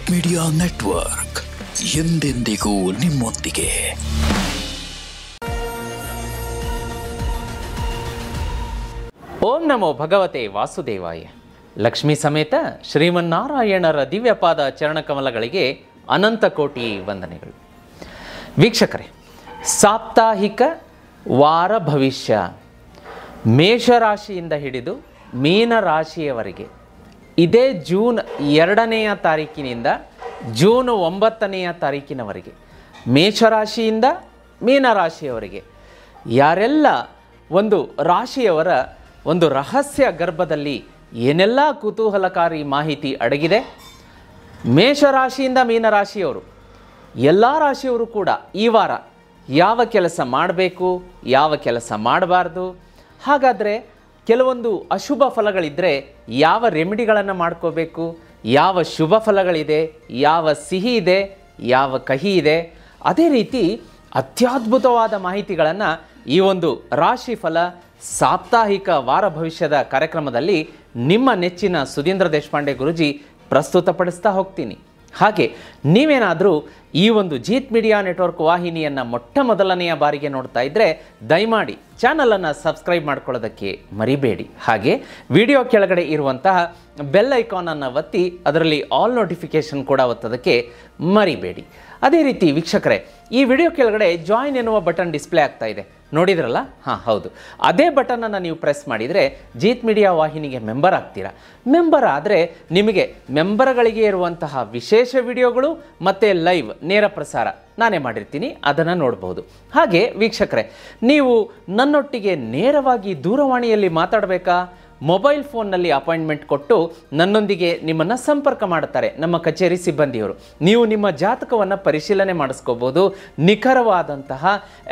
Jeet media network ಎಂದೆಂದಿಗೂ ನಿಮ್ಮೊಂದಿಗೆ. ಓಂ ನಮೋ ಭಗವತೆ ವಾಸುದೇವಾಯ. ಲಕ್ಷ್ಮೀ ಸಮೇತ ಶ್ರೀಮನ್ನಾರಾಯಣರ ದಿವ್ಯಪಾದ ಚರಣಕಮಲಗಳಿಗೆ ಅನಂತ ಕೋಟಿ ವಂದನೆಗಳು. ವೀಕ್ಷಕರೇ, ಸಾಪ್ತಾಹಿಕ ವಾರ ಭವಿಷ್ಯ ಮೇಷರಾಶಿಯಿಂದ ಹಿಡಿದು ಮೀನರಾಶಿಯವರೆಗೆ ಇದೇ ಜೂನ್ 2ನೇ ತಾರೀಕಿನಿಂದ ಜೂನ್ 9ನೇ ತಾರೀಕಿನವರೆಗೆ ಮೇಷರಾಶಿಯಿಂದ ಮೀನರಾಶಿಯವರೆಗೆ ಯಾರೆಲ್ಲ ಒಂದು ರಾಶಿಯವರ ಒಂದು ರಹಸ್ಯ ಗರ್ಭದಲ್ಲಿ ಏನೆಲ್ಲ ಕುತೂಹಲಕಾರಿ ಮಾಹಿತಿ ಅಡಗಿದೆ, ಮೇಷರಾಶಿಯಿಂದ ಮೀನರಾಶಿಯವರು ಎಲ್ಲ ರಾಶಿಯವರು ಕೂಡ ಈ ವಾರ ಯಾವ ಕೆಲಸ ಮಾಡಬೇಕು, ಯಾವ ಕೆಲಸ ಮಾಡಬಾರ್ದು, ಹಾಗಾದರೆ ಕೆಲವೊಂದು ಅಶುಭ ಫಲಗಳಿದ್ದರೆ ಯಾವ ರೆಮಿಡಿಗಳನ್ನು ಮಾಡ್ಕೋಬೇಕು, ಯಾವ ಶುಭ ಫಲಗಳಿದೆ, ಯಾವ ಸಿಹಿ ಇದೆ, ಯಾವ ಕಹಿ ಇದೆ, ಅದೇ ರೀತಿ ಅತ್ಯದ್ಭುತವಾದ ಮಾಹಿತಿಗಳನ್ನು ಈ ಒಂದು ರಾಶಿಫಲ ಸಾಪ್ತಾಹಿಕ ವಾರ ಭವಿಷ್ಯದ ಕಾರ್ಯಕ್ರಮದಲ್ಲಿ ನಿಮ್ಮ ನೆಚ್ಚಿನ ಸುಧೀಂದ್ರ ದೇಶಪಾಂಡೆ ಗುರೂಜಿ ಪ್ರಸ್ತುತಪಡಿಸ್ತಾ ಹೋಗ್ತೀನಿ. ಹಾಗೆ ನೀವೇನಾದರೂ ಈ ಒಂದು ಜೀತ್ ಮೀಡಿಯಾ ನೆಟ್ವರ್ಕ್ ವಾಹಿನಿಯನ್ನು ಮೊಟ್ಟ ಮೊದಲನೆಯ ಬಾರಿಗೆ ನೋಡ್ತಾ ಇದ್ದರೆ ದಯಮಾಡಿ ಚಾನಲನ್ನು ಸಬ್ಸ್ಕ್ರೈಬ್ ಮಾಡ್ಕೊಳ್ಳೋದಕ್ಕೆ ಮರಿಬೇಡಿ. ಹಾಗೆ ವಿಡಿಯೋ ಕೆಳಗಡೆ ಇರುವಂತಹ ಬೆಲ್ ಐಕಾನನ್ನು ಒತ್ತಿ ಅದರಲ್ಲಿ ಆಲ್ ನೋಟಿಫಿಕೇಷನ್ ಕೂಡ ಒತ್ತೋದಕ್ಕೆ ಮರಿಬೇಡಿ. ಅದೇ ರೀತಿ ವೀಕ್ಷಕರೇ, ಈ ವಿಡಿಯೋ ಕೆಳಗಡೆ ಜಾಯಿನ್ ಎನ್ನುವ ಬಟನ್ ಡಿಸ್ಪ್ಲೇ ಆಗ್ತಾ ಇದೆ, ನೋಡಿದ್ರಲ್ಲ? ಹಾಂ, ಹೌದು. ಅದೇ ಬಟನನ್ನು ನೀವು ಪ್ರೆಸ್ ಮಾಡಿದರೆ ಜೀತ್ ಮೀಡಿಯಾ ವಾಹಿನಿಗೆ ಮೆಂಬರ್ ಆಗ್ತೀರಾ. ಮೆಂಬರ್ ಆದರೆ ನಿಮಗೆ ಮೆಂಬರ್ಗಳಿಗೆ ಇರುವಂತಹ ವಿಶೇಷ ವಿಡಿಯೋಗಳು ಮತ್ತು ಲೈವ್ ನೇರ ಪ್ರಸಾರ ನಾನೇ ಮಾಡಿರ್ತೀನಿ, ಅದನ್ನು ನೋಡ್ಬೋದು. ಹಾಗೆ ವೀಕ್ಷಕರೇ, ನೀವು ನನ್ನೊಟ್ಟಿಗೆ ನೇರವಾಗಿ ದೂರವಾಣಿಯಲ್ಲಿ ಮಾತಾಡಬೇಕಾ? ಮೊಬೈಲ್ ಫೋನ್ನಲ್ಲಿ ಅಪಾಯಿಂಟ್ಮೆಂಟ್ ಕೊಟ್ಟು ನನ್ನೊಂದಿಗೆ ನಿಮ್ಮನ್ನು ಸಂಪರ್ಕ ಮಾಡುತ್ತಾರೆ ನಮ್ಮ ಕಚೇರಿ ಸಿಬ್ಬಂದಿಯವರು. ನೀವು ನಿಮ್ಮ ಜಾತಕವನ್ನು ಪರಿಶೀಲನೆ ಮಾಡಿಸ್ಕೋಬೋದು. ನಿಖರವಾದಂತಹ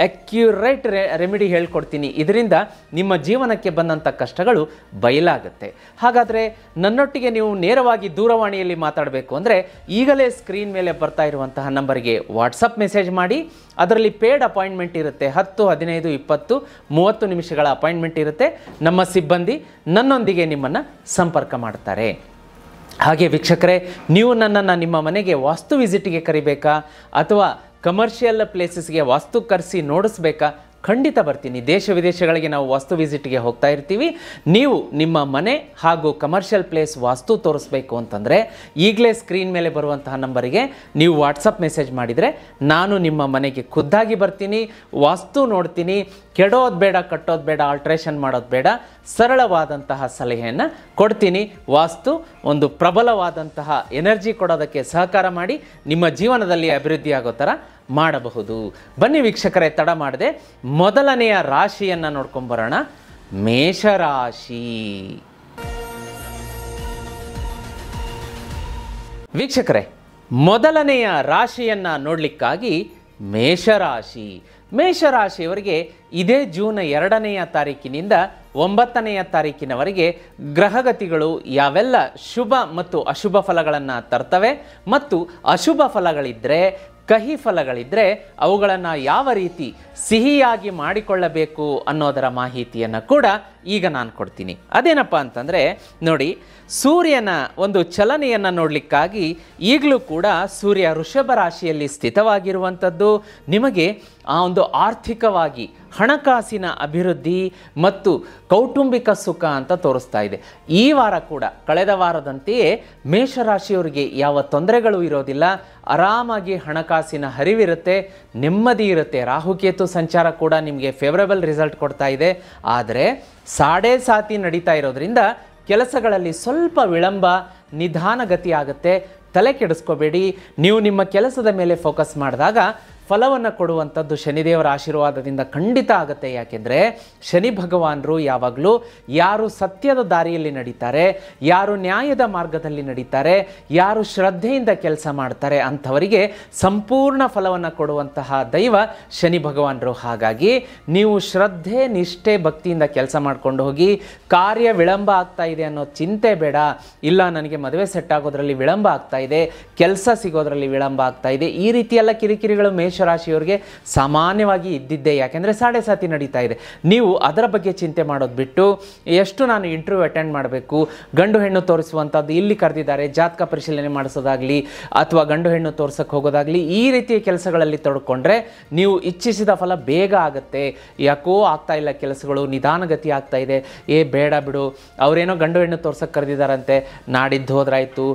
ಅಕ್ಯುರೇಟ್ ರೆಮಿಡಿ ಹೇಳ್ಕೊಡ್ತೀನಿ. ಇದರಿಂದ ನಿಮ್ಮ ಜೀವನಕ್ಕೆ ಬಂದಂಥ ಕಷ್ಟಗಳು ಬಯಲಾಗುತ್ತೆ. ಹಾಗಾದರೆ ನನ್ನೊಟ್ಟಿಗೆ ನೀವು ನೇರವಾಗಿ ದೂರವಾಣಿಯಲ್ಲಿ ಮಾತಾಡಬೇಕು ಅಂದರೆ ಈಗಲೇ ಸ್ಕ್ರೀನ್ ಮೇಲೆ ಬರ್ತಾ ಇರುವಂತಹ ನಂಬರ್ಗೆ ವಾಟ್ಸಪ್ ಮೆಸೇಜ್ ಮಾಡಿ. ಅದರಲ್ಲಿ ಪೇಡ್ ಅಪಾಯಿಂಟ್ಮೆಂಟ್ ಇರುತ್ತೆ. 10, 15, 20, 30 ನಿಮಿಷಗಳ ಅಪಾಯಿಂಟ್ಮೆಂಟ್ ಇರುತ್ತೆ. ನಮ್ಮ ಸಿಬ್ಬಂದಿ ನನ್ನೊಂದಿಗೆ ನಿಮ್ಮನ್ನು ಸಂಪರ್ಕ ಮಾಡ್ತಾರೆ. ಹಾಗೆ ವೀಕ್ಷಕರೇ, ನೀವು ನನ್ನನ್ನು ನಿಮ್ಮ ಮನೆಗೆ ವಾಸ್ತು ವಿಸಿಟ್ಗೆ ಕರಿಬೇಕಾ ಅಥವಾ ಕಮರ್ಷಿಯಲ್ ಪ್ಲೇಸಸ್ಗೆ ವಾಸ್ತು ಕರೆಸಿ ನೋಡಿಸ್ಬೇಕಾ? ಖಂಡಿತ ಬರ್ತೀನಿ. ದೇಶ ವಿದೇಶಗಳಿಗೆ ನಾವು ವಾಸ್ತು ವಿಸಿಟ್ಗೆ ಹೋಗ್ತಾ ಇರ್ತೀವಿ. ನೀವು ನಿಮ್ಮ ಮನೆ ಹಾಗೂ ಕಮರ್ಷಿಯಲ್ ಪ್ಲೇಸ್ ವಾಸ್ತು ತೋರಿಸ್ಬೇಕು ಅಂತಂದರೆ ಈಗಲೇ ಸ್ಕ್ರೀನ್ ಮೇಲೆ ಬರುವಂತಹ ನಂಬರಿಗೆ ನೀವು ವಾಟ್ಸಪ್ ಮೆಸೇಜ್ ಮಾಡಿದರೆ ನಾನು ನಿಮ್ಮ ಮನೆಗೆ ಖುದ್ದಾಗಿ ಬರ್ತೀನಿ, ವಾಸ್ತು ನೋಡ್ತೀನಿ. ಕೆಡೋದು ಬೇಡ, ಕಟ್ಟೋದು ಬೇಡ, ಆಲ್ಟ್ರೇಷನ್ ಮಾಡೋದು ಬೇಡ, ಸರಳವಾದಂತಹ ಸಲಹೆಯನ್ನು ಕೊಡ್ತೀನಿ. ವಾಸ್ತು ಒಂದು ಪ್ರಬಲವಾದಂತಹ ಎನರ್ಜಿ ಕೊಡೋದಕ್ಕೆ ಸಹಕಾರ ಮಾಡಿ ನಿಮ್ಮ ಜೀವನದಲ್ಲಿ ಅಭಿವೃದ್ಧಿ ಆಗೋ ಥರ ಮಾಡಬಹುದು. ಬನ್ನಿ ವೀಕ್ಷಕರೇ, ತಡ ಮಾಡದೆ ಮೊದಲನೆಯ ರಾಶಿಯನ್ನು ನೋಡ್ಕೊಂಬರೋಣ. ಮೇಷರಾಶಿ. ವೀಕ್ಷಕರೇ, ಮೊದಲನೆಯ ರಾಶಿಯನ್ನು ನೋಡಲಿಕ್ಕಾಗಿ ಮೇಷರಾಶಿ. ಮೇಷರಾಶಿಯವರಿಗೆ ಇದೇ ಜೂನ್ 2ನೇ ತಾರೀಕಿನಿಂದ 9ನೇ ತಾರೀಕಿನವರೆಗೆ ಗ್ರಹಗತಿಗಳು ಯಾವೆಲ್ಲ ಶುಭ ಮತ್ತು ಅಶುಭ ಫಲಗಳನ್ನು ತರ್ತವೆ ಮತ್ತು ಅಶುಭ ಫಲಗಳಿದ್ದರೆ, ಕಹಿ ಫಲಗಳಿದ್ದರೆ ಅವುಗಳನ್ನು ಯಾವ ರೀತಿ ಸಿಹಿಯಾಗಿ ಮಾಡಿಕೊಳ್ಳಬೇಕು ಅನ್ನೋದರ ಮಾಹಿತಿಯನ್ನು ಕೂಡ ಈಗ ನಾನು ಕೊಡ್ತೀನಿ. ಅದೇನಪ್ಪ ಅಂತಂದರೆ ನೋಡಿ, ಸೂರ್ಯನ ಒಂದು ಚಲನೆಯನ್ನು ನೋಡಲಿಕ್ಕಾಗಿ ಈಗಲೂ ಕೂಡ ಸೂರ್ಯ ವೃಷಭ ರಾಶಿಯಲ್ಲಿ ಸ್ಥಿತವಾಗಿರುವಂಥದ್ದು ನಿಮಗೆ ಆ ಒಂದು ಆರ್ಥಿಕವಾಗಿ ಹಣಕಾಸಿನ ಅಭಿವೃದ್ಧಿ ಮತ್ತು ಕೌಟುಂಬಿಕ ಸುಖ ಅಂತ ತೋರಿಸ್ತಾ ಇದೆ. ಈ ವಾರ ಕೂಡ ಕಳೆದ ವಾರದಂತೆಯೇ ಮೇಷರಾಶಿಯವರಿಗೆ ಯಾವ ತೊಂದರೆಗಳು ಇರೋದಿಲ್ಲ. ಆರಾಮಾಗಿ ಹಣಕಾಸಿನ ಹರಿವಿರುತ್ತೆ, ನೆಮ್ಮದಿ ಇರುತ್ತೆ. ರಾಹುಕೇತು ಸಂಚಾರ ಕೂಡ ನಿಮಗೆ ಫೇವರಬಲ್ ರಿಸಲ್ಟ್ ಕೊಡ್ತಾ ಇದೆ. ಆದರೆ ಸಾಡೆ ಸಾತಿ ನಡೀತಾ ಇರೋದ್ರಿಂದ ಕೆಲಸಗಳಲ್ಲಿ ಸ್ವಲ್ಪ ವಿಳಂಬ, ನಿಧಾನಗತಿ ಆಗುತ್ತೆ. ತಲೆ ಕೆಡಿಸ್ಕೋಬೇಡಿ. ನೀವು ನಿಮ್ಮ ಕೆಲಸದ ಮೇಲೆ ಫೋಕಸ್ ಮಾಡಿದಾಗ ಫಲವನ್ನು ಕೊಡುವಂಥದ್ದು ಶನಿದೇವರ ಆಶೀರ್ವಾದದಿಂದ ಖಂಡಿತ ಆಗುತ್ತೆ. ಯಾಕೆಂದರೆ ಶನಿ ಭಗವಾನರು ಯಾವಾಗಲೂ ಯಾರು ಸತ್ಯದ ದಾರಿಯಲ್ಲಿ ನಡೀತಾರೆ, ಯಾರು ನ್ಯಾಯದ ಮಾರ್ಗದಲ್ಲಿ ನಡೀತಾರೆ, ಯಾರು ಶ್ರದ್ಧೆಯಿಂದ ಕೆಲಸ ಮಾಡ್ತಾರೆ ಅಂಥವರಿಗೆ ಸಂಪೂರ್ಣ ಫಲವನ್ನು ಕೊಡುವಂತಹ ದೈವ ಶನಿ ಭಗವಾನರು. ಹಾಗಾಗಿ ನೀವು ಶ್ರದ್ಧೆ, ನಿಷ್ಠೆ, ಭಕ್ತಿಯಿಂದ ಕೆಲಸ ಮಾಡ್ಕೊಂಡು ಹೋಗಿ. ಕಾರ್ಯ ವಿಳಂಬ ಆಗ್ತಾ ಇದೆ ಅನ್ನೋ ಚಿಂತೆ ಬೇಡ. ಇಲ್ಲ ನನಗೆ ಮದುವೆ ಸೆಟ್ ಆಗೋದ್ರಲ್ಲಿ ವಿಳಂಬ ಆಗ್ತಾ ಇದೆ, ಕೆಲಸ ಸಿಗೋದ್ರಲ್ಲಿ ವಿಳಂಬ ಆಗ್ತಾ ಇದೆ, ಈ ರೀತಿಯೆಲ್ಲ ಕಿರಿಕಿರಿಗಳು ಮೇಷರಾಶಿಯವರಿಗೆ ಸಾಮಾನ್ಯವಾಗಿ ಇದ್ದಿದ್ದೇ. ಯಾಕೆಂದರೆ ಸಾಡೆ ಸಾತಿ ನಡೀತಾ ಇದೆ. ನೀವು ಅದರ ಬಗ್ಗೆ ಚಿಂತೆ ಮಾಡೋದು ಬಿಟ್ಟು ಎಷ್ಟು ನಾನು ಇಂಟರ್ವ್ಯೂ ಅಟೆಂಡ್ ಮಾಡಬೇಕು, ಗಂಡು ಹೆಣ್ಣು ತೋರಿಸುವಂಥದ್ದು ಇಲ್ಲಿ ಕರೆದಿದ್ದಾರೆ, ಜಾತಕ ಪರಿಶೀಲನೆ ಮಾಡಿಸೋದಾಗಲಿ ಅಥವಾ ಗಂಡು ಹೆಣ್ಣು ತೋರ್ಸಕ್ಕೆ ಹೋಗೋದಾಗಲಿ, ಈ ರೀತಿಯ ಕೆಲಸಗಳಲ್ಲಿ ತೊಡ್ಕೊಂಡ್ರೆ ನೀವು ಇಚ್ಛಿಸಿದ ಫಲ ಬೇಗ ಆಗುತ್ತೆ. ಯಾಕೋ ಆಗ್ತಾ ಇಲ್ಲ ಕೆಲಸಗಳು, ನಿಧಾನಗತಿ ಆಗ್ತಾ ಇದೆ, ಬೇಡ ಬಿಡು, ಅವರೇನೋ ಗಂಡು ಹೆಣ್ಣು ತೋರ್ಸಕ್ಕೆ ಕರೆದಿದ್ದಾರಂತೆ, ನಾಡಿದ್ದು ಹೋದ್ರಾಯ್ತು.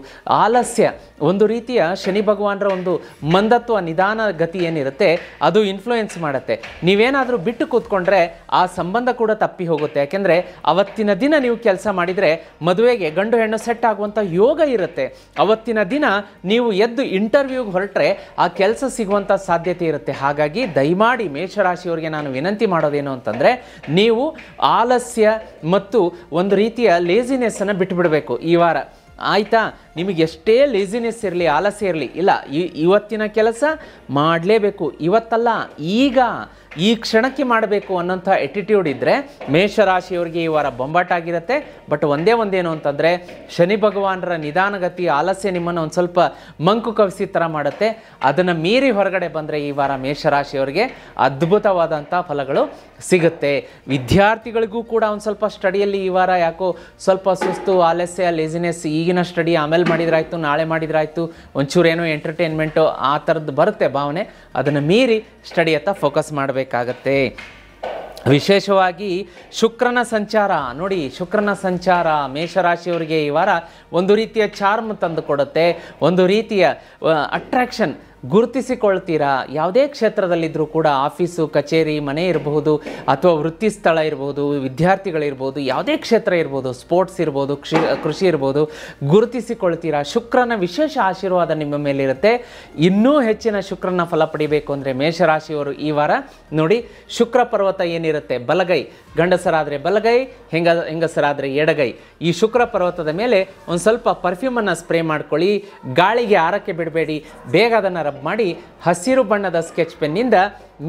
ಆಲಸ್ಯ, ಒಂದು ರೀತಿಯ ಶನಿ ಭಗವಾನರ ಒಂದು ಮಂದತ್ವ, ನಿಧಾನ ಗತಿ ಏನಿರುತ್ತೆ ಅದು ಇನ್ಫ್ಲೂಯೆನ್ಸ್ ಮಾಡುತ್ತೆ. ನೀವೇನಾದರೂ ಬಿಟ್ಟು ಕೂತ್ಕೊಂಡ್ರೆ ಆ ಸಂಬಂಧ ಕೂಡ ತಪ್ಪಿ ಹೋಗುತ್ತೆ. ಯಾಕೆಂದರೆ ಅವತ್ತಿನ ದಿನ ನೀವು ಕೆಲಸ ಮಾಡಿದರೆ ಮದುವೆಗೆ ಗಂಡು ಹೆಣ್ಣು ಸೆಟ್ ಆಗುವಂಥ ಯೋಗ ಇರುತ್ತೆ. ಅವತ್ತಿನ ದಿನ ನೀವು ಎದ್ದು ಇಂಟರ್ವ್ಯೂಗೆ ಹೊರಟ್ರೆ ಆ ಕೆಲಸ ಸಿಗುವಂಥ ಸಾಧ್ಯತೆ ಇರುತ್ತೆ. ಹಾಗಾಗಿ ದಯಮಾಡಿ ಮೇಷರಾಶಿಯವರಿಗೆ ನಾನು ವಿನಂತಿ ಮಾಡೋದೇನು ಅಂತಂದರೆ, ನೀವು ಆಲಸ್ಯ ಮತ್ತು ಒಂದು ರೀತಿಯ ಲೇಜಿನೆಸ್ಸನ್ನು ಬಿಟ್ಟುಬಿಡಬೇಕು ಈ ವಾರ. ಆಯಿತಾ? ನಿಮಗೆ ಎಷ್ಟೇ ಲೇಜಿನೆಸ್ ಇರಲಿ, ಆಲಸ್ಯ ಇರಲಿ, ಇಲ್ಲ ಇವತ್ತಿನ ಕೆಲಸ ಮಾಡಲೇಬೇಕು, ಇವತ್ತಲ್ಲ ಈಗ, ಈ ಕ್ಷಣಕ್ಕೆ ಮಾಡಬೇಕು ಅನ್ನೋಂಥ ಎಟಿಟ್ಯೂಡ್ ಇದ್ದರೆ ಮೇಷರಾಶಿಯವರಿಗೆ ಈ ವಾರ ಬೊಂಬಾಟಾಗಿರುತ್ತೆ. ಬಟ್ ಒಂದೇನು ಅಂತಂದರೆ, ಶನಿ ಭಗವಾನರ ನಿಧಾನಗತಿ, ಆಲಸ್ಯ ನಿಮ್ಮನ್ನು ಒಂದು ಸ್ವಲ್ಪ ಮಂಕು ಕವಿಸಿ ಥರ ಮಾಡುತ್ತೆ. ಅದನ್ನು ಮೀರಿ ಹೊರಗಡೆ ಬಂದರೆ ಈ ವಾರ ಮೇಷರಾಶಿಯವರಿಗೆ ಅದ್ಭುತವಾದಂಥ ಫಲಗಳು ಸಿಗುತ್ತೆ. ವಿದ್ಯಾರ್ಥಿಗಳಿಗೂ ಕೂಡ ಒಂದು ಸ್ವಲ್ಪ ಸ್ಟಡಿಯಲ್ಲಿ ಈ ವಾರ ಯಾಕೋ ಸ್ವಲ್ಪ ಸುಸ್ತು, ಆಲಸ್ಯ, ಲೇಜಿನೆಸ್, ಈಗಿನ ಸ್ಟಡಿ ಆಮೇಲೆ ಮಾಡಿದ್ರಾಯ್ತು, ನಾಳೆ ಮಾಡಿದ್ರಾಯ್ತು, ಒಂಚೂರೇನೋ ಎಂಟರ್ಟೈನ್ಮೆಂಟು ಆ ಥರದ್ದು ಬರುತ್ತೆ ಭಾವನೆ. ಅದನ್ನು ಮೀರಿ ಸ್ಟಡಿಯತ್ತ ಫೋಕಸ್ ಮಾಡಬೇಕಾಗತ್ತೆ. ವಿಶೇಷವಾಗಿ ಶುಕ್ರನ ಸಂಚಾರ ನೋಡಿ, ಶುಕ್ರನ ಸಂಚಾರ ಮೇಷರಾಶಿಯವರಿಗೆ ಈ ವಾರ ಒಂದು ರೀತಿಯ ಚಾರ್ಮ್ ತಂದು ಕೊಡುತ್ತೆ, ಒಂದು ರೀತಿಯ ಅಟ್ರಾಕ್ಷನ್. ಗುರುತಿಸಿಕೊಳ್ತೀರಾ, ಯಾವುದೇ ಕ್ಷೇತ್ರದಲ್ಲಿದ್ದರೂ ಕೂಡ, ಆಫೀಸು, ಕಚೇರಿ, ಮನೆ ಇರಬಹುದು ಅಥವಾ ವೃತ್ತಿ ಸ್ಥಳ ಇರ್ಬೋದು, ವಿದ್ಯಾರ್ಥಿಗಳಿರ್ಬೋದು, ಯಾವುದೇ ಕ್ಷೇತ್ರ ಇರ್ಬೋದು, ಸ್ಪೋರ್ಟ್ಸ್ ಇರ್ಬೋದು, ಕೃಷಿ ಇರ್ಬೋದು, ಗುರುತಿಸಿಕೊಳ್ತೀರಾ. ಶುಕ್ರನ ವಿಶೇಷ ಆಶೀರ್ವಾದ ನಿಮ್ಮ ಮೇಲಿರುತ್ತೆ. ಇನ್ನೂ ಹೆಚ್ಚಿನ ಶುಕ್ರನ ಫಲ ಪಡಿಬೇಕು ಅಂದರೆ ಮೇಷರಾಶಿಯವರು ಈ ವಾರ ನೋಡಿ, ಶುಕ್ರ ಪರ್ವತ ಏನಿರುತ್ತೆ, ಬಲಗೈ, ಗಂಡಸರಾದರೆ ಬಲಗೈ, ಹೆಂಗಸರಾದರೆ ಎಡಗೈ, ಈ ಶುಕ್ರ ಪರ್ವತದ ಮೇಲೆ ಒಂದು ಸ್ವಲ್ಪ ಪರ್ಫ್ಯೂಮನ್ನು ಸ್ಪ್ರೇ ಮಾಡ್ಕೊಳ್ಳಿ. ಗಾಳಿಗೆ ಆರಕ್ಕೆ ಬಿಡಬೇಡಿ, ಬೇಗ ಅದನ್ನು ರಬ್ ಮಾಡಿ ಹಸಿರು ಬಣ್ಣದ ಸ್ಕೆಚ್ ಪೆನ್ನಿಂದ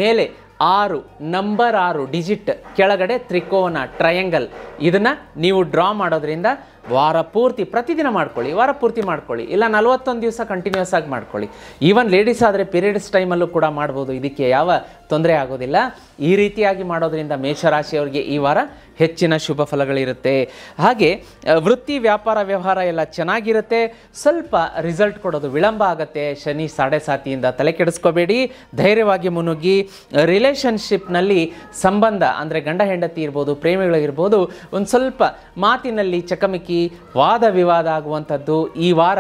ಮೇಲೆ 6 ನಂಬರ್ 6 ಡಿಜಿಟ್ ಕೆಳಗಡೆ ತ್ರಿಕೋನ ಟ್ರಯಾಂಗಲ್ ಇದನ್ನು ನೀವು ಡ್ರಾ ಮಾಡೋದ್ರಿಂದ ವಾರ ಪೂರ್ತಿ ಪ್ರತಿದಿನ ಮಾಡ್ಕೊಳ್ಳಿ, ವಾರ ಪೂರ್ತಿ ಮಾಡ್ಕೊಳ್ಳಿ, ಇಲ್ಲ 41 ದಿವಸ ಕಂಟಿನ್ಯೂಸ್ ಆಗಿ ಮಾಡ್ಕೊಳ್ಳಿ. ಈವನ್ ಲೇಡೀಸ್ ಆದರೆ ಪೀರಿಯಡ್ಸ್ ಟೈಮಲ್ಲೂ ಕೂಡ ಮಾಡ್ಬೋದು, ಇದಕ್ಕೆ ಯಾವ ತೊಂದರೆ ಆಗೋದಿಲ್ಲ. ಈ ರೀತಿಯಾಗಿ ಮಾಡೋದ್ರಿಂದ ಮೇಷರಾಶಿಯವರಿಗೆ ಈ ವಾರ ಹೆಚ್ಚಿನ ಶುಭ ಫಲಗಳಿರುತ್ತೆ. ಹಾಗೆ ವೃತ್ತಿ, ವ್ಯಾಪಾರ, ವ್ಯವಹಾರ ಎಲ್ಲ ಚೆನ್ನಾಗಿರುತ್ತೆ. ಸ್ವಲ್ಪ ರಿಸಲ್ಟ್ ಕೊಡೋದು ವಿಳಂಬ ಆಗುತ್ತೆ ಶನಿ ಸಾಡೆ ಸಾತಿಯಿಂದ. ತಲೆ ಕೆಡಿಸ್ಕೋಬೇಡಿ, ಧೈರ್ಯವಾಗಿ ಮುನ್ನುಗ್ಗಿ. ರಿಲೇಷನ್ಶಿಪ್ನಲ್ಲಿ ಸಂಬಂಧ ಅಂದರೆ ಗಂಡ ಹೆಂಡತಿ ಇರ್ಬೋದು, ಪ್ರೇಮಿಗಳಿರ್ಬೋದು, ಒಂದು ಸ್ವಲ್ಪ ಮಾತಿನಲ್ಲಿ ಚಕಮಕಿ, ವಾದ ವಿವಾದ ಆಗುವಂಥದ್ದು ಈ ವಾರ.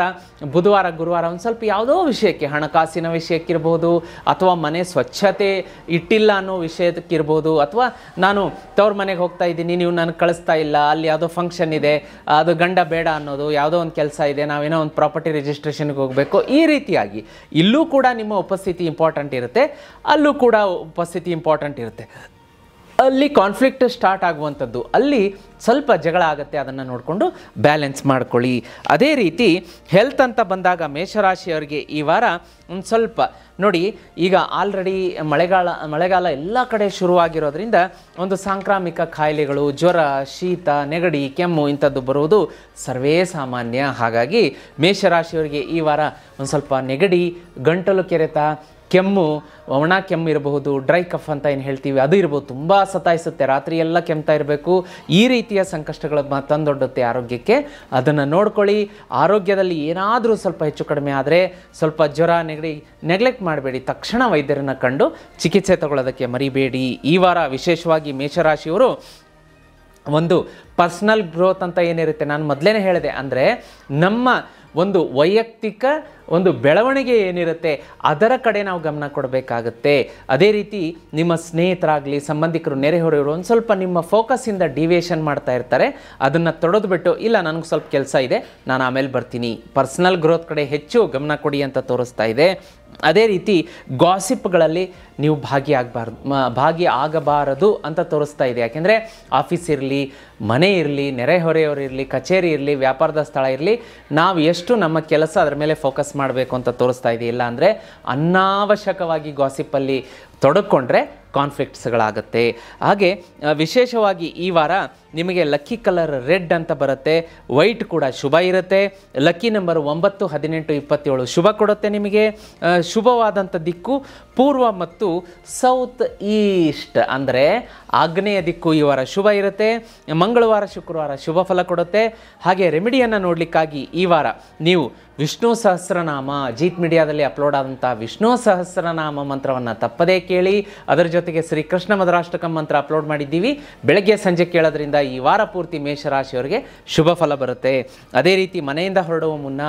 ಬುಧವಾರ, ಗುರುವಾರ ಒಂದು ಸ್ವಲ್ಪ ಯಾವುದೋ ವಿಷಯಕ್ಕೆ, ಹಣಕಾಸಿನ ವಿಷಯಕ್ಕಿರ್ಬೋದು, ಅಥವಾ ಮನೆ ಸ್ವಚ್ಛತೆ ಇಟ್ಟಿಲ್ಲ ಅನ್ನೋ ವಿಷಯಕ್ಕಿರ್ಬೋದು, ಅಥವಾ ನಾನು ತವ್ರ ಮನೆಗೆ ಹೋಗ್ತಾ ಇದ್ದೀನಿ, ನೀವು ನನಗೆ ಕಳಿಸ್ತಾ ಇಲ್ಲ, ಅಲ್ಲಿ ಯಾವುದೋ ಫಂಕ್ಷನ್ ಇದೆ, ಅದು ಗಂಡ ಬೇಡ ಅನ್ನೋದು, ಯಾವುದೋ ಒಂದು ಕೆಲಸ ಇದೆ, ನಾವೇನೋ ಒಂದು ಪ್ರಾಪರ್ಟಿ ರಿಜಿಸ್ಟ್ರೇಷನ್ಗೆ ಹೋಗಬೇಕು, ಈ ರೀತಿಯಾಗಿ ಇಲ್ಲೂ ಕೂಡ ನಿಮ್ಮ ಉಪಸ್ಥಿತಿ ಇಂಪಾರ್ಟೆಂಟ್ ಇರುತ್ತೆ, ಅಲ್ಲೂ ಕೂಡ ಉಪಸ್ಥಿತಿ ಇಂಪಾರ್ಟೆಂಟ್ ಇರುತ್ತೆ. ಅಲ್ಲಿ ಕಾನ್ಫ್ಲಿಕ್ಟ್ ಸ್ಟಾರ್ಟ್ ಆಗುವಂಥದ್ದು, ಅಲ್ಲಿ ಸ್ವಲ್ಪ ಜಗಳ ಆಗುತ್ತೆ, ಅದನ್ನು ನೋಡಿಕೊಂಡು ಬ್ಯಾಲೆನ್ಸ್ ಮಾಡ್ಕೊಳ್ಳಿ. ಅದೇ ರೀತಿ ಹೆಲ್ತ್ ಅಂತ ಬಂದಾಗ ಮೇಷರಾಶಿಯವರಿಗೆ ಈ ವಾರ ಒಂದು ಸ್ವಲ್ಪ ನೋಡಿ, ಈಗ ಆಲ್ರೆಡಿ ಮಳೆಗಾಲ ಎಲ್ಲ ಕಡೆ ಶುರುವಾಗಿರೋದ್ರಿಂದ ಒಂದು ಸಾಂಕ್ರಾಮಿಕ ಕಾಯಿಲೆಗಳು, ಜ್ವರ, ಶೀತ, ನೆಗಡಿ, ಕೆಮ್ಮು ಇಂಥದ್ದು ಬರುವುದು ಸರ್ವೇ ಸಾಮಾನ್ಯ. ಹಾಗಾಗಿ ಮೇಷರಾಶಿಯವರಿಗೆ ಈ ವಾರ ಒಂದು ಸ್ವಲ್ಪ ನೆಗಡಿ, ಗಂಟಲು ಕೆರೆತ, ಕೆಮ್ಮು, ಒಣ ಕೆಮ್ಮು ಇರಬಹುದು, ಡ್ರೈ ಕಫ್ ಅಂತ ಏನು ಹೇಳ್ತೀವಿ ಅದು ಇರ್ಬೋದು, ತುಂಬ ಸತಾಯಿಸುತ್ತೆ, ರಾತ್ರಿ ಎಲ್ಲ ಕೆಮ್ತಾ ಇರಬೇಕು. ಈ ರೀತಿಯ ಸಂಕಷ್ಟಗಳು ತಂದೊಡ್ಡುತ್ತೆ ಆರೋಗ್ಯಕ್ಕೆ. ಅದನ್ನು ನೋಡ್ಕೊಳ್ಳಿ. ಆರೋಗ್ಯದಲ್ಲಿ ಏನಾದರೂ ಸ್ವಲ್ಪ ಹೆಚ್ಚು ಕಡಿಮೆ ಆದರೆ, ಸ್ವಲ್ಪ ಜ್ವರ, ನೆಗಡಿ, ನೆಗ್ಲೆಕ್ಟ್ ಮಾಡಬೇಡಿ, ತಕ್ಷಣ ವೈದ್ಯರನ್ನು ಕಂಡು ಚಿಕಿತ್ಸೆ ತಗೊಳ್ಳೋದಕ್ಕೆ ಮರಿಬೇಡಿ. ಈ ವಾರ ವಿಶೇಷವಾಗಿ ಮೇಷರಾಶಿಯವರು ಒಂದು ಪರ್ಸ್ನಲ್ ಗ್ರೋತ್ ಅಂತ ಏನಿರುತ್ತೆ, ನಾನು ಮೊದಲೇ ಹೇಳಿದೆ, ಅಂದರೆ ನಮ್ಮ ಒಂದು ವೈಯಕ್ತಿಕ ಒಂದು ಬೆಳವಣಿಗೆ ಏನಿರುತ್ತೆ ಅದರ ಕಡೆ ನಾವು ಗಮನ ಕೊಡಬೇಕಾಗುತ್ತೆ. ಅದೇ ರೀತಿ ನಿಮ್ಮ ಸ್ನೇಹಿತರಾಗಲಿ, ಸಂಬಂಧಿಕರು, ನೆರೆಹೊರೆಯವರು ಒಂದು ಸ್ವಲ್ಪ ನಿಮ್ಮ ಫೋಕಸ್ಸಿಂದ ಡಿವಿಯೇಷನ್ ಮಾಡ್ತಾ ಇರ್ತಾರೆ. ಅದನ್ನು ತೊಡೆದುಬಿಟ್ಟು, ಇಲ್ಲ ನನಗೆ ಸ್ವಲ್ಪ ಕೆಲಸ ಇದೆ, ನಾನು ಆಮೇಲೆ ಬರ್ತೀನಿ, ಪರ್ಸ್ನಲ್ ಗ್ರೋತ್ ಕಡೆ ಹೆಚ್ಚು ಗಮನ ಕೊಡಿ ಅಂತ ತೋರಿಸ್ತಾ ಇದೆ. ಅದೇ ರೀತಿ ಗಾಸಿಪ್ಗಳಲ್ಲಿ ನೀವು ಭಾಗಿ ಆಗಬಾರದು ಅಂತ ತೋರಿಸ್ತಾ ಇದೆ. ಯಾಕೆಂದರೆ ಆಫೀಸ್ ಇರಲಿ, ಮನೆ ಇರಲಿ, ನೆರೆಹೊರೆಯವರು ಇರಲಿ, ಕಚೇರಿ ಇರಲಿ, ವ್ಯಾಪಾರದ ಸ್ಥಳ ಇರಲಿ, ನಾವು ಎಷ್ಟು ನಮ್ಮ ಕೆಲಸ ಅದರ ಮೇಲೆ ಫೋಕಸ್ ಮಾಡಬೇಕು ಅಂತ ತೋರಿಸ್ತಾ ಇದೆ. ಇಲ್ಲ ಅಂದರೆ ಅನಾವಶ್ಯಕವಾಗಿ ಗಾಸಿಪ್ಪಲ್ಲಿ ತೊಡಕೊಂಡ್ರೆ ಕಾನ್ಫ್ಲಿಕ್ಟ್ಸ್ಗಳಾಗುತ್ತೆ. ಹಾಗೆ ವಿಶೇಷವಾಗಿ ಈ ವಾರ ನಿಮಗೆ ಲಕ್ಕಿ ಕಲರ್ ರೆಡ್ ಅಂತ ಬರುತ್ತೆ, ವೈಟ್ ಕೂಡ ಶುಭ ಇರುತ್ತೆ. ಲಕ್ಕಿ ನಂಬರ್ 9, 18, 27 ಶುಭ ಕೊಡುತ್ತೆ ನಿಮಗೆ. ಶುಭವಾದಂಥ ದಿಕ್ಕು ಪೂರ್ವ ಮತ್ತು ಸೌತ್ ಈಸ್ಟ್ ಅಂದರೆ ಆಗ್ನೇಯ ದಿಕ್ಕು ಈ ವಾರ ಶುಭ ಇರುತ್ತೆ. ಮಂಗಳವಾರ ಶುಕ್ರವಾರ ಶುಭ ಫಲ ಕೊಡುತ್ತೆ. ಹಾಗೆ ರೆಮಿಡಿಯನ್ನು ನೋಡಲಿಕ್ಕಾಗಿ ಈ ವಾರ ನೀವು ವಿಷ್ಣು ಸಹಸ್ರನಾಮ ಜೀತ್ ಮೀಡಿಯಾದಲ್ಲಿ ಅಪ್ಲೋಡ್ ಆದಂಥ ವಿಷ್ಣು ಸಹಸ್ರನಾಮ ಮಂತ್ರವನ್ನು ತಪ್ಪದೇ ಕೇಳಿ. ಅದರ ಜೊತೆಗೆ ಶ್ರೀ ಕೃಷ್ಣ ಮಧುರಾಷ್ಟಕಂ ಮಂತ್ರ ಅಪ್ಲೋಡ್ ಮಾಡಿದ್ದೀವಿ, ಬೆಳಗ್ಗೆ ಸಂಜೆ ಕೇಳೋದ್ರಿಂದ ಈ ವಾರ ಪೂರ್ತಿ ಮೇಷರಾಶಿಯವರಿಗೆ ಶುಭ ಫಲ ಬರುತ್ತೆ. ಅದೇ ರೀತಿ ಮನೆಯಿಂದ ಹೊರಡುವ ಮುನ್ನ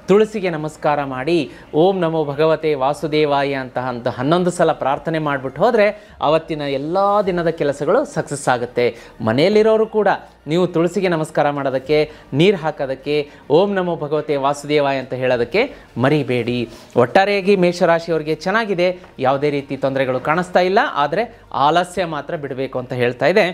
ತುಳಸಿಗೆ ನಮಸ್ಕಾರ ಮಾಡಿ ಓಂ ನಮೋ ಭಗವತೆ ವಾಸುದೇವಾಯ ಅಂತಹ 11 ಸಲ ಪ್ರಾರ್ಥನೆ ಮಾಡಿಬಿಟ್ಟು ಹೋದರೆ ಅವತ್ತಿನ ಎಲ್ಲ ದಿನದ ಕೆಲಸಗಳು ಸಕ್ಸಸ್ ಆಗುತ್ತೆ. ಮನೆಯಲ್ಲಿರೋರು ಕೂಡ ನೀವು ತುಳಸಿಗೆ ನಮಸ್ಕಾರ ಮಾಡೋದಕ್ಕೆ, ನೀರು ಹಾಕೋದಕ್ಕೆ, ಓಂ ನಮೋ ಭಗವತೆ ವಾಸುದೇವಾಯ ಅಂತ ಹೇಳೋದಕ್ಕೆ ಮರಿಬೇಡಿ. ಒಟ್ಟಾರೆಯಾಗಿ ಮೇಷರಾಶಿಯವರಿಗೆ ಚೆನ್ನಾಗಿದೆ, ಯಾವುದೇ ರೀತಿ ತೊಂದರೆಗಳು ಕಾಣಿಸ್ತಾ ಇಲ್ಲ. ಆದರೆ ಆಲಸ್ಯ ಮಾತ್ರ ಬಿಡಬೇಕು ಅಂತ ಹೇಳ್ತಾ ಇದೆ.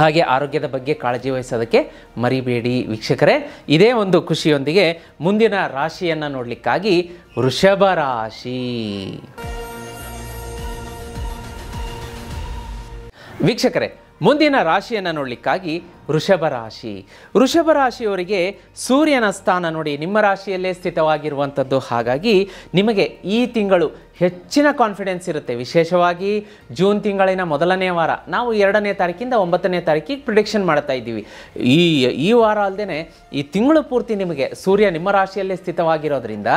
ಹಾಗೆ ಆರೋಗ್ಯದ ಬಗ್ಗೆ ಕಾಳಜಿ ವಹಿಸೋದಕ್ಕೆ ಮರಿಬೇಡಿ. ವೀಕ್ಷಕರೇ, ಇದೇ ಒಂದು ಖುಷಿಯೊಂದಿಗೆ ಮುಂದಿನ ರಾಶಿಯನ್ನು ನೋಡಲಿಕ್ಕಾಗಿ ವೃಷಭ ರಾಶಿ. ವೀಕ್ಷಕರೇ, ಮುಂದಿನ ರಾಶಿಯನ್ನು ನೋಡಲಿಕ್ಕಾಗಿ ವೃಷಭ ರಾಶಿ. ವೃಷಭ ರಾಶಿಯವರಿಗೆ ಸೂರ್ಯನ ಸ್ಥಾನ ನೋಡಿ ನಿಮ್ಮ ರಾಶಿಯಲ್ಲೇ ಸ್ಥಿತವಾಗಿರುವಂಥದ್ದು. ಹಾಗಾಗಿ ನಿಮಗೆ ಈ ತಿಂಗಳು ಹೆಚ್ಚಿನ ಕಾನ್ಫಿಡೆನ್ಸ್ ಇರುತ್ತೆ. ವಿಶೇಷವಾಗಿ ಜೂನ್ ತಿಂಗಳಿನ ಮೊದಲನೇ ವಾರ, ನಾವು 2ನೇ ತಾರೀಕಿಂದ 9ನೇ ತಾರೀಕಿಗೆ ಪ್ರಿಡಿಕ್ಷನ್ ಮಾಡ್ತಾ ಇದ್ದೀವಿ. ಈ ವಾರ ಅಲ್ಲದೆ ಈ ತಿಂಗಳು ಪೂರ್ತಿ ನಿಮಗೆ ಸೂರ್ಯ ನಿಮ್ಮ ರಾಶಿಯಲ್ಲೇ ಸ್ಥಿತವಾಗಿರೋದ್ರಿಂದ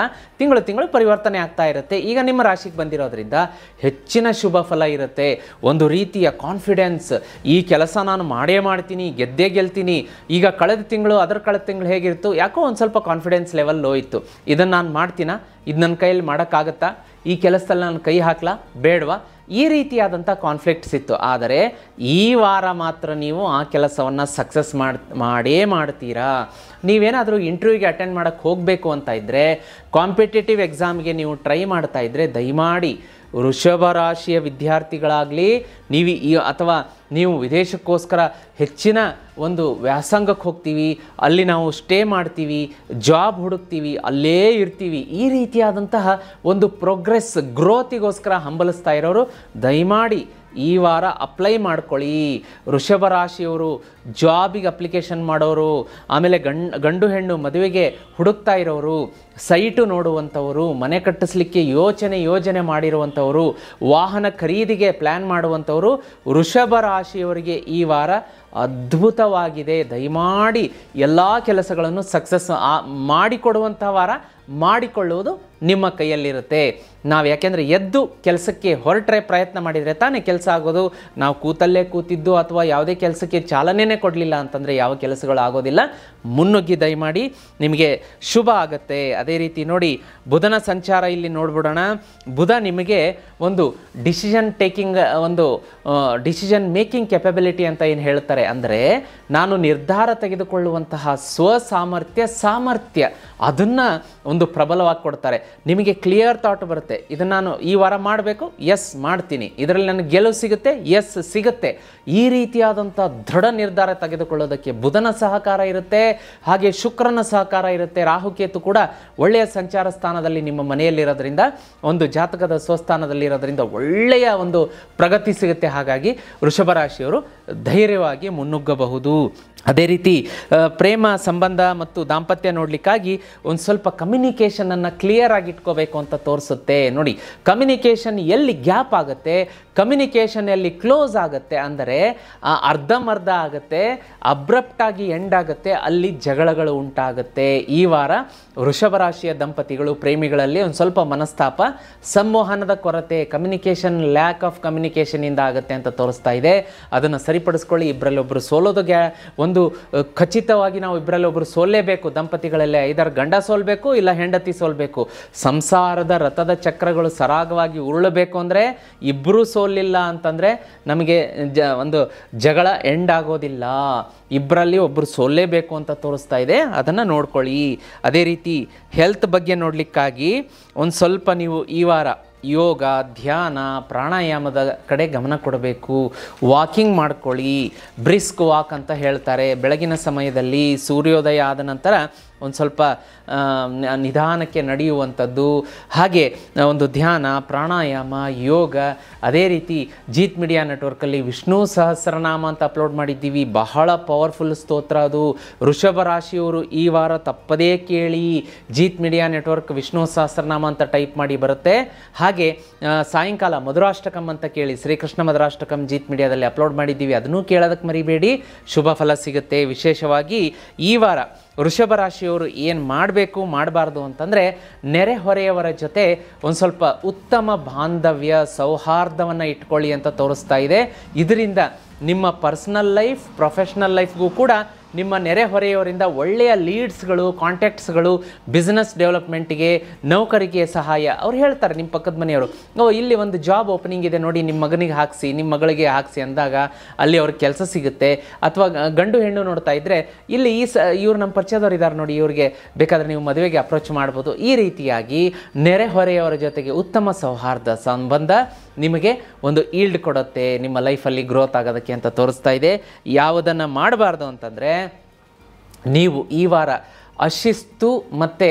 ತಿಂಗಳು ಪರಿವರ್ತನೆ ಆಗ್ತಾ ಇರುತ್ತೆ. ಈಗ ನಿಮ್ಮ ರಾಶಿಗೆ ಬಂದಿರೋದ್ರಿಂದ ಹೆಚ್ಚಿನ ಶುಭ ಫಲ ಇರುತ್ತೆ. ಒಂದು ರೀತಿಯ ಕಾನ್ಫಿಡೆನ್ಸ್, ಈ ಕೆಲಸ ನಾನು ಮಾಡೇ ಮಾಡ್ತೀನಿ, ಗೆಲ್ತೀನಿ. ಈಗ ಕಳೆದ ತಿಂಗಳು ಹೇಗಿತ್ತು, ಯಾಕೋ ಒಂದು ಸ್ವಲ್ಪ ಕಾನ್ಫಿಡೆನ್ಸ್ ಲೆವೆಲ್ ಲೋ ಇತ್ತು. ಇದನ್ನು ನಾನು ಮಾಡ್ತೀನಾ, ಇದು ನನ್ನ ಕೈಯಲ್ಲಿ ಮಾಡೋಕ್ಕಾಗತ್ತಾ, ಈ ಕೆಲಸದಲ್ಲಿ ನಾನು ಕೈ ಹಾಕ್ಲಾ ಬೇಡವಾ, ಈ ರೀತಿಯಾದಂಥ ಕಾನ್ಫ್ಲಿಕ್ಟ್ಸ್ ಇತ್ತು. ಆದರೆ ಈ ವಾರ ಮಾತ್ರ ನೀವು ಆ ಕೆಲಸವನ್ನು ಸಕ್ಸಸ್ ಮಾಡೇ ಮಾಡ್ತೀರಾ. ನೀವೇನಾದರೂ ಇಂಟರ್ವ್ಯೂಗೆ ಅಟೆಂಡ್ ಮಾಡೋಕ್ಕೆ ಹೋಗಬೇಕು ಅಂತ ಇದ್ದರೆ, ಕಾಂಪಿಟೇಟಿವ್ ಎಕ್ಸಾಮ್ಗೆ ನೀವು ಟ್ರೈ ಮಾಡ್ತಾ ಇದ್ದರೆ ದಯಮಾಡಿ ವೃಷಭ ರಾಶಿಯ ವಿದ್ಯಾರ್ಥಿಗಳಾಗಲಿ ಅಥವಾ ನೀವು ವಿದೇಶಕ್ಕೋಸ್ಕರ ಹೆಚ್ಚಿನ ಒಂದು ವ್ಯಾಸಂಗಕ್ಕೆ ಹೋಗ್ತೀವಿ, ಅಲ್ಲಿ ನಾವು ಸ್ಟೇ ಮಾಡ್ತೀವಿ, ಜಾಬ್ ಹುಡುಕ್ತೀವಿ, ಅಲ್ಲೇ ಇರ್ತೀವಿ, ಈ ರೀತಿಯಾದಂತಹ ಒಂದು ಪ್ರೋಗ್ರೆಸ್ ಗ್ರೋತಿಗೋಸ್ಕರ ಹಂಬಲಿಸ್ತಾ ಇರೋರು ದಯಮಾಡಿ ಈ ವಾರ ಅಪ್ಲೈ ಮಾಡ್ಕೊಳ್ಳಿ. ವೃಷಭ ರಾಶಿಯವರು ಜಾಬಿಗೆ ಅಪ್ಲಿಕೇಶನ್ ಮಾಡೋರು, ಆಮೇಲೆ ಗಂಡು ಹೆಣ್ಣು ಮದುವೆಗೆ ಹುಡುಕ್ತಾ ಇರೋರು, ಸೈಟು ನೋಡುವಂಥವರು, ಮನೆ ಕಟ್ಟಿಸ್ಲಿಕ್ಕೆ ಯೋಜನೆ ಮಾಡಿರುವಂಥವರು, ವಾಹನ ಖರೀದಿಗೆ ಪ್ಲ್ಯಾನ್ ಮಾಡುವಂಥವರು, ವೃಷಭ ರಾಶಿಯವರಿಗೆ ಈ ವಾರ ಅದ್ಭುತವಾಗಿದೆ. ದಯಮಾಡಿ ಎಲ್ಲ ಕೆಲಸಗಳನ್ನು ಸಕ್ಸಸ್ ಮಾಡಿಕೊಡುವಂಥ ವಾರ. ಮಾಡಿಕೊಳ್ಳುವುದು ನಿಮ್ಮ ಕೈಯಲ್ಲಿರುತ್ತೆ. ನಾವು ಯಾಕೆಂದರೆ ಎದ್ದು ಕೆಲಸಕ್ಕೆ ಹೊರಟ್ರೆ, ಪ್ರಯತ್ನ ಮಾಡಿದರೆ ತಾನೇ ಕೆಲಸ ಆಗೋದು. ನಾವು ಕೂತಿದ್ದು ಅಥವಾ ಯಾವುದೇ ಕೆಲಸಕ್ಕೆ ಚಾಲನೆಯೇ ಕೊಡಲಿಲ್ಲ ಅಂತಂದರೆ ಯಾವ ಕೆಲಸಗಳು ಆಗೋದಿಲ್ಲ. ಮುನ್ನುಗ್ಗಿ ದಯಮಾಡಿ, ನಿಮಗೆ ಶುಭ ಆಗುತ್ತೆ. ಅದೇ ರೀತಿ ನೋಡಿ, ಬುಧನ ಸಂಚಾರ ಇಲ್ಲಿ ನೋಡ್ಬಿಡೋಣ. ಬುಧ ನಿಮಗೆ ಒಂದು ಡಿಸಿಷನ್ ಮೇಕಿಂಗ್ ಕೆಪಬಿಲಿಟಿ ಅಂತ ಏನು ಹೇಳ್ತಾರೆ, ಅಂದರೆ ನಾನು ನಿರ್ಧಾರ ತೆಗೆದುಕೊಳ್ಳುವಂತಹ ಸಾಮರ್ಥ್ಯ ಅದನ್ನು ಒಂದು ಪ್ರಬಲವಾಗಿ ಕೊಡ್ತಾರೆ. ನಿಮಗೆ ಕ್ಲಿಯರ್ ಥಾಟ್ ಬರುತ್ತೆ, ಇದನ್ನು ನಾನು ಈ ವಾರ ಮಾಡಬೇಕು, ಎಸ್ ಮಾಡ್ತೀನಿ, ಇದರಲ್ಲಿ ನನಗೆ ಗೆಲುವು ಸಿಗುತ್ತೆ, ಎಸ್ ಸಿಗುತ್ತೆ. ಈ ರೀತಿಯಾದಂಥ ದೃಢ ನಿರ್ಧಾರ ತೆಗೆದುಕೊಳ್ಳೋದಕ್ಕೆ ಬುಧನ ಸಹಕಾರ ಇರುತ್ತೆ. ಹಾಗೆ ಶುಕ್ರನ ಸಹಕಾರ ಇರುತ್ತೆ. ರಾಹುಕೇತು ಕೂಡ ಒಳ್ಳೆಯ ಸಂಚಾರ ಸ್ಥಾನದಲ್ಲಿ ನಿಮ್ಮ ಮನೆಯಲ್ಲಿರೋದ್ರಿಂದ, ಒಂದು ಜಾತಕದ ಸ್ವಸ್ಥಾನದಲ್ಲಿರೋದ್ರಿಂದ ಒಳ್ಳೆಯ ಒಂದು ಪ್ರಗತಿ ಸಿಗುತ್ತೆ. ಹಾಗಾಗಿ ವೃಷಭ ರಾಶಿಯವರು ಧೈರ್ಯವಾಗಿ ಮುನ್ನುಗ್ಗಬಹುದು. ಅದೇ ರೀತಿ ಪ್ರೇಮ ಸಂಬಂಧ ಮತ್ತು ದಾಂಪತ್ಯ ನೋಡಲಿಕ್ಕಾಗಿ ಒಂದು ಸ್ವಲ್ಪ ಕಮ್ಯುನಿಕೇಷನನ್ನು ಕ್ಲಿಯರ್ ಆಗಿ ಇಟ್ಕೋಬೇಕು ಅಂತ ತೋರಿಸುತ್ತೆ. ನೋಡಿ, ಕಮ್ಯುನಿಕೇಷನ್ ಎಲ್ಲಿ ಗ್ಯಾಪ್ ಆಗುತ್ತೆ, ಕಮ್ಯುನಿಕೇಷನ್ ಎಲ್ಲಿ ಕ್ಲೋಸ್ ಆಗುತ್ತೆ, ಅಂದರೆ ಅರ್ಧಂಬರ್ಧ ಆಗುತ್ತೆ, ಅಬ್ರಪ್ಟಾಗಿ ಎಂಡ್ ಆಗುತ್ತೆ, ಅಲ್ಲಿ ಜಗಳಗಳು ಉಂಟಾಗುತ್ತೆ. ಈ ವಾರ ವೃಷಭ ರಾಶಿಯ ದಂಪತಿಗಳು, ಪ್ರೇಮಿಗಳಲ್ಲಿ ಒಂದು ಸ್ವಲ್ಪ ಮನಸ್ತಾಪ, ಸಂವಹನದ ಕೊರತೆ, ಕಮ್ಯುನಿಕೇಷನ್ ಲ್ಯಾಕ್ ಆಫ್ ಕಮ್ಯುನಿಕೇಷನಿಂದ ಆಗುತ್ತೆ ಅಂತ ತೋರಿಸ್ತಾ ಇದೆ. ಅದನ್ನು ಸರಿಪಡಿಸ್ಕೊಳ್ಳಿ. ಇಬ್ಬರಲ್ಲೊಬ್ಬರು ಸೋಲೋದು ಒಂದು ಖಚಿತವಾಗಿ ನಾವು ಇಬ್ಬರಲ್ಲೊಬ್ಬರು ಸೋಲ್ಲೇಬೇಕು. ದಂಪತಿಗಳಲ್ಲೇ ಐದಾರು ಗಂಡ ಸೋಲ್ಬೇಕು, ಇಲ್ಲ ಹೆಂಡತಿ ಸೋಲ್ಬೇಕು. ಸಂಸಾರದ ರಥದ ಚಕ್ರಗಳು ಸರಾಗವಾಗಿ ಉರುಳಬೇಕು ಅಂದರೆ ಇಬ್ಬರೂ ಸೋಲಿಲ್ಲ ಅಂತಂದರೆ ನಮಗೆ ಒಂದು ಜಗಳ ಎಂಡ್ ಆಗೋದಿಲ್ಲ. ಇಬ್ಬರಲ್ಲಿ ಒಬ್ಬರು ಸೋಲ್ಲೇಬೇಕು ಅಂತ ತೋರಿಸ್ತಾ ಇದೆ. ಅದನ್ನು ನೋಡ್ಕೊಳ್ಳಿ. ಅದೇ ರೀತಿ ಹೆಲ್ತ್ ಬಗ್ಗೆ ನೋಡಲಿಕ್ಕಾಗಿ ಒಂದು ಸ್ವಲ್ಪ ನೀವು ಈ ವಾರ ಯೋಗ, ಧ್ಯಾನ, ಪ್ರಾಣಾಯಾಮದ ಕಡೆ ಗಮನ ಕೊಡಬೇಕು. ವಾಕಿಂಗ್ ಮಾಡ್ಕೊಳ್ಳಿ. ಬ್ರಿಸ್ಕ್ ವಾಕ್ ಅಂತ ಹೇಳ್ತಾರೆ. ಬೆಳಗಿನ ಸಮಯದಲ್ಲಿ ಸೂರ್ಯೋದಯ ಆದ ನಂತರ ಒಂದು ಸ್ವಲ್ಪ ನಿಧಾನಕ್ಕೆ ನಡೆಯುವಂಥದ್ದು, ಹಾಗೆ ಒಂದು ಧ್ಯಾನ, ಪ್ರಾಣಾಯಾಮ, ಯೋಗ. ಅದೇ ರೀತಿ ಜೀತ್ ಮೀಡಿಯಾ ನೆಟ್ವರ್ಕಲ್ಲಿ ವಿಷ್ಣು ಸಹಸ್ರನಾಮ ಅಂತ ಅಪ್ಲೋಡ್ ಮಾಡಿದ್ದೀವಿ, ಬಹಳ ಪವರ್ಫುಲ್ ಸ್ತೋತ್ರ ಅದು. ವೃಷಭ ರಾಶಿಯವರು ಈ ವಾರ ತಪ್ಪದೇ ಕೇಳಿ, ಜೀತ್ ಮೀಡಿಯಾ ನೆಟ್ವರ್ಕ್ ವಿಷ್ಣು ಸಹಸ್ರನಾಮ ಅಂತ ಟೈಪ್ ಮಾಡಿ ಬರುತ್ತೆ. ಹಾಗೆ ಸಾಯಂಕಾಲ ಮಧುರಾಷ್ಟಕಂ ಅಂತ ಕೇಳಿ, ಶ್ರೀಕೃಷ್ಣ ಮಧುರಾಷ್ಟಕಂ ಜೀತ್ ಮೀಡಿಯಾದಲ್ಲಿ ಅಪ್ಲೋಡ್ ಮಾಡಿದ್ದೀವಿ, ಅದನ್ನೂ ಕೇಳೋದಕ್ಕೆ ಮರಿಬೇಡಿ, ಶುಭ ಫಲ ಸಿಗುತ್ತೆ. ವಿಶೇಷವಾಗಿ ಈ ವಾರ ವೃಷಭ ರಾಶಿಯವರು ಏನು ಮಾಡಬೇಕು ಮಾಡಬಾರ್ದು ಅಂತಂದರೆ, ನೆರೆಹೊರೆಯವರ ಜೊತೆ ಒಂದು ಸ್ವಲ್ಪ ಉತ್ತಮ ಬಾಂಧವ್ಯ ಸೌಹಾರ್ದವನ್ನು ಇಟ್ಕೊಳ್ಳಿ ಅಂತ ತೋರಿಸ್ತಾ ಇದೆ. ಇದರಿಂದ ನಿಮ್ಮ ಪರ್ಸನಲ್ ಲೈಫ್, ಪ್ರೊಫೆಷ್ನಲ್ ಲೈಫ್ಗೂ ಕೂಡ ನಿಮ್ಮ ನೆರೆಹೊರೆಯವರಿಂದ ಒಳ್ಳೆಯ ಲೀಡ್ಸ್ಗಳು, ಕಾಂಟ್ಯಾಕ್ಟ್ಸ್ಗಳು, ಬಿಸ್ನೆಸ್ ಡೆವಲಪ್ಮೆಂಟ್ಗೆ, ನೌಕರಿಗೆ ಸಹಾಯ. ಅವ್ರು ಹೇಳ್ತಾರೆ ನಿಮ್ಮ ಪಕ್ಕದ ಮನೆಯವರು, ಇಲ್ಲಿ ಒಂದು ಜಾಬ್ ಓಪನಿಂಗ್ ಇದೆ ನೋಡಿ, ನಿಮ್ಮ ಮಗನಿಗೆ ಹಾಕಿಸಿ, ನಿಮ್ಮ ಮಗಳಿಗೆ ಹಾಕಿಸಿ ಅಂದಾಗ ಅಲ್ಲಿ ಅವ್ರಿಗೆ ಕೆಲಸ ಸಿಗುತ್ತೆ. ಅಥವಾ ಗಂಡು ಹೆಣ್ಣು ನೋಡ್ತಾ ಇದ್ದರೆ ಇಲ್ಲಿ ಇವ್ರು ನಮ್ಮ ಪರಿಚಯದವ್ರು ಇದ್ದಾರೆ ನೋಡಿ, ಇವ್ರಿಗೆ ಬೇಕಾದರೆ ನೀವು ಮದುವೆಗೆ ಅಪ್ರೋಚ್ ಮಾಡ್ಬೋದು. ಈ ರೀತಿಯಾಗಿ ನೆರೆಹೊರೆಯವರ ಜೊತೆಗೆ ಉತ್ತಮ ಸೌಹಾರ್ದ ಸಂಬಂಧ ನಿಮಗೆ ಒಂದು ಈಲ್ಡ್ ಕೊಡುತ್ತೆ, ನಿಮ್ಮ ಲೈಫಲ್ಲಿ ಗ್ರೋತ್ ಆಗೋದಕ್ಕೆ ಅಂತ ತೋರಿಸ್ತಾ ಇದೆ. ಯಾವುದನ್ನು ಮಾಡಬಾರ್ದು ಅಂತಂದರೆ, ನೀವು ಈ ವಾರ ಅಶಿಸ್ತು ಮತ್ತು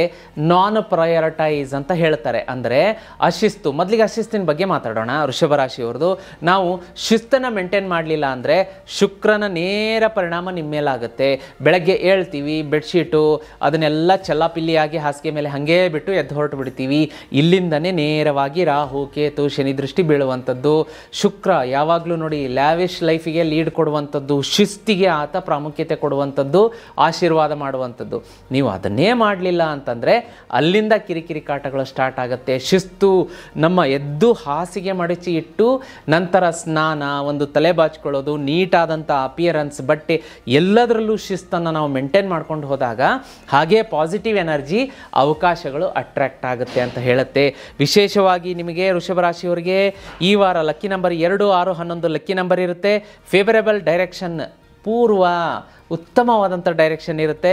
ನಾನ್ ಪ್ರಯಾರಿಟೈಸ್ ಅಂತ ಹೇಳ್ತಾರೆ. ಅಂದರೆ ಅಶಿಸ್ತು, ಮೊದಲಿಗೆ ಅಶಿಸ್ತಿನ ಬಗ್ಗೆ ಮಾತಾಡೋಣ. ವೃಷಭ ರಾಶಿಯವ್ರದ್ದು, ನಾವು ಶಿಸ್ತನ್ನು ಮೇಂಟೈನ್ ಮಾಡಲಿಲ್ಲ ಅಂದರೆ ಶುಕ್ರನ ನೇರ ಪರಿಣಾಮ ನಿಮ್ಮ ಮೇಲಾಗುತ್ತೆ. ಬೆಳಗ್ಗೆ ಹೇಳ್ತೀವಿ, ಬೆಡ್ಶೀಟು ಅದನ್ನೆಲ್ಲ ಚಲ್ಲಾಪಿಲ್ಲಿಯಾಗಿ ಹಾಸಿಗೆ ಮೇಲೆ ಹಾಗೇ ಬಿಟ್ಟು ಎದ್ದು ಹೊರಟು ಬಿಡ್ತೀವಿ. ಇಲ್ಲಿಂದನೇ ನೇರವಾಗಿ ರಾಹು, ಕೇತು, ಶನಿ ದೃಷ್ಟಿ ಬೀಳುವಂಥದ್ದು. ಶುಕ್ರ ಯಾವಾಗಲೂ ನೋಡಿ ಲ್ಯಾವಿಶ್ ಲೈಫಿಗೆ ಲೀಡ್ ಕೊಡುವಂಥದ್ದು, ಶಿಸ್ತಿಗೆ ಆತ ಪ್ರಾಮುಖ್ಯತೆ ಕೊಡುವಂಥದ್ದು, ಆಶೀರ್ವಾದ ಮಾಡುವಂಥದ್ದು. ನೀವು ಅದನ್ನೇ ಮಾಡಲಿಲ್ಲ ಅಂತಂದರೆ ಅಲ್ಲಿಂದ ಕಿರಿಕಿರಿ ಕಾಟಗಳು ಸ್ಟಾರ್ಟ್ ಆಗುತ್ತೆ. ಶಿಸ್ತು, ನಮ್ಮ ಎದ್ದು ಹಾಸಿಗೆ ಮಡಚಿ ಇಟ್ಟು ನಂತರ ಸ್ನಾನ, ಒಂದು ತಲೆ ಬಾಚ್ಕೊಳ್ಳೋದು, ನೀಟಾದಂಥ ಅಪಿಯರೆನ್ಸ್, ಬಟ್ಟೆ, ಎಲ್ಲದರಲ್ಲೂ ಶಿಸ್ತನ್ನು ನಾವು ಮೇಂಟೈನ್ ಮಾಡ್ಕೊಂಡು ಹೋದಾಗ ಹಾಗೇ ಪಾಸಿಟಿವ್ ಎನರ್ಜಿ, ಅವಕಾಶಗಳು ಅಟ್ರ್ಯಾಕ್ಟ್ ಆಗುತ್ತೆ ಅಂತ ಹೇಳುತ್ತೆ. ವಿಶೇಷವಾಗಿ ನಿಮಗೆ ವೃಷಭ ರಾಶಿಯವರಿಗೆ ಈ ವಾರ ಲಕ್ಕಿ ನಂಬರ್ 2, 6, 11 ಲಕ್ಕಿ ನಂಬರ್ ಇರುತ್ತೆ. ಫೇವರೇಬಲ್ ಡೈರೆಕ್ಷನ್ ಪೂರ್ವ, ಉತ್ತಮವಾದಂಥ ಡೈರೆಕ್ಷನ್ ಇರುತ್ತೆ.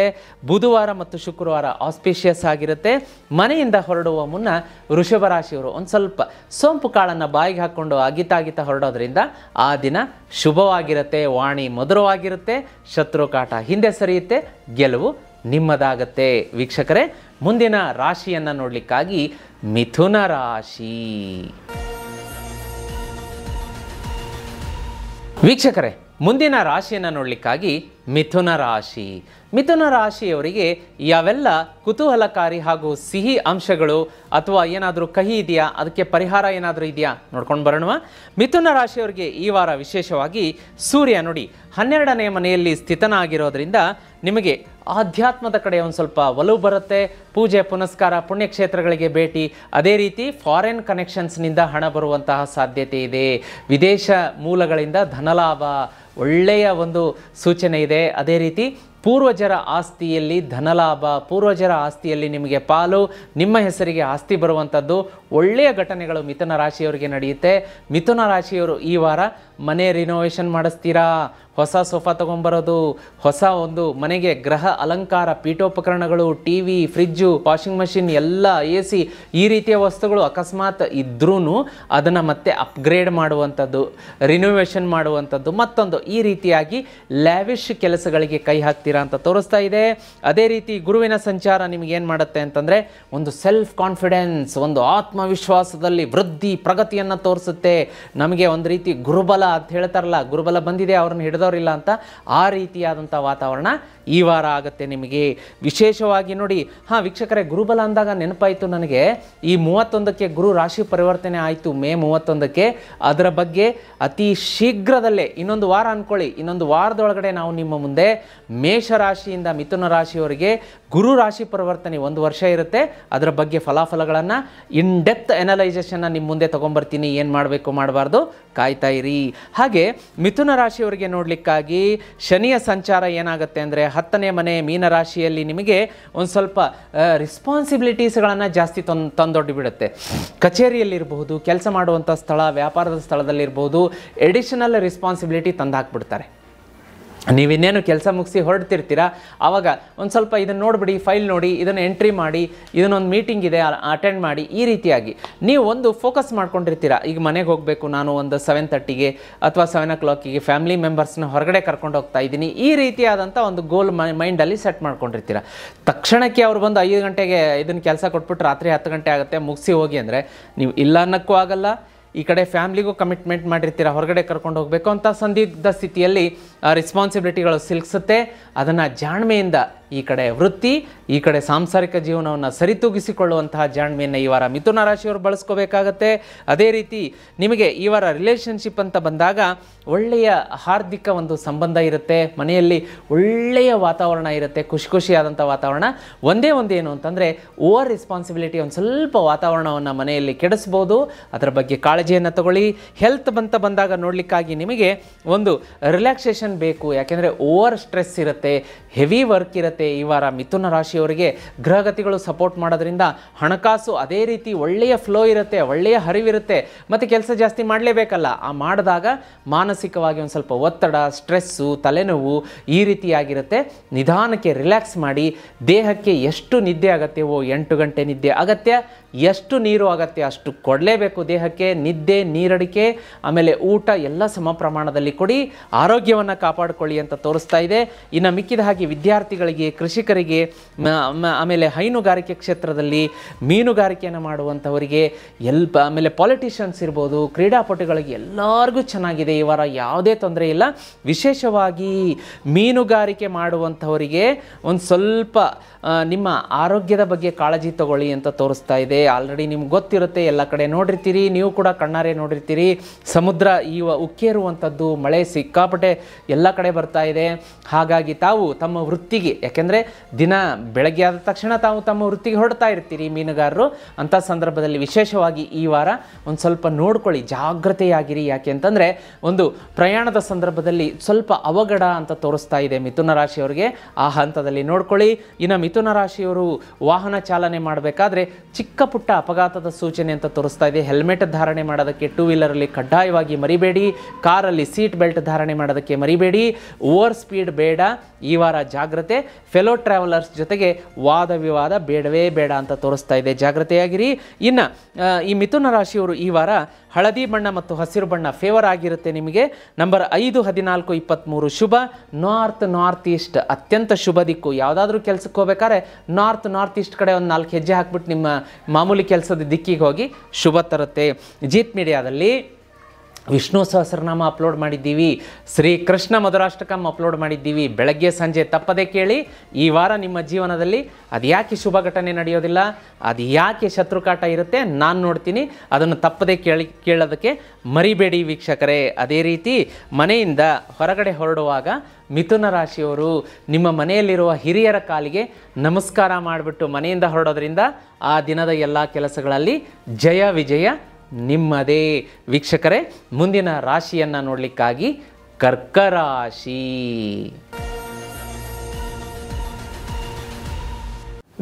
ಬುಧವಾರ ಮತ್ತು ಶುಕ್ರವಾರ ಆಸ್ಪಿಷಿಯಸ್ ಆಗಿರುತ್ತೆ. ಮನೆಯಿಂದ ಹೊರಡುವ ಮುನ್ನ ವೃಷಭ ರಾಶಿಯವರು ಒಂದು ಸ್ವಲ್ಪ ಸೋಂಪು ಕಾಳನ್ನು ಬಾಯಿಗೆ ಹಾಕ್ಕೊಂಡು ಅಗಿತಾ ಹೊರಡೋದ್ರಿಂದ ಆ ದಿನ ಶುಭವಾಗಿರುತ್ತೆ. ವಾಣಿ ಮಧುರವಾಗಿರುತ್ತೆ, ಶತ್ರು ಕಾಟ ಹಿಂದೆ ಸರಿಯುತ್ತೆ, ಗೆಲುವು ನಿಮ್ಮದಾಗತ್ತೆ. ವೀಕ್ಷಕರೇ, ಮುಂದಿನ ರಾಶಿಯನ್ನು ನೋಡಲಿಕ್ಕಾಗಿ ಮಿಥುನ ರಾಶಿ. ವೀಕ್ಷಕರೇ, ಮುಂದಿನ ರಾಶಿಯನ್ನು ನೋಡಲಿಕ್ಕಾಗಿ ಮಿಥುನ ರಾಶಿ. ಮಿಥುನ ರಾಶಿಯವರಿಗೆ ಯಾವೆಲ್ಲ ಕುತೂಹಲಕಾರಿ ಹಾಗೂ ಸಿಹಿ ಅಂಶಗಳು ಅಥವಾ ಏನಾದರೂ ಕಹಿ ಇದೆಯಾ, ಅದಕ್ಕೆ ಪರಿಹಾರ ಏನಾದರೂ ಇದೆಯಾ ನೋಡ್ಕೊಂಡು ಬರೋಣ. ಮಿಥುನ ರಾಶಿಯವರಿಗೆ ಈ ವಾರ ವಿಶೇಷವಾಗಿ ಸೂರ್ಯ ನೋಡಿ 12ನೇ ಮನೆಯಲ್ಲಿ ಸ್ಥಿತನಾಗಿರೋದ್ರಿಂದ ನಿಮಗೆ ಆಧ್ಯಾತ್ಮದ ಕಡೆ ಒಂದು ಸ್ವಲ್ಪ ಒಲವು ಬರುತ್ತೆ. ಪೂಜೆ ಪುನಸ್ಕಾರ, ಪುಣ್ಯಕ್ಷೇತ್ರಗಳಿಗೆ ಭೇಟಿ, ಅದೇ ರೀತಿ ಫಾರಿನ್ ಕನೆಕ್ಷನ್ಸ್ನಿಂದ ಹಣ ಬರುವಂತಹ ಸಾಧ್ಯತೆ ಇದೆ. ವಿದೇಶ ಮೂಲಗಳಿಂದ ಧನಲಾಭ, ಒಳ್ಳೆಯ ಒಂದು ಸೂಚನೆ ಇದೆ. ಅದೇ ರೀತಿ ಪೂರ್ವಜರ ಆಸ್ತಿಯಲ್ಲಿ ಧನಲಾಭ, ಪೂರ್ವಜರ ಆಸ್ತಿಯಲ್ಲಿ ನಿಮಗೆ ಪಾಲು, ನಿಮ್ಮ ಹೆಸರಿಗೆ ಆಸ್ತಿ ಬರುವಂಥದ್ದು ಒಳ್ಳೆಯ ಘಟನೆಗಳು ಮಿಥುನ ರಾಶಿಯವರಿಗೆ ನಡೆಯುತ್ತೆ. ಮಿಥುನ ರಾಶಿಯವರು ಈ ವಾರ ಮನೆ ರಿನೋವೇಷನ್ ಮಾಡಿಸ್ತೀರಾ, ಹೊಸ ಸೋಫಾ ತೊಗೊಂಬರೋದು, ಹೊಸ ಒಂದು ಮನೆಗೆ ಗೃಹ ಅಲಂಕಾರ, ಪೀಠೋಪಕರಣಗಳು, TV, fridge, washing machine, ಎಲ್ಲ AC, ಈ ರೀತಿಯ ವಸ್ತುಗಳು ಅಕಸ್ಮಾತ್ ಇದ್ರೂ ಅದನ್ನು ಮತ್ತೆ ಅಪ್ಗ್ರೇಡ್ ಮಾಡುವಂಥದ್ದು, ರಿನೋವೇಷನ್ ಮಾಡುವಂಥದ್ದು, ಮತ್ತೊಂದು ಈ ರೀತಿಯಾಗಿ ಲ್ಯಾವಿಶ್ ಕೆಲಸಗಳಿಗೆ ಕೈ ಹಾಕ್ತೀರಾ ಅಂತ ತೋರಿಸ್ತಾ ಇದೆ. ಅದೇ ರೀತಿ ಗುರುವಿನ ಸಂಚಾರ ನಿಮಗೇನು ಮಾಡುತ್ತೆ ಅಂತಂದರೆ ಒಂದು ಸೆಲ್ಫ್ ಕಾನ್ಫಿಡೆನ್ಸ್, ಒಂದು ಆತ್ಮವಿಶ್ವಾಸದಲ್ಲಿ ವೃದ್ಧಿ, ಪ್ರಗತಿಯನ್ನು ತೋರಿಸುತ್ತೆ. ನಮಗೆ ಒಂದು ರೀತಿ ಗುರುಬಲ ಅಂತ ಹೇಳ್ತಾರಲ್ಲ, ಗುರುಬಲ ಬಂದಿದೆ ಅವ್ರನ್ನ ಹಿಡಿದವರಿಲ್ಲ ಅಂತ, ಆ ರೀತಿಯಾದಂಥ ವಾತಾವರಣ ಈ ವಾರ ಆಗುತ್ತೆ ನಿಮಗೆ. ವಿಶೇಷವಾಗಿ ನೋಡಿ, ವೀಕ್ಷಕರೇ, ಗುರುಬಲ ಅಂದಾಗ ನೆನಪಾಯಿತು ನನಗೆ, ಈ 31ಕ್ಕೆ ಗುರು ರಾಶಿ ಪರಿವರ್ತನೆ ಆಯಿತು, ಮೇ 31ಕ್ಕೆ. ಅದರ ಬಗ್ಗೆ ಅತಿ ಶೀಘ್ರದಲ್ಲೇ, ಇನ್ನೊಂದು ವಾರ ಅಂದ್ಕೊಳ್ಳಿ, ಇನ್ನೊಂದು ವಾರದೊಳಗಡೆ ನಾವು ನಿಮ್ಮ ಮುಂದೆ ಮೇಷರಾಶಿಯಿಂದ ಮಿಥುನ ರಾಶಿಯವರಿಗೆ ಗುರು ರಾಶಿ ಪರಿವರ್ತನೆ 1 ವರ್ಷ ಇರುತ್ತೆ, ಅದರ ಬಗ್ಗೆ ಫಲಾಫಲಗಳನ್ನು ಇನ್ ಡೆಪ್ತ್ ಅನಲೈಸೇಷನ್ನ ನಿಮ್ಮ ಮುಂದೆ ತೊಗೊಂಬರ್ತೀನಿ. ಏನು ಮಾಡಬೇಕು ಮಾಡಬಾರ್ದು ಕಾಯ್ತಾ ಇರಿ. ಹಾಗೆ ಮಿಥುನ ರಾಶಿಯವರಿಗೆ ನೋಡಲಿಕ್ಕಾಗಿ ಶನಿಯ ಸಂಚಾರ ಏನಾಗುತ್ತೆ ಅಂದರೆ 10ನೇ ಮನೆ ಮೀನರಾಶಿಯಲ್ಲಿ ನಿಮಗೆ ಒಂದು ಸ್ವಲ್ಪ ರೆಸ್ಪಾನ್ಸಿಬಿಲಿಟೀಸ್ಗಳನ್ನು ಜಾಸ್ತಿ ತಂದೊಡ್ಡಿ ಬಿಡುತ್ತೆ. ಕಚೇರಿಯಲ್ಲಿರಬಹುದು, ಕೆಲಸ ಮಾಡುವಂಥ ಸ್ಥಳ, ವ್ಯಾಪಾರದ ಸ್ಥಳದಲ್ಲಿರ್ಬೋದು, ಎಡಿಷನಲ್ ರೆಸ್ಪಾನ್ಸಿಬಿಲಿಟಿ ತಂದು ಹಾಕ್ಬಿಡ್ತಾರೆ. ನೀವಿನ್ನೇನು ಕೆಲಸ ಮುಗಿಸಿ ಹೊರಡ್ತಿರ್ತೀರ, ಆವಾಗ ಒಂದು ಸ್ವಲ್ಪ ಇದನ್ನು ನೋಡಿಬಿಡಿ, ಫೈಲ್ ನೋಡಿ, ಇದನ್ನು ಎಂಟ್ರಿ ಮಾಡಿ, ಇದನ್ನೊಂದು ಮೀಟಿಂಗ್ ಇದೆ ಅಟೆಂಡ್ ಮಾಡಿ, ಈ ರೀತಿಯಾಗಿ ನೀವು ಒಂದು ಫೋಕಸ್ ಮಾಡ್ಕೊಂಡಿರ್ತೀರ. ಈಗ ಮನೆಗೆ ಹೋಗಬೇಕು ನಾನು ಒಂದು 7:30ಗೆ ಅಥವಾ 7 o'clockಗೆ ಫ್ಯಾಮಿಲಿ ಮೆಂಬರ್ಸ್ನ ಹೊರಗಡೆ ಕರ್ಕೊಂಡು ಹೋಗ್ತಾ ಇದ್ದೀನಿ, ಈ ರೀತಿಯಾದಂಥ ಒಂದು ಗೋಲ್ ಮೈಂಡಲ್ಲಿ ಸೆಟ್ ಮಾಡ್ಕೊಂಡಿರ್ತೀರ. ತಕ್ಷಣಕ್ಕೆ ಅವ್ರು ಬಂದು 5 ಗಂಟೆಗೆ ಇದನ್ನು ಕೆಲಸ ಕೊಟ್ಬಿಟ್ಟು ರಾತ್ರಿ 10 ಗಂಟೆ ಆಗುತ್ತೆ ಮುಗಿಸಿ ಹೋಗಿ ಅಂದರೆ ನೀವು ಇಲ್ಲ ಅನ್ನೋಕ್ಕೂ ಆಗಲ್ಲ, ಈ ಕಡೆ ಫ್ಯಾಮ್ಲಿಗೂ ಕಮಿಟ್ಮೆಂಟ್ ಮಾಡಿರ್ತೀರ, ಹೊರಗಡೆ ಕರ್ಕೊಂಡು ಹೋಗಬೇಕು ಅಂತ ಸಂದಿಗ್ಧ ಸ್ಥಿತಿಯಲ್ಲಿ ರೆಸ್ಪಾನ್ಸಿಬಿಲಿಟಿಗಳು ಸಿಲ್ಕ್ಸುತ್ತೆ. ಅದನ್ನು ಜಾಣ್ಮೆಯಿಂದ ಈ ಕಡೆ ವೃತ್ತಿ, ಈ ಕಡೆ ಸಾಂಸಾರಿಕ ಜೀವನವನ್ನು ಸರಿತೂಗಿಸಿಕೊಳ್ಳುವಂತಹ ಜಾಣ್ಮೆಯನ್ನು ಈ ವಾರ ಮಿಥುನ ರಾಶಿಯವರು ಬಳಸ್ಕೋಬೇಕಾಗತ್ತೆ. ಅದೇ ರೀತಿ ನಿಮಗೆ ಈ ವಾರ ರಿಲೇಷನ್ಶಿಪ್ ಅಂತ ಬಂದಾಗ ಒಳ್ಳೆಯ ಹಾರ್ದಿಕ ಒಂದು ಸಂಬಂಧ ಇರುತ್ತೆ, ಮನೆಯಲ್ಲಿ ಒಳ್ಳೆಯ ವಾತಾವರಣ ಇರುತ್ತೆ, ಖುಷಿಯಾದಂಥ ವಾತಾವರಣ. ಒಂದೇ ಏನು ಅಂತಂದರೆ ಓವರ್ ರೆಸ್ಪಾನ್ಸಿಬಿಲಿಟಿ ಒಂದು ಸ್ವಲ್ಪ ವಾತಾವರಣವನ್ನು ಮನೆಯಲ್ಲಿ ಕೆಡಿಸ್ಬೋದು, ಅದರ ಬಗ್ಗೆ ಕಾಳಜಿಯನ್ನು ತಗೊಳ್ಳಿ. ಹೆಲ್ತ್ ಬಂದಾಗ ನೋಡಲಿಕ್ಕಾಗಿ ನಿಮಗೆ ಒಂದು ರಿಲ್ಯಾಕ್ಸೇಷನ್ ಬೇಕು, ಯಾಕೆಂದರೆ ಓವರ್ ಸ್ಟ್ರೆಸ್ ಇರುತ್ತೆ, ಹೆವಿ ವರ್ಕ್ ಇರುತ್ತೆ. ಈ ವಾರ ಮಿಥುನ ರಾಶಿಯವರಿಗೆ ಗ್ರಹಗತಿಗಳು ಸಪೋರ್ಟ್ ಮಾಡೋದ್ರಿಂದ ಹಣಕಾಸು ಅದೇ ರೀತಿ ಒಳ್ಳೆಯ ಫ್ಲೋ ಇರುತ್ತೆ, ಒಳ್ಳೆಯ ಹರಿವಿರುತ್ತೆ. ಮತ್ತು ಕೆಲಸ ಜಾಸ್ತಿ ಮಾಡಲೇಬೇಕಲ್ಲ, ಆ ಮಾಡಿದಾಗ ಮಾನಸಿಕವಾಗಿ ಒಂದು ಸ್ವಲ್ಪ ಒತ್ತಡ, ಸ್ಟ್ರೆಸ್ಸು, ತಲೆನೋವು ಈ ರೀತಿಯಾಗಿರುತ್ತೆ. ನಿಧಾನಕ್ಕೆ ರಿಲ್ಯಾಕ್ಸ್ ಮಾಡಿ. ದೇಹಕ್ಕೆ ಎಷ್ಟು ನಿದ್ದೆ ಅಗತ್ಯವೋ 8 ಗಂಟೆ ನಿದ್ದೆ ಅಗತ್ಯ, ಎಷ್ಟು ನೀರು ಅಗತ್ಯ ಅಷ್ಟು ಕೊಡಲೇಬೇಕು ದೇಹಕ್ಕೆ. ನಿದ್ದೆ, ನೀರಡಿಕೆ, ಆಮೇಲೆ ಊಟ ಎಲ್ಲ ಸಮ ಪ್ರಮಾಣದಲ್ಲಿ ಕೊಡಿ, ಆರೋಗ್ಯವನ್ನು ಕಾಪಾಡಿಕೊಳ್ಳಿ ಅಂತ ತೋರಿಸ್ತಾ ಇದೆ. ಇನ್ನು ಮಿಕ್ಕಿದ ಹಾಗೆ ವಿದ್ಯಾರ್ಥಿಗಳಿಗೆ, ಕೃಷಿಕರಿಗೆ, ಆಮೇಲೆ ಹೈನುಗಾರಿಕೆ ಕ್ಷೇತ್ರದಲ್ಲಿ ಮೀನುಗಾರಿಕೆಯನ್ನು ಮಾಡುವಂಥವರಿಗೆ, ಆಮೇಲೆ ಪಾಲಿಟಿಷಿಯನ್ಸ್ ಇರ್ಬೋದು, ಕ್ರೀಡಾಪಟುಗಳಿಗೆ ಎಲ್ಲರಿಗೂ ಚೆನ್ನಾಗಿದೆ ಈ ವಾರ, ಯಾವುದೇ ತೊಂದರೆ ಇಲ್ಲ. ವಿಶೇಷವಾಗಿ ಮೀನುಗಾರಿಕೆ ಮಾಡುವಂಥವರಿಗೆ ಒಂದು ಸ್ವಲ್ಪ ನಿಮ್ಮ ಆರೋಗ್ಯದ ಬಗ್ಗೆ ಕಾಳಜಿ ತಗೊಳ್ಳಿ ಅಂತ ತೋರಿಸ್ತಾ ಇದೆ. ಆಲ್ರೆಡಿ ನಿಮ್ಗೆ ಗೊತ್ತಿರುತ್ತೆ, ಎಲ್ಲ ಕಡೆ ನೋಡಿರ್ತೀರಿ, ನೀವು ಕೂಡ ಕಣ್ಣಾರೆ ನೋಡಿರ್ತೀರಿ, ಸಮುದ್ರ ಈ ಉಕ್ಕೇರುವಂಥದ್ದು, ಮಳೆ ಸಿಕ್ಕಾಪಟ್ಟೆ ಎಲ್ಲ ಕಡೆ ಬರ್ತಾ ಇದೆ. ಹಾಗಾಗಿ ತಾವು ತಮ್ಮ ವೃತ್ತಿಗೆ, ಯಾಕೆಂದರೆ ದಿನ ಬೆಳಗ್ಗೆ ಆದ ತಕ್ಷಣ ತಾವು ತಮ್ಮ ವೃತ್ತಿಗೆ ಹೊರಡ್ತಾ ಇರ್ತೀರಿ ಮೀನುಗಾರರು, ಅಂಥ ಸಂದರ್ಭದಲ್ಲಿ ವಿಶೇಷವಾಗಿ ಈ ವಾರ ಒಂದು ಸ್ವಲ್ಪ ನೋಡ್ಕೊಳ್ಳಿ, ಜಾಗ್ರತೆಯಾಗಿರಿ. ಯಾಕೆ ಅಂತಂದರೆ ಒಂದು ಪ್ರಯಾಣದ ಸಂದರ್ಭದಲ್ಲಿ ಸ್ವಲ್ಪ ಅವಘಡ ಅಂತ ತೋರಿಸ್ತಾ ಇದೆ ಮಿಥುನ ರಾಶಿಯವರಿಗೆ, ಆ ಹಂತದಲ್ಲಿ ನೋಡ್ಕೊಳ್ಳಿ. ಇನ್ನು ಮಿಥುನ ರಾಶಿಯವರು ವಾಹನ ಚಾಲನೆ ಮಾಡಬೇಕಾದ್ರೆ ಚಿಕ್ಕ ಪುಟ್ಟ ಅಪಘಾತದ ಸೂಚನೆ ಅಂತ ತೋರಿಸ್ತಾ ಇದೆ. ಹೆಲ್ಮೆಟ್ ಧಾರಣೆ ಮಾಡೋದಕ್ಕೆ 2 ವೀಲರಲ್ಲಿ ಕಡ್ಡಾಯವಾಗಿ ಮರಿಬೇಡಿ, ಕಾರಲ್ಲಿ ಸೀಟ್ ಬೆಲ್ಟ್ ಧಾರಣೆ ಮಾಡೋದಕ್ಕೆ ಮರಿಬೇಡಿ, ಓವರ್ ಸ್ಪೀಡ್ ಬೇಡ, ಈ ವಾರ ಜಾಗ್ರತೆ. ಫೆಲೋ ಟ್ರಾವೆಲರ್ಸ್ ಜೊತೆಗೆ ವಾದ ವಿವಾದ ಬೇಡವೇ ಬೇಡ ಅಂತ ತೋರಿಸ್ತಾ ಇದೆ, ಜಾಗ್ರತೆಯಾಗಿರಿ. ಇನ್ನು ಈ ಮಿಥುನ ರಾಶಿಯವರು ಈ ವಾರ ಹಳದಿ ಬಣ್ಣ ಮತ್ತು ಹಸಿರು ಬಣ್ಣ ಫೇವರ್ ಆಗಿರುತ್ತೆ ನಿಮಗೆ. ನಂಬರ್ 5, 14, 23 ಶುಭ. ನಾರ್ತ್ ಈಸ್ಟ್ ಅತ್ಯಂತ ಶುಭ ದಿಕ್ಕು. ಯಾವುದಾದ್ರೂ ಕೆಲಸಕ್ಕೆ ಹೋಗ್ಬೇಕಾದ್ರೆ ನಾರ್ತ್ ಈಸ್ಟ್ ಕಡೆ ಒಂದು 4 ಹೆಜ್ಜೆ ಹಾಕ್ಬಿಟ್ಟು ನಿಮ್ಮ ಮಾಮೂಲಿ ಕೆಲಸದ ದಿಕ್ಕಿಗೆ ಹೋಗಿ ಶುಭ ತರುತ್ತೆ. ಜೀತ್ ಮೀಡಿಯಾದಲ್ಲಿ ವಿಷ್ಣು ಸಹಸ್ರನಾಮ ಅಪ್ಲೋಡ್ ಮಾಡಿದ್ದೀವಿ, ಶ್ರೀ ಕೃಷ್ಣ ಮಧುರಾಷ್ಟಕಂ ಅಪ್ಲೋಡ್ ಮಾಡಿದ್ದೀವಿ. ಬೆಳಗ್ಗೆ ಸಂಜೆ ತಪ್ಪದೆ ಕೇಳಿ. ಈ ವಾರ ನಿಮ್ಮ ಜೀವನದಲ್ಲಿ ಅದು ಯಾಕೆ ಶುಭ ಘಟನೆ ನಡೆಯೋದಿಲ್ಲ, ಅದು ಯಾಕೆ ಶತ್ರುಕಾಟ ಇರುತ್ತೆ ನಾನು ನೋಡ್ತೀನಿ, ಅದನ್ನು ತಪ್ಪದೆ ಕೇಳೋದಕ್ಕೆ ಮರಿಬೇಡಿ ವೀಕ್ಷಕರೇ. ಅದೇ ರೀತಿ ಮನೆಯಿಂದ ಹೊರಗಡೆ ಹೊರಡುವಾಗ ಮಿಥುನ ರಾಶಿಯವರು ನಿಮ್ಮ ಮನೆಯಲ್ಲಿರುವ ಹಿರಿಯರ ಕಾಲಿಗೆ ನಮಸ್ಕಾರ ಮಾಡಿಬಿಟ್ಟು ಮನೆಯಿಂದ ಹೊರಡೋದ್ರಿಂದ ಆ ದಿನದ ಎಲ್ಲ ಕೆಲಸಗಳಲ್ಲಿ ಜಯ ವಿಜಯ ನಿಮ್ಮದೇ. ವೀಕ್ಷಕರೇ, ಮುಂದಿನ ರಾಶಿಯನ್ನು ನೋಡಲಿಕ್ಕಾಗಿ ಕರ್ಕ ರಾಶಿ.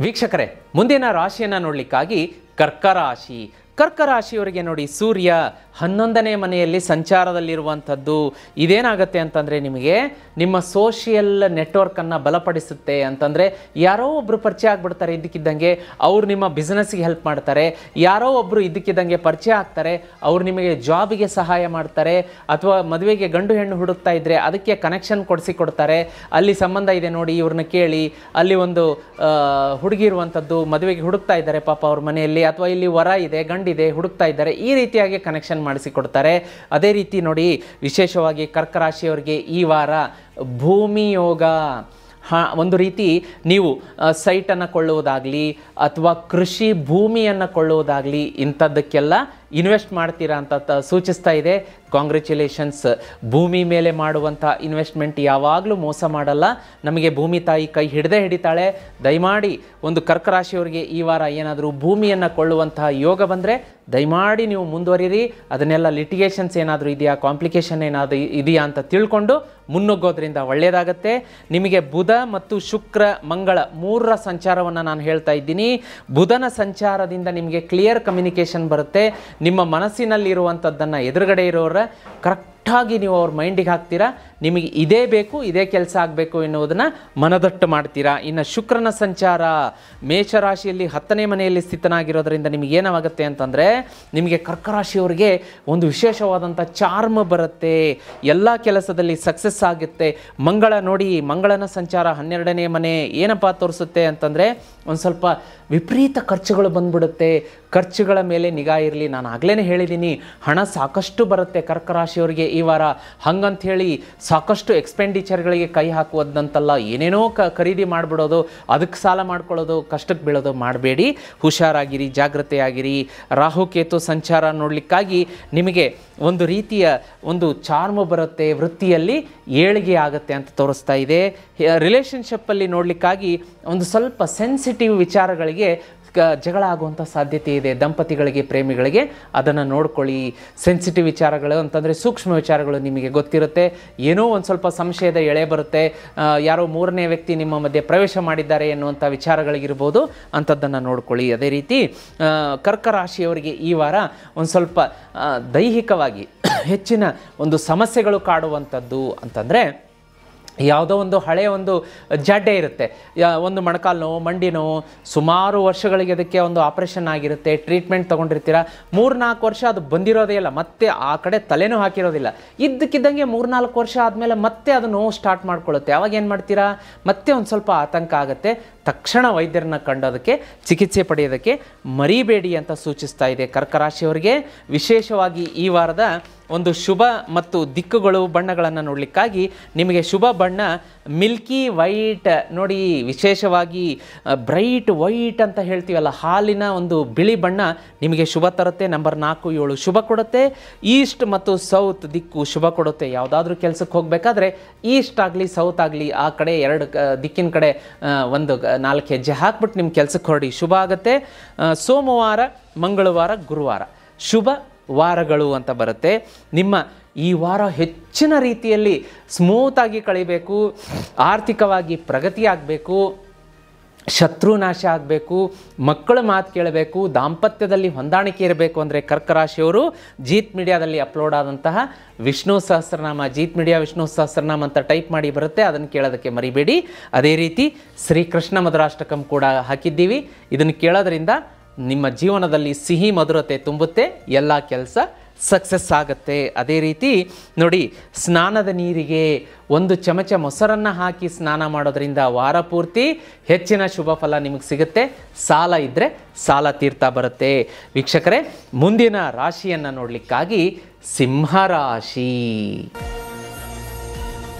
ವೀಕ್ಷಕರೇ, ಮುಂದಿನ ರಾಶಿಯನ್ನು ನೋಡಲಿಕ್ಕಾಗಿ ಕರ್ಕ ರಾಶಿ. ಕರ್ಕ ರಾಶಿಯವರಿಗೆ ನೋಡಿ, ಸೂರ್ಯ 11ನೇ ಮನೆಯಲ್ಲಿ ಸಂಚಾರದಲ್ಲಿರುವಂಥದ್ದು. ಇದೇನಾಗುತ್ತೆ ಅಂತಂದರೆ ನಿಮಗೆ ನಿಮ್ಮ ಸೋಷಿಯಲ್ ನೆಟ್ವರ್ಕನ್ನು ಬಲಪಡಿಸುತ್ತೆ. ಅಂತಂದರೆ ಯಾರೋ ಒಬ್ಬರು ಪರಿಚಯ ಆಗಿಬಿಡ್ತಾರೆ ಇದ್ದಕ್ಕಿದ್ದಂಗೆ, ಅವ್ರು ನಿಮ್ಮ ಬಿಸ್ನೆಸ್ಗೆ ಹೆಲ್ಪ್ ಮಾಡ್ತಾರೆ. ಯಾರೋ ಒಬ್ಬರು ಇದ್ದಕ್ಕಿದ್ದಂಗೆ ಪರಿಚಯ ಆಗ್ತಾರೆ, ಅವ್ರು ನಿಮಗೆ ಜಾಬಿಗೆ ಸಹಾಯ ಮಾಡ್ತಾರೆ. ಅಥವಾ ಮದುವೆಗೆ ಗಂಡು ಹೆಣ್ಣು ಹುಡುಕ್ತಾ ಇದ್ದರೆ ಅದಕ್ಕೆ ಕನೆಕ್ಷನ್ ಕೊಡ್ತಾರೆ. ಅಲ್ಲಿ ಸಂಬಂಧ ಇದೆ ನೋಡಿ, ಇವ್ರನ್ನ ಕೇಳಿ, ಅಲ್ಲಿ ಒಂದು ಹುಡುಗಿ ಇರುವಂಥದ್ದು, ಮದುವೆಗೆ ಹುಡುಕ್ತಾ ಇದ್ದಾರೆ ಪಾಪ ಅವ್ರ ಮನೆಯಲ್ಲಿ, ಅಥವಾ ಇಲ್ಲಿ ವರ ಇದೆ, ಗಂಡಿದೆ, ಹುಡುಕ್ತಾ ಇದ್ದಾರೆ, ಈ ರೀತಿಯಾಗಿ ಕನೆಕ್ಷನ್ ಮಾಡಿಸಿಕೊಡ್ತಾರೆ. ಅದೇ ರೀತಿ ನೋಡಿ, ವಿಶೇಷವಾಗಿ ಕರ್ಕ ರಾಶಿಯವರಿಗೆ ಈ ವಾರ ಭೂಮಿ ಯೋಗ. ಒಂದು ರೀತಿ ನೀವು ಸೈಟನ್ನು ಕೊಳ್ಳುವುದಾಗಲಿ ಅಥವಾ ಕೃಷಿ ಭೂಮಿಯನ್ನು ಕೊಳ್ಳುವುದಾಗಲಿ ಇಂಥದ್ದಕ್ಕೆಲ್ಲ ಇನ್ವೆಸ್ಟ್ ಮಾಡ್ತೀರಾ ಅಂತ ಸೂಚಿಸ್ತಾ ಇದೆ. ಕಾಂಗ್ರ್ಯಾಚುಲೇಷನ್ಸ್. ಭೂಮಿ ಮೇಲೆ ಮಾಡುವಂಥ ಇನ್ವೆಸ್ಟ್ಮೆಂಟ್ ಯಾವಾಗಲೂ ಮೋಸ ಮಾಡಲ್ಲ, ನಮಗೆ ಭೂಮಿ ತಾಯಿ ಕೈ ಹಿಡಿತಾಳೆ. ದಯಮಾಡಿ ಒಂದು ಕರ್ಕ ರಾಶಿಯವರಿಗೆ ಈ ವಾರ ಏನಾದರೂ ಭೂಮಿಯನ್ನು ಕೊಳ್ಳುವಂತಹ ಯೋಗ ಬಂದರೆ ದಯಮಾಡಿ ನೀವು ಮುಂದುವರಿರಿ. ಅದನ್ನೆಲ್ಲ ಲಿಟಿಗೇಷನ್ಸ್ ಏನಾದರೂ ಇದೆಯಾ, ಕಾಂಪ್ಲಿಕೇಶನ್ ಏನಾದರೂ ಇದೆಯಾ ಅಂತ ತಿಳ್ಕೊಂಡು ಮುನ್ನುಗ್ಗೋದ್ರಿಂದ ಒಳ್ಳೆಯದಾಗತ್ತೆ. ನಿಮಗೆ ಬುಧ ಮತ್ತು ಶುಕ್ರ ಮಂಗಳ 3ರ ಸಂಚಾರವನ್ನು ನಾನು ಹೇಳ್ತಾ ಇದ್ದೀನಿ. ಬುಧನ ಸಂಚಾರದಿಂದ ನಿಮಗೆ ಕ್ಲಿಯರ್ ಕಮ್ಯುನಿಕೇಷನ್ ಬರುತ್ತೆ. ನಿಮ್ಮ ಮನಸ್ಸಿನಲ್ಲಿರುವಂಥದ್ದನ್ನು ಎದುರುಗಡೆ ಇರೋರ ಕರೆಕ್ಟ್ ಕರೆಕ್ಟಾಗಿ ನೀವು ಅವ್ರ ಮೈಂಡಿಗೆ ಹಾಕ್ತೀರಾ, ನಿಮಗೆ ಇದೇ ಬೇಕು, ಇದೇ ಕೆಲಸ ಆಗಬೇಕು ಎನ್ನುವುದನ್ನು ಮನದಟ್ಟು ಮಾಡ್ತೀರಾ. ಇನ್ನು ಶುಕ್ರನ ಸಂಚಾರ ಮೇಷರಾಶಿಯಲ್ಲಿ 10ನೇ ಮನೆಯಲ್ಲಿ ಸ್ಥಿತನಾಗಿರೋದ್ರಿಂದ ನಿಮಗೆ ಏನಾಗುತ್ತೆ ಅಂತಂದರೆ, ನಿಮಗೆ ಕರ್ಕರಾಶಿಯವರಿಗೆ ಒಂದು ವಿಶೇಷವಾದಂಥ ಚಾರ್ಮ್ ಬರುತ್ತೆ, ಎಲ್ಲ ಕೆಲಸದಲ್ಲಿ ಸಕ್ಸಸ್ ಆಗುತ್ತೆ. ಮಂಗಳ ನೋಡಿ, ಮಂಗಳನ ಸಂಚಾರ 12ನೇ ಮನೆ ಏನಪ್ಪ ತೋರಿಸುತ್ತೆ ಅಂತಂದರೆ, ಒಂದು ಸ್ವಲ್ಪ ವಿಪರೀತ ಖರ್ಚುಗಳು ಬಂದ್ಬಿಡುತ್ತೆ. ಖರ್ಚುಗಳ ಮೇಲೆ ನಿಗಾ ಇರಲಿ. ನಾನು ಆಗಲೇ ಹೇಳಿದ್ದೀನಿ, ಹಣ ಸಾಕಷ್ಟು ಬರುತ್ತೆ ಕರ್ಕರಾಶಿಯವರಿಗೆ ಈ ವಾರ. ಹಂಗಂಥೇಳಿ ಸಾಕಷ್ಟು ಎಕ್ಸ್ಪೆಂಡಿಚರ್ಗಳಿಗೆ ಕೈ ಹಾಕುವುದಂತಲ್ಲ, ಏನೇನೋ ಖರೀದಿ ಮಾಡಿಬಿಡೋದು, ಅದಕ್ಕೆ ಸಾಲ ಮಾಡ್ಕೊಳ್ಳೋದು, ಕಷ್ಟಕ್ಕೆ ಬೀಳೋದು ಮಾಡಬೇಡಿ. ಹುಷಾರಾಗಿರಿ, ಜಾಗ್ರತೆಯಾಗಿರಿ. ರಾಹುಕೇತು ಸಂಚಾರ ನೋಡಲಿಕ್ಕಾಗಿ ನಿಮಗೆ ಒಂದು ರೀತಿಯ ಒಂದು ಚಾರ್ಮ್ ಬರುತ್ತೆ, ವೃತ್ತಿಯಲ್ಲಿ ಏಳಿಗೆ ಆಗುತ್ತೆ ಅಂತ ತೋರಿಸ್ತಾ ಇದೆ. ರಿಲೇಷನ್ಶಿಪ್ಪಲ್ಲಿ ನೋಡಲಿಕ್ಕಾಗಿ ಒಂದು ಸ್ವಲ್ಪ ಸೆನ್ಸಿಟಿವ್ ವಿಚಾರಗಳಿಗೆ ಜಗಳ ಆಗುವಂಥ ಸಾಧ್ಯತೆ ಇದೆ. ದಂಪತಿಗಳಿಗೆ, ಪ್ರೇಮಿಗಳಿಗೆ ಅದನ್ನು ನೋಡ್ಕೊಳ್ಳಿ. ಸೆನ್ಸಿಟಿವ್ ವಿಚಾರಗಳು ಅಂತಂದರೆ ಸೂಕ್ಷ್ಮ ವಿಚಾರಗಳು ನಿಮಗೆ ಗೊತ್ತಿರುತ್ತೆ. ಏನೋ ಒಂದು ಸ್ವಲ್ಪ ಸಂಶಯದ ಎಳೆ ಬರುತ್ತೆ, ಯಾರೋ 3ನೇ ವ್ಯಕ್ತಿ ನಿಮ್ಮ ಮಧ್ಯೆ ಪ್ರವೇಶ ಮಾಡಿದ್ದಾರೆ ಎನ್ನುವಂಥ ವಿಚಾರಗಳಿಗಿರ್ಬೋದು, ಅಂಥದ್ದನ್ನು ನೋಡ್ಕೊಳ್ಳಿ. ಅದೇ ರೀತಿ ಕರ್ಕರಾಶಿಯವರಿಗೆ ಈ ವಾರ ಒಂದು ಸ್ವಲ್ಪ ದೈಹಿಕವಾಗಿ ಹೆಚ್ಚಿನ ಒಂದು ಸಮಸ್ಯೆಗಳು ಕಾಡುವಂಥದ್ದು ಅಂತಂದರೆ, ಯಾವುದೋ ಒಂದು ಹಳೆಯ ಒಂದು ಜಡ್ಡೆ ಇರುತ್ತೆ, ಒಂದು ಮೊಣಕಾಲು ನೋವು, ಮಂಡಿ ನೋವು, ಸುಮಾರು ವರ್ಷಗಳಿಗೆ ಅದಕ್ಕೆ ಒಂದು ಆಪ್ರೇಷನ್ ಆಗಿರುತ್ತೆ, ಟ್ರೀಟ್ಮೆಂಟ್ ತೊಗೊಂಡಿರ್ತೀರ. 3-4 ವರ್ಷ ಅದು ಬಂದಿರೋದೇ ಇಲ್ಲ, ಮತ್ತೆ ಆ ಕಡೆ ತಲೆನೂ ಹಾಕಿರೋದಿಲ್ಲ. ಇದ್ದಕ್ಕಿದ್ದಂಗೆ 3-4 ವರ್ಷ ಆದಮೇಲೆ ಮತ್ತೆ ಅದು ನೋವು ಸ್ಟಾರ್ಟ್ ಮಾಡ್ಕೊಳ್ಳುತ್ತೆ. ಅವಾಗ ಏನು ಮಾಡ್ತೀರಾ, ಮತ್ತೆ ಒಂದು ಸ್ವಲ್ಪ ಆತಂಕ ಆಗುತ್ತೆ. ತಕ್ಷಣ ವೈದ್ಯರನ್ನ ಕಂಡೋದಕ್ಕೆ, ಚಿಕಿತ್ಸೆ ಪಡೆಯೋದಕ್ಕೆ ಮರಿಬೇಡಿ ಅಂತ ಸೂಚಿಸ್ತಾ ಇದೆ ಕರ್ಕರಾಶಿಯವರಿಗೆ. ವಿಶೇಷವಾಗಿ ಈ ವಾರದ ಒಂದು ಶುಭ ಮತ್ತು ದಿಕ್ಕುಗಳು, ಬಣ್ಣಗಳನ್ನು ನೋಡಲಿಕ್ಕಾಗಿ ನಿಮಗೆ ಶುಭ ಬಣ್ಣ ಮಿಲ್ಕಿ ವೈಟ್ ನೋಡಿ. ವಿಶೇಷವಾಗಿ ಬ್ರೈಟ್ ವೈಟ್ ಅಂತ ಹೇಳ್ತೀವಲ್ಲ, ಹಾಲಿನ ಒಂದು ಬಿಳಿ ಬಣ್ಣ ನಿಮಗೆ ಶುಭ ತರುತ್ತೆ. ನಂಬರ್ 4, 7 ಶುಭ ಕೊಡುತ್ತೆ. ಈಸ್ಟ್ ಮತ್ತು ಸೌತ್ ದಿಕ್ಕು ಶುಭ ಕೊಡುತ್ತೆ. ಯಾವುದಾದ್ರೂ ಕೆಲಸಕ್ಕೆ ಹೋಗಬೇಕಾದ್ರೆ ಈಸ್ಟ್ ಆಗಲಿ ಸೌತ್ ಆಗಲಿ ಆ ಕಡೆ 2 ದಿಕ್ಕಿನ ಕಡೆ ಒಂದು 4 ಹೆಜ್ಜೆ ಹಾಕ್ಬಿಟ್ಟು ನಿಮ್ಮ ಕೆಲಸಕ್ಕೆ ಹೊರಡಿ, ಶುಭ ಆಗುತ್ತೆ. ಸೋಮವಾರ, ಮಂಗಳವಾರ, ಗುರುವಾರ ಶುಭ ವಾರಗಳು ಅಂತ ಬರುತ್ತೆ. ನಿಮ್ಮ ಈ ವಾರ ಹೆಚ್ಚಿನ ರೀತಿಯಲ್ಲಿ ಸ್ಮೂತಾಗಿ ಕಳಿಬೇಕು, ಆರ್ಥಿಕವಾಗಿ ಪ್ರಗತಿ ಆಗಬೇಕು, ಶತ್ರುನಾಶ ಆಗಬೇಕು, ಮಕ್ಕಳ ಮಾತು ಕೇಳಬೇಕು, ದಾಂಪತ್ಯದಲ್ಲಿ ಹೊಂದಾಣಿಕೆ ಇರಬೇಕು ಅಂದರೆ ಕರ್ಕರಾಶಿಯವರು ಜೀತ್ ಮೀಡಿಯಾದಲ್ಲಿ ಅಪ್ಲೋಡ್ ಆದಂತಹ ವಿಷ್ಣು ಸಹಸ್ರನಾಮ, ಜೀತ್ ಮೀಡಿಯಾ ವಿಷ್ಣು ಸಹಸ್ರನಾಮ ಅಂತ ಟೈಪ್ ಮಾಡಿ ಬರುತ್ತೆ, ಅದನ್ನು ಕೇಳೋದಕ್ಕೆ ಮರಿಬೇಡಿ. ಅದೇ ರೀತಿ ಶ್ರೀಕೃಷ್ಣ ಮಧುರಾಷ್ಟಕಂ ಕೂಡ ಹಾಕಿದ್ದೀವಿ. ಇದನ್ನು ಕೇಳೋದ್ರಿಂದ ನಿಮ್ಮ ಜೀವನದಲ್ಲಿ ಸಿಹಿ ಮಧುರತೆ ತುಂಬುತ್ತೆ, ಎಲ್ಲ ಕೆಲಸ ಸಕ್ಸಸ್ ಆಗುತ್ತೆ. ಅದೇ ರೀತಿ ನೋಡಿ, ಸ್ನಾನದ ನೀರಿಗೆ 1 ಚಮಚ ಮೊಸರನ್ನು ಹಾಕಿ ಸ್ನಾನ ಮಾಡೋದ್ರಿಂದ ವಾರ ಪೂರ್ತಿ ಹೆಚ್ಚಿನ ಶುಭ ಫಲ ನಿಮಗೆ ಸಿಗುತ್ತೆ. ಸಾಲ ಇದ್ದರೆ ಸಾಲ ತೀರ್ತಾ ಬರುತ್ತೆ. ವೀಕ್ಷಕರೇ, ಮುಂದಿನ ರಾಶಿಯನ್ನು ನೋಡಲಿಕ್ಕಾಗಿ ಸಿಂಹರಾಶಿ.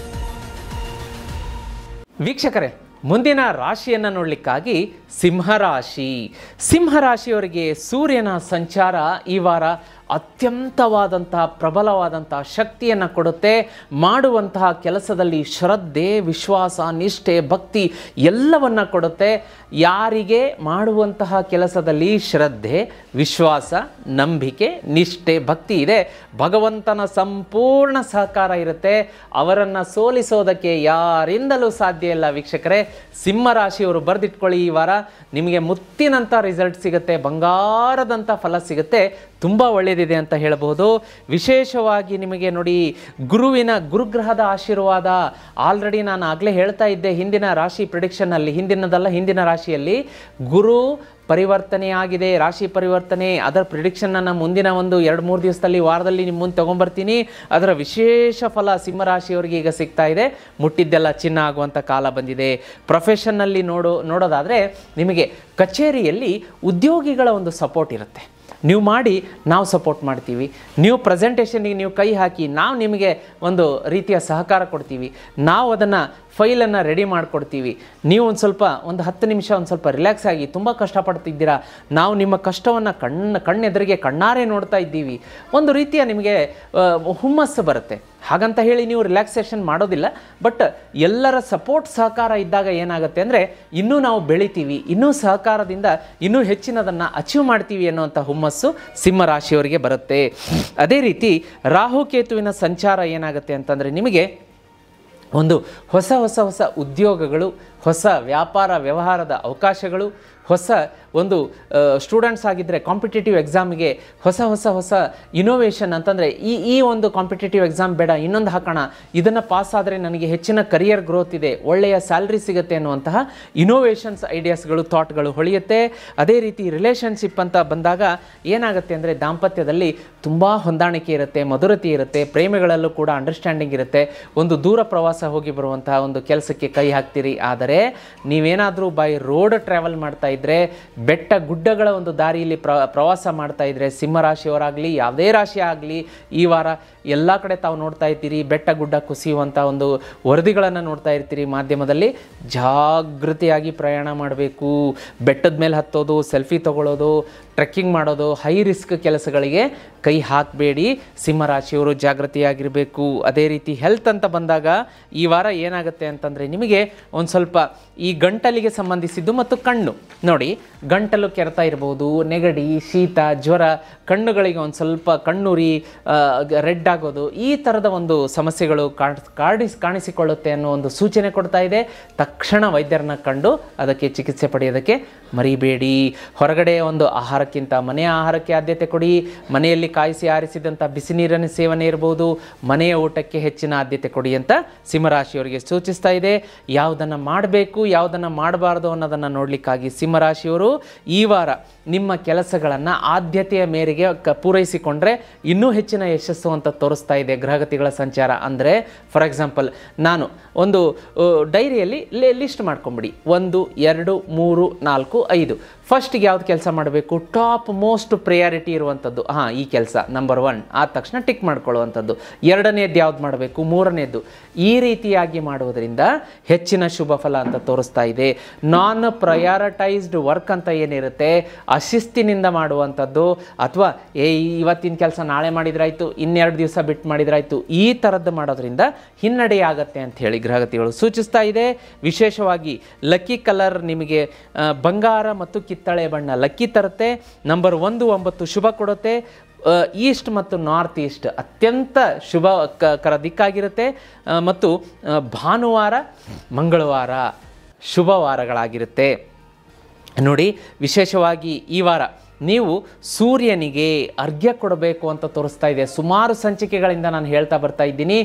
ವೀಕ್ಷಕರೇ, ಮುಂದಿನ ರಾಶಿಯನ್ನು ನೋಡಲಿಕ್ಕಾಗಿ ಸಿಂಹರಾಶಿ. ಸಿಂಹರಾಶಿಯವರಿಗೆ ಸೂರ್ಯನ ಸಂಚಾರ ಈ ವಾರ ಅತ್ಯಂತವಾದಂತಹ ಪ್ರಬಲವಾದಂತಹ ಶಕ್ತಿಯನ್ನು ಕೊಡುತ್ತೆ. ಮಾಡುವಂತಹ ಕೆಲಸದಲ್ಲಿ ಶ್ರದ್ಧೆ, ವಿಶ್ವಾಸ, ನಿಷ್ಠೆ, ಭಕ್ತಿ ಎಲ್ಲವನ್ನ ಕೊಡುತ್ತೆ. ಯಾರಿಗೆ ಮಾಡುವಂತಹ ಕೆಲಸದಲ್ಲಿ ಶ್ರದ್ಧೆ, ವಿಶ್ವಾಸ, ನಂಬಿಕೆ, ನಿಷ್ಠೆ, ಭಕ್ತಿ ಇದೆ, ಭಗವಂತನ ಸಂಪೂರ್ಣ ಸಹಕಾರ ಇರುತ್ತೆ. ಅವರನ್ನು ಸೋಲಿಸೋದಕ್ಕೆ ಯಾರಿಂದಲೂ ಸಾಧ್ಯ ಇಲ್ಲ. ವೀಕ್ಷಕರೇ, ಸಿಂಹರಾಶಿಯವರು ಬರೆದಿಟ್ಕೊಳ್ಳಿ, ಈ ವಾರ ನಿಮಗೆ ಮುತ್ತಿನಂಥ ರಿಸಲ್ಟ್ ಸಿಗುತ್ತೆ, ಬಂಗಾರದಂಥ ಫಲ ಸಿಗುತ್ತೆ. ತುಂಬ ಒಳ್ಳೆಯದಿದೆ ಅಂತ ಹೇಳಬಹುದು. ವಿಶೇಷವಾಗಿ ನಿಮಗೆ ನೋಡಿ, ಗುರುಗ್ರಹದ ಆಶೀರ್ವಾದ ಆಲ್ರೆಡಿ ನಾನು ಆಗಲೇ ಹೇಳ್ತಾ ಇದ್ದೆ ಹಿಂದಿನ ರಾಶಿ ಪ್ರಿಡಿಕ್ಷನ್ನಲ್ಲಿ, ಹಿಂದಿನ ರಾಶಿಯಲ್ಲಿ ಗುರು ಪರಿವರ್ತನೆಯಾಗಿದೆ, ರಾಶಿ ಪರಿವರ್ತನೆ. ಅದರ ಪ್ರಿಡಿಕ್ಷನನ್ನು ಮುಂದಿನ ಒಂದು 2-3 ದಿವಸದಲ್ಲಿ, ವಾರದಲ್ಲಿ ನಿಮ್ಮ ಮುಂದೆ ತೊಗೊಂಬರ್ತೀನಿ. ಅದರ ವಿಶೇಷ ಫಲ ಸಿಂಹರಾಶಿಯವರಿಗೆ ಈಗ ಸಿಗ್ತಾ ಇದೆ. ಮುಟ್ಟಿದ್ದೆಲ್ಲ ಚಿನ್ನ ಆಗುವಂಥ ಕಾಲ ಬಂದಿದೆ. ಪ್ರೊಫೆಷನ್ನಲ್ಲಿ ನೋಡೋದಾದರೆ ನಿಮಗೆ ಕಚೇರಿಯಲ್ಲಿ ಉದ್ಯೋಗಿಗಳ ಒಂದು ಸಪೋರ್ಟ್ ಇರುತ್ತೆ. ನೀವು ಮಾಡಿ, ನಾವು ಸಪೋರ್ಟ್ ಮಾಡ್ತೀವಿ. ನೀವು ಪ್ರೆಸೆಂಟೇಷನ್ಗೆ ನೀವು ಕೈ ಹಾಕಿ, ನಾವು ನಿಮಗೆ ಒಂದು ರೀತಿಯ ಸಹಕಾರ ಕೊಡ್ತೀವಿ. ನಾವು ಅದನ್ನು ಫೈಲನ್ನು ರೆಡಿ ಮಾಡಿಕೊಡ್ತೀವಿ. ನೀವು ಒಂದು 10 ನಿಮಿಷ ಒಂದು ಸ್ವಲ್ಪ ರಿಲ್ಯಾಕ್ಸ್ ಆಗಿ, ತುಂಬ ಕಷ್ಟಪಡ್ತಿದ್ದೀರಾ, ನಾವು ನಿಮ್ಮ ಕಷ್ಟವನ್ನು ಕಣ್ಣೆದುರಿಗೆ ಕಣ್ಣಾರೆ ನೋಡ್ತಾ ಇದ್ದೀವಿ, ಒಂದು ರೀತಿಯ ನಿಮಗೆ ಹುಮ್ಮಸ್ಸು ಬರುತ್ತೆ. ಹಾಗಂತ ಹೇಳಿ ನೀವು ರಿಲ್ಯಾಕ್ಸೇಷನ್ ಮಾಡೋದಿಲ್ಲ, ಬಟ್ ಎಲ್ಲರ ಸಪೋರ್ಟ್ ಸಹಕಾರ ಇದ್ದಾಗ ಏನಾಗುತ್ತೆ ಅಂದರೆ ಇನ್ನೂ ನಾವು ಬೆಳಿತೀವಿ, ಇನ್ನೂ ಸಹಕಾರದಿಂದ ಇನ್ನೂ ಹೆಚ್ಚಿನದನ್ನು ಅಚೀವ್ ಮಾಡ್ತೀವಿ ಅನ್ನುವಂಥ ಹುಮ್ಮಸ್ಸು ಸಿಂಹರಾಶಿಯವರಿಗೆ ಬರುತ್ತೆ. ಅದೇ ರೀತಿ ರಾಹುಕೇತುವಿನ ಸಂಚಾರ ಏನಾಗುತ್ತೆ ಅಂತಂದರೆ ನಿಮಗೆ ಒಂದು ಹೊಸ ಉದ್ಯೋಗಗಳು, ಹೊಸ ವ್ಯಾಪಾರ ವ್ಯವಹಾರದ ಅವಕಾಶಗಳು, ಹೊಸ ಒಂದು ಸ್ಟೂಡೆಂಟ್ಸ್ ಆಗಿದ್ದರೆ ಕಾಂಪಿಟೇಟಿವ್ ಎಕ್ಸಾಮ್ಗೆ ಹೊಸ ಹೊಸ ಹೊಸ ಇನೋವೇಷನ್ ಅಂತಂದರೆ ಈ ಒಂದು ಕಾಂಪಿಟೇಟಿವ್ ಎಕ್ಸಾಮ್ ಬೇಡ, ಇನ್ನೊಂದು ಹಾಕೋಣ, ಇದನ್ನು ಪಾಸ್ ಆದರೆ ನನಗೆ ಹೆಚ್ಚಿನ ಕರಿಯರ್ ಗ್ರೋತ್ ಇದೆ, ಒಳ್ಳೆಯ ಸ್ಯಾಲ್ರಿ ಸಿಗುತ್ತೆ ಅನ್ನುವಂತಹ ಇನೋವೇಷನ್ಸ್ ಐಡಿಯಾಸ್ಗಳು ಥಾಟ್ಗಳು ಹೊಳೆಯುತ್ತೆ. ಅದೇ ರೀತಿ ರಿಲೇಷನ್ಶಿಪ್ ಅಂತ ಬಂದಾಗ ಏನಾಗುತ್ತೆ ಅಂದರೆ ದಾಂಪತ್ಯದಲ್ಲಿ ತುಂಬ ಹೊಂದಾಣಿಕೆ ಇರುತ್ತೆ, ಮಧುರತೆ ಇರುತ್ತೆ, ಪ್ರೇಮಿಗಳಲ್ಲೂ ಕೂಡ ಅಂಡರ್ಸ್ಟ್ಯಾಂಡಿಂಗ್ ಇರುತ್ತೆ. ಒಂದು ದೂರ ಪ್ರವಾಸ ಹೋಗಿ ಬರುವಂತಹ ಒಂದು ಕೆಲಸಕ್ಕೆ ಕೈ ಹಾಕ್ತೀರಿ. ಆದರೆ ನೀವೇನಾದರೂ ಬೈ ರೋಡ್ ಟ್ರಾವೆಲ್ ಮಾಡ್ತಾ ಇದ್ದರೆ, ಬೆಟ್ಟ ಗುಡ್ಡಗಳ ಒಂದು ದಾರಿಯಲ್ಲಿ ಪ್ರವಾಸ ಮಾಡ್ತಾ ಇದ್ದರೆ, ಸಿಂಹರಾಶಿಯವರಾಗಲಿ ಯಾವುದೇ ರಾಶಿ ಆಗಲಿ ಈ ವಾರ ಎಲ್ಲ ಕಡೆ ತಾವು ನೋಡ್ತಾ ಇರ್ತೀರಿ, ಬೆಟ್ಟ ಗುಡ್ಡ ಕುಸಿಯುವಂಥ ಒಂದು ವರದಿಗಳನ್ನು ನೋಡ್ತಾ ಇರ್ತೀರಿ ಮಾಧ್ಯಮದಲ್ಲಿ. ಜಾಗೃತಿಯಾಗಿ ಪ್ರಯಾಣ ಮಾಡಬೇಕು. ಬೆಟ್ಟದ ಮೇಲೆ ಹತ್ತೋದು, ಸೆಲ್ಫಿ ತಗೊಳ್ಳೋದು, ಟ್ರೆಕ್ಕಿಂಗ್ ಮಾಡೋದು, ಹೈ ರಿಸ್ಕ್ ಕೆಲಸಗಳಿಗೆ ಕೈ ಹಾಕಬೇಡಿ. ಸಿಂಹರಾಶಿಯವರು ಜಾಗೃತಿಯಾಗಿರಬೇಕು. ಅದೇ ರೀತಿ ಹೆಲ್ತ್ ಅಂತ ಬಂದಾಗ ಈ ವಾರ ಏನಾಗುತ್ತೆ ಅಂತಂದರೆ ನಿಮಗೆ ಒಂದು ಸ್ವಲ್ಪ ಈ ಗಂಟಲಿಗೆ ಸಂಬಂಧಿಸಿದ್ದು ಮತ್ತು ಕಣ್ಣು ನೋಡಿ, ಗಂಟಲು ಕೆರೆತ ಇರ್ಬೋದು, ನೆಗಡಿ, ಶೀತ, ಜ್ವರ, ಕಣ್ಣುಗಳಿಗೆ ಒಂದು ಸ್ವಲ್ಪ ಕಣ್ಣುರಿ, ರೆಡ್ ಆಗೋದು, ಈ ಥರದ ಒಂದು ಸಮಸ್ಯೆಗಳು ಕಾಣಿಸಿಕೊಳ್ಳುತ್ತೆ ಅನ್ನೋ ಒಂದು ಸೂಚನೆ ಕೊಡ್ತಾ ಇದೆ. ತಕ್ಷಣ ವೈದ್ಯರನ್ನ ಕಂಡು ಅದಕ್ಕೆ ಚಿಕಿತ್ಸೆ ಪಡೆಯೋದಕ್ಕೆ ಮರಿಬೇಡಿ. ಹೊರಗಡೆ ಒಂದು ಆಹಾರಕ್ಕಿಂತ ಮನೆಯ ಆಹಾರಕ್ಕೆ ಆದ್ಯತೆ ಕೊಡಿ. ಮನೆಯಲ್ಲಿ ಕಾಯಿಸಿ ಆರಿಸಿದಂಥ ಬಿಸಿ ನೀರಿನ ಸೇವನೆ ಇರ್ಬೋದು, ಮನೆಯ ಊಟಕ್ಕೆ ಹೆಚ್ಚಿನ ಆದ್ಯತೆ ಕೊಡಿ ಅಂತ ಸಿಂಹರಾಶಿಯವರಿಗೆ ಸೂಚಿಸ್ತಾ ಇದೆ. ಯಾವುದನ್ನು ಮಾಡಬೇಕು, ಯಾವುದನ್ನು ಮಾಡಬಾರ್ದು ಅನ್ನೋದನ್ನು ನೋಡಲಿಕ್ಕಾಗಿ ಸಿಂಹರಾಶಿಯವರು ಈ ವಾರ ನಿಮ್ಮ ಕೆಲಸಗಳನ್ನು ಆದ್ಯತೆಯ ಮೇರೆಗೆ ಪೂರೈಸಿಕೊಂಡ್ರೆ ಇನ್ನೂ ಹೆಚ್ಚಿನ ಯಶಸ್ಸು ಅಂತ ತೋರಿಸ್ತಾ ಇದೆ ಗ್ರಹಗತಿಗಳ ಸಂಚಾರ. ಅಂದರೆ ಫಾರ್ ಎಕ್ಸಾಂಪಲ್ ನಾನು ಒಂದು ಡೈರಿಯಲ್ಲಿ ಲಿಸ್ಟ್ ಮಾಡ್ಕೊಂಬಿಡಿ, 1, 2, 3, 4, 5. ಫಸ್ಟಿಗೆ ಯಾವ್ದು ಕೆಲಸ ಮಾಡಬೇಕು, ಟಾಪ್ ಮೋಸ್ಟ್ ಪ್ರಿಯಾರಿಟಿ ಇರುವಂಥದ್ದು, ಈ ಕೆಲಸ ನಂಬರ್ 1 ಆದ ತಕ್ಷಣ ಟಿಕ್ ಮಾಡ್ಕೊಳ್ಳುವಂಥದ್ದು. ಎರಡನೇದು ಯಾವ್ದು ಮಾಡಬೇಕು, ಮೂರನೇದು. ಈ ರೀತಿಯಾಗಿ ಮಾಡುವುದರಿಂದ ಹೆಚ್ಚಿನ ಶುಭ ಫಲ ಅಂತ ತೋರಿಸ್ತಾ ಇದೆ. ನಾನ್ ಪ್ರಯಾರಿಟೈಸ್ಡ್ ವರ್ಕ್ ಅಂತ ಏನಿರುತ್ತೆ, ಅಶಿಸ್ತಿನಿಂದ ಮಾಡುವಂಥದ್ದು, ಅಥವಾ ಇವತ್ತಿನ ಕೆಲಸ ನಾಳೆ ಮಾಡಿದ್ರಾಯ್ತು, ಇನ್ನೆರಡು ದಿವಸ ಬಿಟ್ಟು ಮಾಡಿದ್ರಾಯ್ತು, ಈ ಥರದ್ದು ಮಾಡೋದ್ರಿಂದ ಹಿನ್ನಡೆಯಾಗತ್ತೆ ಅಂತ ಹೇಳಿ ಗ್ರಹಗತಿಗಳು ಸೂಚಿಸ್ತಾ ಇದೆ. ವಿಶೇಷವಾಗಿ ಲಕ್ಕಿ ಕಲರ್ ನಿಮಗೆ ಬಂಗಾರ ಮತ್ತು ಕಿತ್ತಳೆ ಬಣ್ಣ ಲಕ್ಕಿ ತರುತ್ತೆ. ನಂಬರ್ 1 9 ಶುಭ ಕೊಡುತ್ತೆ. ಈಸ್ಟ್ ಮತ್ತು ನಾರ್ತ್ ಈಸ್ಟ್ ಅತ್ಯಂತ ಶುಭಕರ ದಿಕ್ಕಾಗಿರುತ್ತೆ. ಮತ್ತು ಭಾನುವಾರ, ಮಂಗಳವಾರ ಶುಭ ವಾರಗಳಾಗಿರುತ್ತೆ. ನೋಡಿ, ವಿಶೇಷವಾಗಿ ಈ ವಾರ ನೀವು ಸೂರ್ಯನಿಗೆ ಅರ್ಘ್ಯ ಕೊಡಬೇಕು ಅಂತ ತೋರಿಸ್ತಾ ಇದೆ. ಸುಮಾರು ಸಂಚಿಕೆಗಳಿಂದ ನಾನು ಹೇಳ್ತಾ ಬರ್ತಾ ಇದ್ದೀನಿ,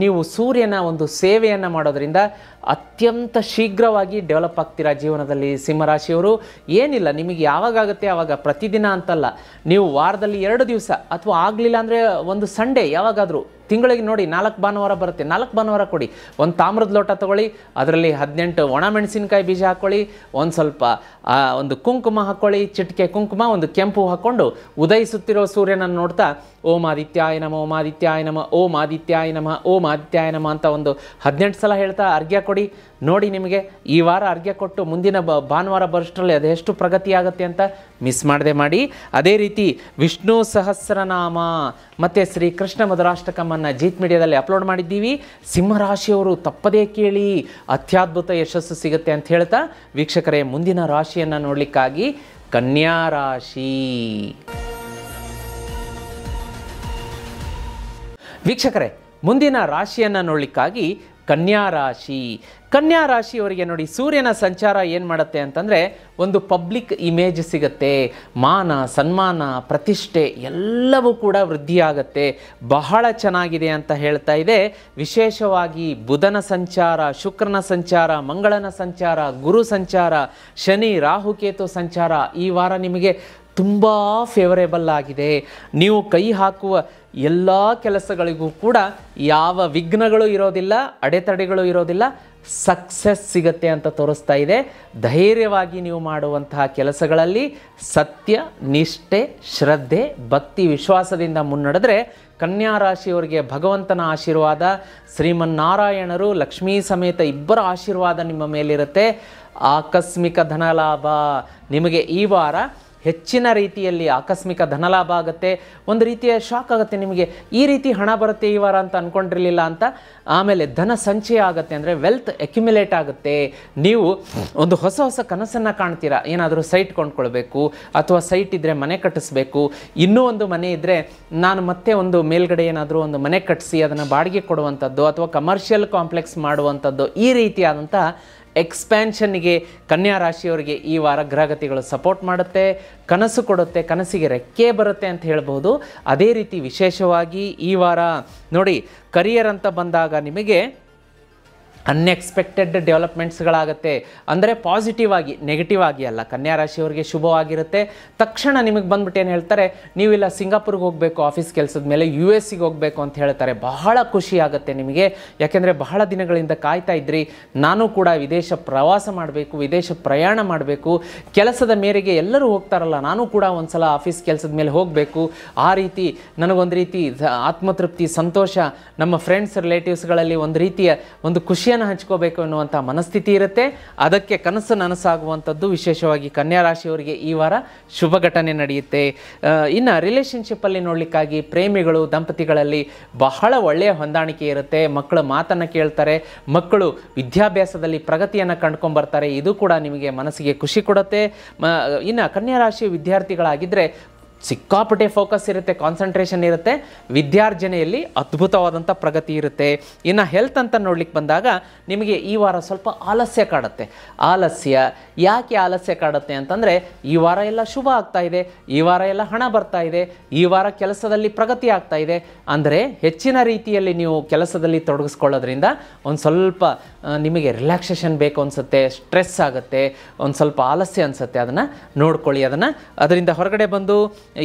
ನೀವು ಸೂರ್ಯನ ಒಂದು ಸೇವೆಯನ್ನು ಮಾಡೋದ್ರಿಂದ ಅತ್ಯಂತ ಶೀಘ್ರವಾಗಿ ಡೆವಲಪ್ ಆಗ್ತೀರಾ ಜೀವನದಲ್ಲಿ. ಸಿಂಹರಾಶಿಯವರು ಏನಿಲ್ಲ, ನಿಮಗೆ ಯಾವಾಗುತ್ತೆ ಆವಾಗ, ಪ್ರತಿದಿನ ಅಂತಲ್ಲ, ನೀವು ವಾರದಲ್ಲಿ 2 ದಿವಸ ಅಥವಾ ಆಗಲಿಲ್ಲ ಅಂದರೆ ಒಂದು ಸಂಡೇ ಯಾವಾಗಾದರೂ ತಿಂಗಳಿಗೆ ನೋಡಿ 4 ಭಾನುವಾರ ಬರುತ್ತೆ, 4 ಭಾನುವಾರ ಕೊಡಿ. ಒಂದು ತಾಮ್ರದ ಲೋಟ ತೊಗೊಳ್ಳಿ, ಅದರಲ್ಲಿ 18 ಒಣ ಮೆಣಸಿನಕಾಯಿ ಬೀಜ ಹಾಕ್ಕೊಳ್ಳಿ, ಒಂದು ಸ್ವಲ್ಪ ಒಂದು ಕುಂಕುಮ ಹಾಕ್ಕೊಳ್ಳಿ, ಚಿಟಿಕೆ ಕುಂಕುಮ, ಒಂದು ಕೆಂಪು ಹಾಕ್ಕೊಂಡು ಉದಯಿಸುತ್ತಿರೋ ಸೂರ್ಯನನ್ನು ನೋಡ್ತಾ ಓಂ ಆದಿತ್ಯಾಯ ನಮ, ಓಂ ಆದಿತ್ಯಾಯ ನಮ, ಓಂ ಆದಿತ್ಯಾಯ ನಮ, ಓಂ ಆದಿತ್ಯಾಯ ನಮ ಅಂತ ಒಂದು 18 ಸಲ ಹೇಳ್ತಾ ಅರ್ಘ್ಯ ಕೊಡಿ. ನೋಡಿ, ನಿಮಗೆ ಈ ವಾರ ಅರ್ಘ್ಯ ಕೊಟ್ಟು ಮುಂದಿನ ಭಾನುವಾರ ಬರೋಷ್ಟರಲ್ಲಿ ಅದೆಷ್ಟು ಪ್ರಗತಿ ಆಗುತ್ತೆ ಅಂತ ಮಿಸ್ ಮಾಡದೆ ಮಾಡಿ. ಅದೇ ರೀತಿ ವಿಷ್ಣು ಸಹಸ್ರನಾಮ ಮತ್ತು ಶ್ರೀ ಕೃಷ್ಣ ಮಧುರಾಷ್ಟಕಮನ್ನು ಜೀತ್ ಮೀಡಿಯಾದಲ್ಲಿ ಅಪ್ಲೋಡ್ ಮಾಡಿದ್ದೀವಿ. ಸಿಂಹರಾಶಿಯವರು ತಪ್ಪದೇ ಕೇಳಿ, ಅತ್ಯದ್ಭುತ ಯಶಸ್ಸು ಸಿಗುತ್ತೆ ಅಂತ ಹೇಳ್ತಾ ವೀಕ್ಷಕರೇ, ಮುಂದಿನ ರಾಶಿಯನ್ನು ನೋಡಲಿಕ್ಕಾಗಿ ಕನ್ಯಾ ರಾಶಿ. ವೀಕ್ಷಕರೇ, ಮುಂದಿನ ರಾಶಿಯನ್ನು ನೋಡಲಿಕ್ಕಾಗಿ ಕನ್ಯಾ ರಾಶಿ. ಕನ್ಯಾ ರಾಶಿಯವರಿಗೆ ನೋಡಿ, ಸೂರ್ಯನ ಸಂಚಾರ ಏನು ಮಾಡುತ್ತೆ ಅಂತಂದರೆ ಒಂದು ಪಬ್ಲಿಕ್ ಇಮೇಜ್ ಸಿಗುತ್ತೆ, ಮಾನ ಸನ್ಮಾನ ಪ್ರತಿಷ್ಠೆ ಎಲ್ಲವೂ ಕೂಡ ವೃದ್ಧಿಯಾಗತ್ತೆ, ಬಹಳ ಚೆನ್ನಾಗಿದೆ ಅಂತ ಹೇಳ್ತಾ ಇದೆ. ವಿಶೇಷವಾಗಿ ಬುಧನ ಸಂಚಾರ, ಶುಕ್ರನ ಸಂಚಾರ, ಮಂಗಳನ ಸಂಚಾರ, ಗುರು ಸಂಚಾರ, ಶನಿ ರಾಹುಕೇತು ಸಂಚಾರ ಈ ವಾರ ನಿಮಗೆ ತುಂಬ ಫೇವರೇಬಲ್ ಆಗಿದೆ. ನೀವು ಕೈ ಹಾಕುವ ಎಲ್ಲ ಕೆಲಸಗಳಿಗೂ ಕೂಡ ಯಾವ ವಿಘ್ನಗಳು ಇರೋದಿಲ್ಲ, ಅಡೆತಡೆಗಳು ಇರೋದಿಲ್ಲ, ಸಕ್ಸಸ್ ಸಿಗತ್ತೆ ಅಂತ ತೋರಿಸ್ತಾ ಇದೆ. ಧೈರ್ಯವಾಗಿ ನೀವು ಮಾಡುವಂತಹ ಕೆಲಸಗಳಲ್ಲಿ ಸತ್ಯ, ನಿಷ್ಠೆ, ಶ್ರದ್ಧೆ, ಭಕ್ತಿ, ವಿಶ್ವಾಸದಿಂದ ಮುನ್ನಡೆದ್ರೆ ಕನ್ಯಾ ರಾಶಿಯವರಿಗೆ ಭಗವಂತನ ಆಶೀರ್ವಾದ, ಶ್ರೀಮನ್ನಾರಾಯಣರು ಲಕ್ಷ್ಮೀ ಸಮೇತ ಇಬ್ಬರ ಆಶೀರ್ವಾದ ನಿಮ್ಮ ಮೇಲಿರುತ್ತೆ. ಆಕಸ್ಮಿಕ ಧನಲಾಭ ನಿಮಗೆ ಈ ವಾರ ಹೆಚ್ಚಿನ ರೀತಿಯಲ್ಲಿ ಆಕಸ್ಮಿಕ ಧನಲಾಭ ಆಗುತ್ತೆ. ಒಂದು ರೀತಿಯ ಶಾಕ್ ಆಗುತ್ತೆ, ನಿಮಗೆ ಈ ರೀತಿ ಹಣ ಬರುತ್ತೆ ಈ ವಾರ ಅಂತ ಅಂದ್ಕೊಂಡಿರಲಿಲ್ಲ ಅಂತ. ಆಮೇಲೆ ಧನ ಸಂಚಯ ಆಗುತ್ತೆ, ಅಂದರೆ ವೆಲ್ತ್ ಅಕ್ಯುಮುಲೇಟ್ ಆಗುತ್ತೆ. ನೀವು ಒಂದು ಹೊಸ ಹೊಸ ಕನಸನ್ನು ಕಾಣ್ತೀರಾ, ಏನಾದರೂ ಸೈಟ್ ಕೊಂಡ್ಕೊಳ್ಬೇಕು, ಅಥವಾ ಸೈಟ್ ಇದ್ದರೆ ಮನೆ ಕಟ್ಟಿಸ್ಬೇಕು, ಇನ್ನೂ ಒಂದು ಮನೆ ಇದ್ದರೆ ನಾನು ಮತ್ತೆ ಒಂದು ಮೇಲ್ಗಡೆ ಏನಾದರೂ ಒಂದು ಮನೆ ಕಟ್ಟಿಸಿ ಅದನ್ನು ಬಾಡಿಗೆ ಕೊಡುವಂಥದ್ದು, ಅಥವಾ ಕಮರ್ಷಿಯಲ್ ಕಾಂಪ್ಲೆಕ್ಸ್ ಮಾಡುವಂಥದ್ದು, ಈ ರೀತಿಯಾದಂಥ ಎಕ್ಸ್ಪ್ಯಾನ್ಷನ್ಗೆ ಕನ್ಯಾ ರಾಶಿಯವರಿಗೆ ಈ ವಾರ ಗ್ರಹಗತಿಗಳು ಸಪೋರ್ಟ್ ಮಾಡುತ್ತೆ, ಕನಸು ಕೊಡುತ್ತೆ, ಕನಸಿಗೆ ರೆಕ್ಕೆ ಬರುತ್ತೆ ಅಂತ ಹೇಳ್ಬೋದು. ಅದೇ ರೀತಿ ವಿಶೇಷವಾಗಿ ಈ ವಾರ ನೋಡಿ, ಕರಿಯರ್ ಅಂತ ಬಂದಾಗ ನಿಮಗೆ ಅನ್ಎಕ್ಸ್ಪೆಕ್ಟೆಡ್ ಡೆವಲಪ್ಮೆಂಟ್ಸ್ಗಳಾಗುತ್ತೆ. ಅಂದರೆ ಪಾಸಿಟಿವ್ ಆಗಿ, ನೆಗೆಟಿವ್ ಆಗಿ ಅಲ್ಲ. ಕನ್ಯಾ ರಾಶಿಯವರಿಗೆ ಶುಭವಾಗಿರುತ್ತೆ. ತಕ್ಷಣ ನಿಮಗೆ ಬಂದ್ಬಿಟ್ಟು ಏನು ಹೇಳ್ತಾರೆ, ನೀವಿಲ್ಲ ಸಿಂಗಾಪುರ್ಗೆ ಹೋಗಬೇಕು ಆಫೀಸ್ ಕೆಲಸದ ಮೇಲೆ, US ಗೆ ಹೋಗಬೇಕು ಅಂತ ಹೇಳ್ತಾರೆ. ಬಹಳ ಖುಷಿ ಆಗುತ್ತೆ ನಿಮಗೆ. ಯಾಕೆಂದರೆ ಬಹಳ ದಿನಗಳಿಂದ ಕಾಯ್ತಾ ಇದ್ರಿ, ನಾನು ಕೂಡ ವಿದೇಶ ಪ್ರವಾಸ ಮಾಡಬೇಕು, ವಿದೇಶ ಪ್ರಯಾಣ ಮಾಡಬೇಕು, ಕೆಲಸದ ಮೇರೆಗೆ ಎಲ್ಲರೂ ಹೋಗ್ತಾರಲ್ಲ, ನಾನು ಕೂಡ ಒಂದು ಸಲ ಆಫೀಸ್ ಕೆಲಸದ ಮೇಲೆ ಹೋಗಬೇಕು. ಆ ರೀತಿ ನನಗೊಂದು ರೀತಿ ಆತ್ಮತೃಪ್ತಿ, ಸಂತೋಷ, ನಮ್ಮ ಫ್ರೆಂಡ್ಸ್ ರಿಲೇಟಿವ್ಸ್ಗಳಲ್ಲಿ ಒಂದು ರೀತಿಯ ಒಂದು ಖುಷಿಯನ್ನು ಹಂಚ್ಕೋಬೇಕು ಅನ್ನುವಂಥ ಮನಸ್ಥಿತಿ ಇರುತ್ತೆ. ಅದಕ್ಕೆ ಕನಸು ನನಸಾಗುವಂಥದ್ದು ವಿಶೇಷವಾಗಿ ಕನ್ಯಾ ರಾಶಿಯವರಿಗೆ ಈ ವಾರ ಶುಭ ಘಟನೆ ನಡೆಯುತ್ತೆ. ಇನ್ನು ರಿಲೇಷನ್ಶಿಪ್ಪಲ್ಲಿ ನೋಡಲಿಕ್ಕಾಗಿ ಪ್ರೇಮಿಗಳು, ದಂಪತಿಗಳಲ್ಲಿ ಬಹಳ ಒಳ್ಳೆಯ ಹೊಂದಾಣಿಕೆ ಇರುತ್ತೆ. ಮಕ್ಕಳು ಮಾತನ್ನು ಕೇಳ್ತಾರೆ, ಮಕ್ಕಳು ವಿದ್ಯಾಭ್ಯಾಸದಲ್ಲಿ ಪ್ರಗತಿಯನ್ನು ಕಂಡುಕೊಂಡ್ಬರ್ತಾರೆ. ಇದು ಕೂಡ ನಿಮಗೆ ಮನಸ್ಸಿಗೆ ಖುಷಿ ಕೊಡುತ್ತೆ. ಇನ್ನು ಕನ್ಯಾ ರಾಶಿಯ ವಿದ್ಯಾರ್ಥಿಗಳಾಗಿದ್ದರೆ ಸಿಕ್ಕಾಪಟ್ಟೆ ಫೋಕಸ್ ಇರುತ್ತೆ, ಕಾನ್ಸಂಟ್ರೇಷನ್ ಇರುತ್ತೆ, ವಿದ್ಯಾರ್ಜನೆಯಲ್ಲಿ ಅದ್ಭುತವಾದಂಥ ಪ್ರಗತಿ ಇರುತ್ತೆ. ಇನ್ನು ಹೆಲ್ತ್ ಅಂತ ನೋಡ್ಲಿಕ್ಕೆ ಬಂದಾಗ ನಿಮಗೆ ಈ ವಾರ ಸ್ವಲ್ಪ ಆಲಸ್ಯ ಕಾಡುತ್ತೆ. ಆಲಸ್ಯ ಯಾಕೆ ಆಲಸ್ಯ ಕಾಡುತ್ತೆ ಅಂತಂದರೆ, ಈ ವಾರ ಎಲ್ಲ ಶುಭ ಆಗ್ತಾ ಇದೆ, ಈ ವಾರ ಎಲ್ಲ ಹಣ ಬರ್ತಾ ಇದೆ, ಈ ವಾರ ಕೆಲಸದಲ್ಲಿ ಪ್ರಗತಿ ಆಗ್ತಾ ಇದೆ. ಅಂದರೆ ಹೆಚ್ಚಿನ ರೀತಿಯಲ್ಲಿ ನೀವು ಕೆಲಸದಲ್ಲಿ ತೊಡಗಿಸ್ಕೊಳ್ಳೋದ್ರಿಂದ ಒಂದು ಸ್ವಲ್ಪ ನಿಮಗೆ ರಿಲ್ಯಾಕ್ಸೇಷನ್ ಬೇಕು ಅನಿಸುತ್ತೆ, ಸ್ಟ್ರೆಸ್ ಆಗುತ್ತೆ, ಒಂದು ಸ್ವಲ್ಪ ಆಲಸ್ಯ ಅನಿಸುತ್ತೆ. ಅದನ್ನು ನೋಡ್ಕೊಳ್ಳಿ. ಅದರಿಂದ ಹೊರಗಡೆ ಬಂದು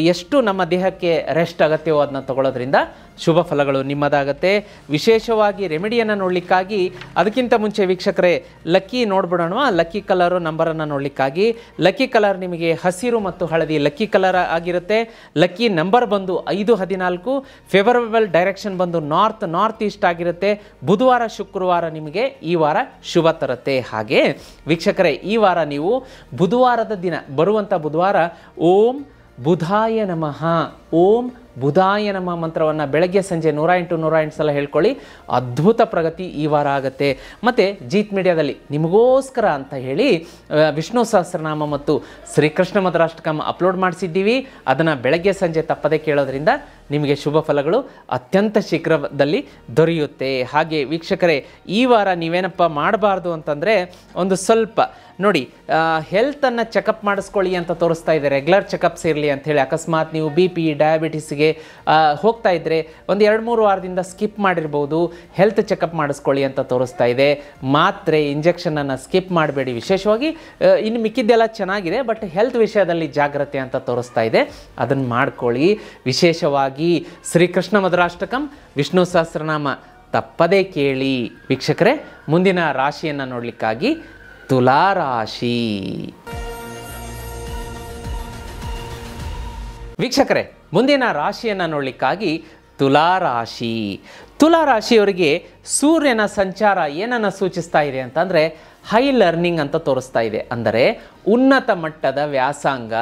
ಎಷ್ಟು ನಮ್ಮ ದೇಹಕ್ಕೆ ರೆಸ್ಟ್ ಅಗತ್ಯವೋ ಅದನ್ನ ತಗೊಳ್ಳೋದ್ರಿಂದ ಶುಭ ಫಲಗಳು ನಿಮ್ಮದಾಗತ್ತೆ. ವಿಶೇಷವಾಗಿ ರೆಮಿಡಿಯನ್ನು ನೋಡಲಿಕ್ಕಾಗಿ ಅದಕ್ಕಿಂತ ಮುಂಚೆ ವೀಕ್ಷಕರೇ ಲಕ್ಕಿ ನೋಡ್ಬಿಡೋಣ. ಲಕ್ಕಿ ಕಲರು ನಂಬರನ್ನು ನೋಡಲಿಕ್ಕಾಗಿ ಲಕ್ಕಿ ಕಲರ್ ನಿಮಗೆ ಹಸಿರು ಮತ್ತು ಹಳದಿ ಲಕ್ಕಿ ಕಲರ್ ಆಗಿರುತ್ತೆ. ಲಕ್ಕಿ ನಂಬರ್ ಬಂದು 5-14. ಫೇವರಬಲ್ ಡೈರೆಕ್ಷನ್ ಬಂದು ನಾರ್ತ್ ಈಸ್ಟ್ ಆಗಿರುತ್ತೆ. ಬುಧವಾರ ಶುಕ್ರವಾರ ನಿಮಗೆ ಈ ವಾರ ಶುಭ ತರುತ್ತೆ. ಹಾಗೆ ವೀಕ್ಷಕರೇ, ಈ ವಾರ ನೀವು ಬುಧವಾರದ ದಿನ, ಬರುವಂಥ ಬುಧವಾರ ಓಂ ಬುಧಾಯ ನಮಃ, ಓಂ ಬುಧಾಯ ನಮಃ ಮಂತ್ರವನ್ನು ಬೆಳಗ್ಗೆ ಸಂಜೆ 108 ಸಲ ಹೇಳ್ಕೊಳ್ಳಿ. ಅದ್ಭುತ ಪ್ರಗತಿ ಈ ವಾರ ಆಗುತ್ತೆ. ಮತ್ತು ಜೀತ್ ಮೀಡಿಯಾದಲ್ಲಿ ನಿಮಗೋಸ್ಕರ ಅಂತ ಹೇಳಿ ವಿಷ್ಣು ಸಹಸ್ರನಾಮ ಮತ್ತು ಶ್ರೀಕೃಷ್ಣ ಮಧುರಾಷ್ಟಕಂ ಅಪ್ಲೋಡ್ ಮಾಡಿಸಿದ್ದೀವಿ. ಅದನ್ನು ಬೆಳಗ್ಗೆ ಸಂಜೆ ತಪ್ಪದೆ ಕೇಳೋದ್ರಿಂದ ನಿಮಗೆ ಶುಭ ಫಲಗಳು ಅತ್ಯಂತ ಶೀಘ್ರದಲ್ಲಿ ದೊರೆಯುತ್ತೆ. ಹಾಗೆ ವೀಕ್ಷಕರೇ, ಈ ವಾರ ನೀವೇನಪ್ಪ ಮಾಡಬಾರ್ದು ಅಂತಂದರೆ, ಒಂದು ಸ್ವಲ್ಪ ನೋಡಿ, ಹೆಲ್ತನ್ನು ಚೆಕಪ್ ಮಾಡಿಸ್ಕೊಳ್ಳಿ ಅಂತ ತೋರಿಸ್ತಾ ಇದೆ. ರೆಗ್ಯುಲರ್ ಚೆಕಪ್ಸ್ ಇರಲಿ ಅಂಥೇಳಿ. ಅಕಸ್ಮಾತ್ ನೀವು BP, ಡಯಾಬಿಟಿಸ್ಗೆ ಹೋಗ್ತಾ ಇದ್ದರೆ ಒಂದು 2-3 ವಾರದಿಂದ ಸ್ಕಿಪ್ ಮಾಡಿರ್ಬೋದು. ಹೆಲ್ತ್ ಚೆಕಪ್ ಮಾಡಿಸ್ಕೊಳ್ಳಿ ಅಂತ ತೋರಿಸ್ತಾ ಇದೆ. ಮಾತ್ರೆ, ಇಂಜೆಕ್ಷನನ್ನು ಸ್ಕಿಪ್ ಮಾಡಬೇಡಿ. ವಿಶೇಷವಾಗಿ ಇನ್ನು ಮಿಕ್ಕಿದ್ದೆಲ್ಲ ಚೆನ್ನಾಗಿದೆ, ಬಟ್ ಹೆಲ್ತ್ ವಿಷಯದಲ್ಲಿ ಜಾಗ್ರತೆ ಅಂತ ತೋರಿಸ್ತಾ ಇದೆ. ಅದನ್ನು ಮಾಡ್ಕೊಳ್ಳಿ. ವಿಶೇಷವಾಗಿ ಶ್ರೀಕೃಷ್ಣ ಮಧುರಾಷ್ಟಕಂ, ವಿಷ್ಣು ಸಹಸ್ರನಾಮ ತಪ್ಪದೇ ಕೇಳಿ. ವೀಕ್ಷಕರೇ, ಮುಂದಿನ ರಾಶಿಯನ್ನು ನೋಡಲಿಕ್ಕಾಗಿ ತುಲಾ ರಾಶಿ. ವೀಕ್ಷಕರೇ, ಮುಂದಿನ ರಾಶಿಯನ್ನು ನೋಡಲಿಕ್ಕಾಗಿ ತುಲಾ ರಾಶಿ. ತುಲಾ ರಾಶಿಯವರಿಗೆ ಸೂರ್ಯನ ಸಂಚಾರ ಏನನ್ನು ಸೂಚಿಸ್ತಾ ಇದೆ ಅಂತಂದರೆ, ಹೈ ಲರ್ನಿಂಗ್ ಅಂತ ತೋರಿಸ್ತಾ ಇದೆ. ಅಂದರೆ ಉನ್ನತ ಮಟ್ಟದ ವ್ಯಾಸಂಗ.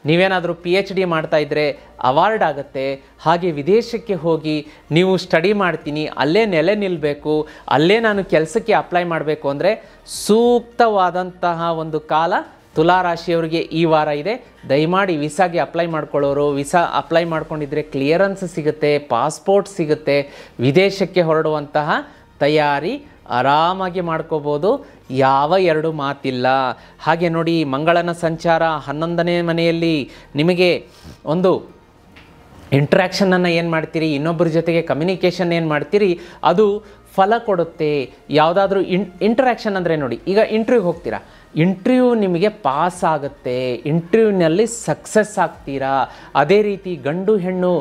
ನೀವೇನಾದರೂ PhD ಮಾಡ್ತಾ ಇದ್ದರೆ ಅವಾರ್ಡ್ ಆಗುತ್ತೆ. ಹಾಗೆ ವಿದೇಶಕ್ಕೆ ಹೋಗಿ ನೀವು ಸ್ಟಡಿ ಮಾಡ್ತೀನಿ, ಅಲ್ಲೇ ನೆಲೆ ನಿಲ್ಲಬೇಕು, ಅಲ್ಲೇ ನಾನು ಕೆಲಸಕ್ಕೆ ಅಪ್ಲೈ ಮಾಡಬೇಕು ಅಂದರೆ ಸೂಕ್ತವಾದಂತಹ ಒಂದು ಕಾಲ ತುಲಾ ರಾಶಿಯವರಿಗೆ ಈ ವಾರ ಇದೆ. ದಯಮಾಡಿ ವೀಸಾಗೆ ಅಪ್ಲೈ ಮಾಡ್ಕೊಳ್ಳೋರು, ವೀಸಾ ಅಪ್ಲೈ ಮಾಡ್ಕೊಂಡಿದ್ರೆ ಕ್ಲಿಯರೆನ್ಸ್ ಸಿಗುತ್ತೆ, ಪಾಸ್ಪೋರ್ಟ್ ಸಿಗುತ್ತೆ, ವಿದೇಶಕ್ಕೆ ಹೊರಡುವಂತಹ ತಯಾರಿ ಆರಾಮಾಗಿ ಮಾಡ್ಕೋಬೋದು. ಯಾವ ಎರಡು ಮಾತಿಲ್ಲ. ಹಾಗೆ ನೋಡಿ, ಮಂಗಳನ ಸಂಚಾರ 11ನೇ ಮನೆಯಲ್ಲಿ ನಿಮಗೆ ಒಂದು ಇಂಟ್ರ್ಯಾಕ್ಷನನ್ನು ಏನು ಮಾಡ್ತೀರಿ, ಇನ್ನೊಬ್ಬರ ಜೊತೆಗೆ ಕಮ್ಯುನಿಕೇಷನ್ ಏನು ಮಾಡ್ತೀರಿ, ಅದು ಫಲ ಕೊಡುತ್ತೆ. ಯಾವುದಾದ್ರೂ ಇಂಟ್ರ್ಯಾಕ್ಷನ್ ಅಂದರೆ ನೋಡಿ, ಈಗ ಇಂಟರ್ವ್ಯೂಗೆ ಹೋಗ್ತೀರಾ, ಇಂಟರ್ವ್ಯೂ ನಿಮಗೆ ಪಾಸ್ ಆಗುತ್ತೆ, ಇಂಟರ್ವ್ಯೂನಲ್ಲಿ ಸಕ್ಸಸ್ ಆಗ್ತೀರಾ. ಅದೇ ರೀತಿ ಗಂಡು ಹೆಣ್ಣು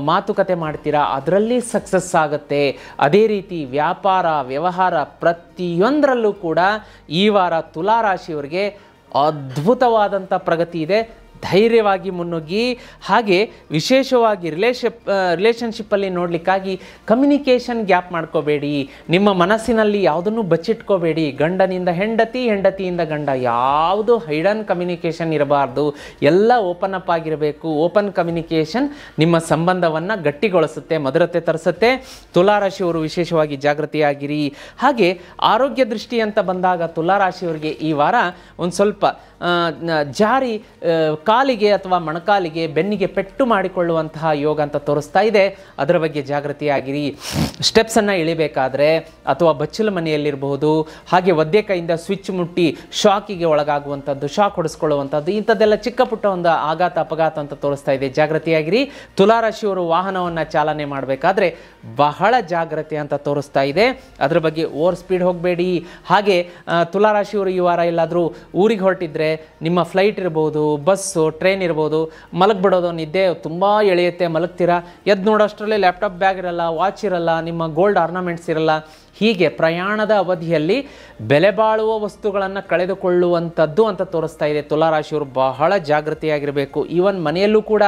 ಮಾತುಕತೆ ಮಾಡ್ತೀರಾ, ಅದರಲ್ಲಿ ಸಕ್ಸಸ್ ಆಗುತ್ತೆ. ಅದೇ ರೀತಿ ವ್ಯಾಪಾರ ವ್ಯವಹಾರ ಪ್ರತಿಯೊಂದರಲ್ಲೂ ಕೂಡ ಈ ವಾರ ತುಲಾ ರಾಶಿಯವರಿಗೆ ಅದ್ಭುತವಾದಂಥ ಪ್ರಗತಿ ಇದೆ. ಧೈರ್ಯವಾಗಿ ಮುನ್ನುಗ್ಗಿ. ಹಾಗೆ ವಿಶೇಷವಾಗಿ ರಿಲೇಷನ್ಶಿಪ್ಪಲ್ಲಿ ನೋಡಲಿಕ್ಕಾಗಿ ಕಮ್ಯುನಿಕೇಷನ್ ಗ್ಯಾಪ್ ಮಾಡ್ಕೋಬೇಡಿ. ನಿಮ್ಮ ಮನಸ್ಸಿನಲ್ಲಿ ಯಾವುದನ್ನು ಬಚ್ಚಿಟ್ಕೋಬೇಡಿ. ಗಂಡನಿಂದ ಹೆಂಡತಿ, ಹೆಂಡತಿಯಿಂದ ಗಂಡ, ಯಾವುದು ಹೈಡನ್ ಕಮ್ಯುನಿಕೇಷನ್ ಇರಬಾರ್ದು. ಎಲ್ಲ ಓಪನ್ ಅಪ್ ಆಗಿರಬೇಕು. ಓಪನ್ ಕಮ್ಯುನಿಕೇಷನ್ ನಿಮ್ಮ ಸಂಬಂಧವನ್ನು ಗಟ್ಟಿಗೊಳಿಸುತ್ತೆ, ಮಧುರತೆ ತರಿಸುತ್ತೆ. ತುಲಾರಾಶಿಯವರು ವಿಶೇಷವಾಗಿ ಜಾಗೃತಿಯಾಗಿರಿ. ಹಾಗೆ ಆರೋಗ್ಯ ದೃಷ್ಟಿ ಅಂತ ಬಂದಾಗ ತುಲಾರಾಶಿಯವರಿಗೆ ಈ ವಾರ ಒಂದು ಸ್ವಲ್ಪ ಜಾರಿ ಕಾಲಿಗೆ ಅಥವಾ ಮೊಣಕಾಲಿಗೆ ಬೆನ್ನಿಗೆ ಪೆಟ್ಟು ಮಾಡಿಕೊಳ್ಳುವಂತಹ ಯೋಗ ಅಂತ ತೋರಿಸ್ತಾ ಇದೆ. ಅದರ ಬಗ್ಗೆ ಜಾಗೃತಿಯಾಗಿರಿ. ಸ್ಟೆಪ್ಸನ್ನು ಇಳಿಬೇಕಾದ್ರೆ ಅಥವಾ ಬಚ್ಚಲು ಮನೆಯಲ್ಲಿರಬಹುದು, ಹಾಗೆ ಒದ್ದೆ ಕೈಯಿಂದ ಸ್ವಿಚ್ ಮುಟ್ಟಿ ಶಾಕಿಗೆ ಒಳಗಾಗುವಂಥದ್ದು, ಶಾಕ್ ಹೊಡೆಸ್ಕೊಳ್ಳುವಂಥದ್ದು, ಇಂಥದ್ದೆಲ್ಲ ಚಿಕ್ಕ ಪುಟ್ಟ ಒಂದು ಆಘಾತ ಅಪಘಾತ ಅಂತ ತೋರಿಸ್ತಾ ಇದೆ. ಜಾಗೃತಿಯಾಗಿರಿ. ತುಲಾರಾಶಿಯವರು ವಾಹನವನ್ನು ಚಾಲನೆ ಮಾಡಬೇಕಾದ್ರೆ ಬಹಳ ಜಾಗ್ರತೆ ಅಂತ ತೋರಿಸ್ತಾ ಇದೆ. ಅದರ ಬಗ್ಗೆ ಓವರ್ ಸ್ಪೀಡ್ ಹೋಗಬೇಡಿ. ಹಾಗೆ ತುಲಾರಾಶಿಯವರು ಈ ವಾರ ಎಲ್ಲಾದರೂ ಊರಿಗೆ ಹೊರಟಿದ್ರೆ ನಿಮ್ಮ ಫ್ಲೈಟ್ ಇರ್ಬೋದು, ಬಸ್ಸು, ಟ್ರೈನ್ ಇರ್ಬೋದು, ಮಲಗಿಬಿಡೋದು, ನಿದ್ದೆ ತುಂಬ ಎಳೆಯುತ್ತೆ, ಮಲಗ್ತೀರಾ, ಎದ್ದು ನೋಡೋಷ್ಟರಲ್ಲಿ ಲ್ಯಾಪ್ಟಾಪ್ ಬ್ಯಾಗ್ ಇರಲ್ಲ, ವಾಚ್ ಇರಲ್ಲ, ನಿಮ್ಮ ಗೋಲ್ಡ್ ಆರ್ನಮೆಂಟ್ಸ್ ಇರಲ್ಲ. ಹೀಗೆ ಪ್ರಯಾಣದ ಅವಧಿಯಲ್ಲಿ ಬೆಲೆ ಬಾಳುವ ವಸ್ತುಗಳನ್ನು ಕಳೆದುಕೊಳ್ಳುವಂಥದ್ದು ಅಂತ ತೋರಿಸ್ತಾ ಇದೆ. ತುಲಾರಾಶಿಯವರು ಬಹಳ ಜಾಗೃತಿಯಾಗಿರಬೇಕು. ಈವನ್ ಮನೆಯಲ್ಲೂ ಕೂಡ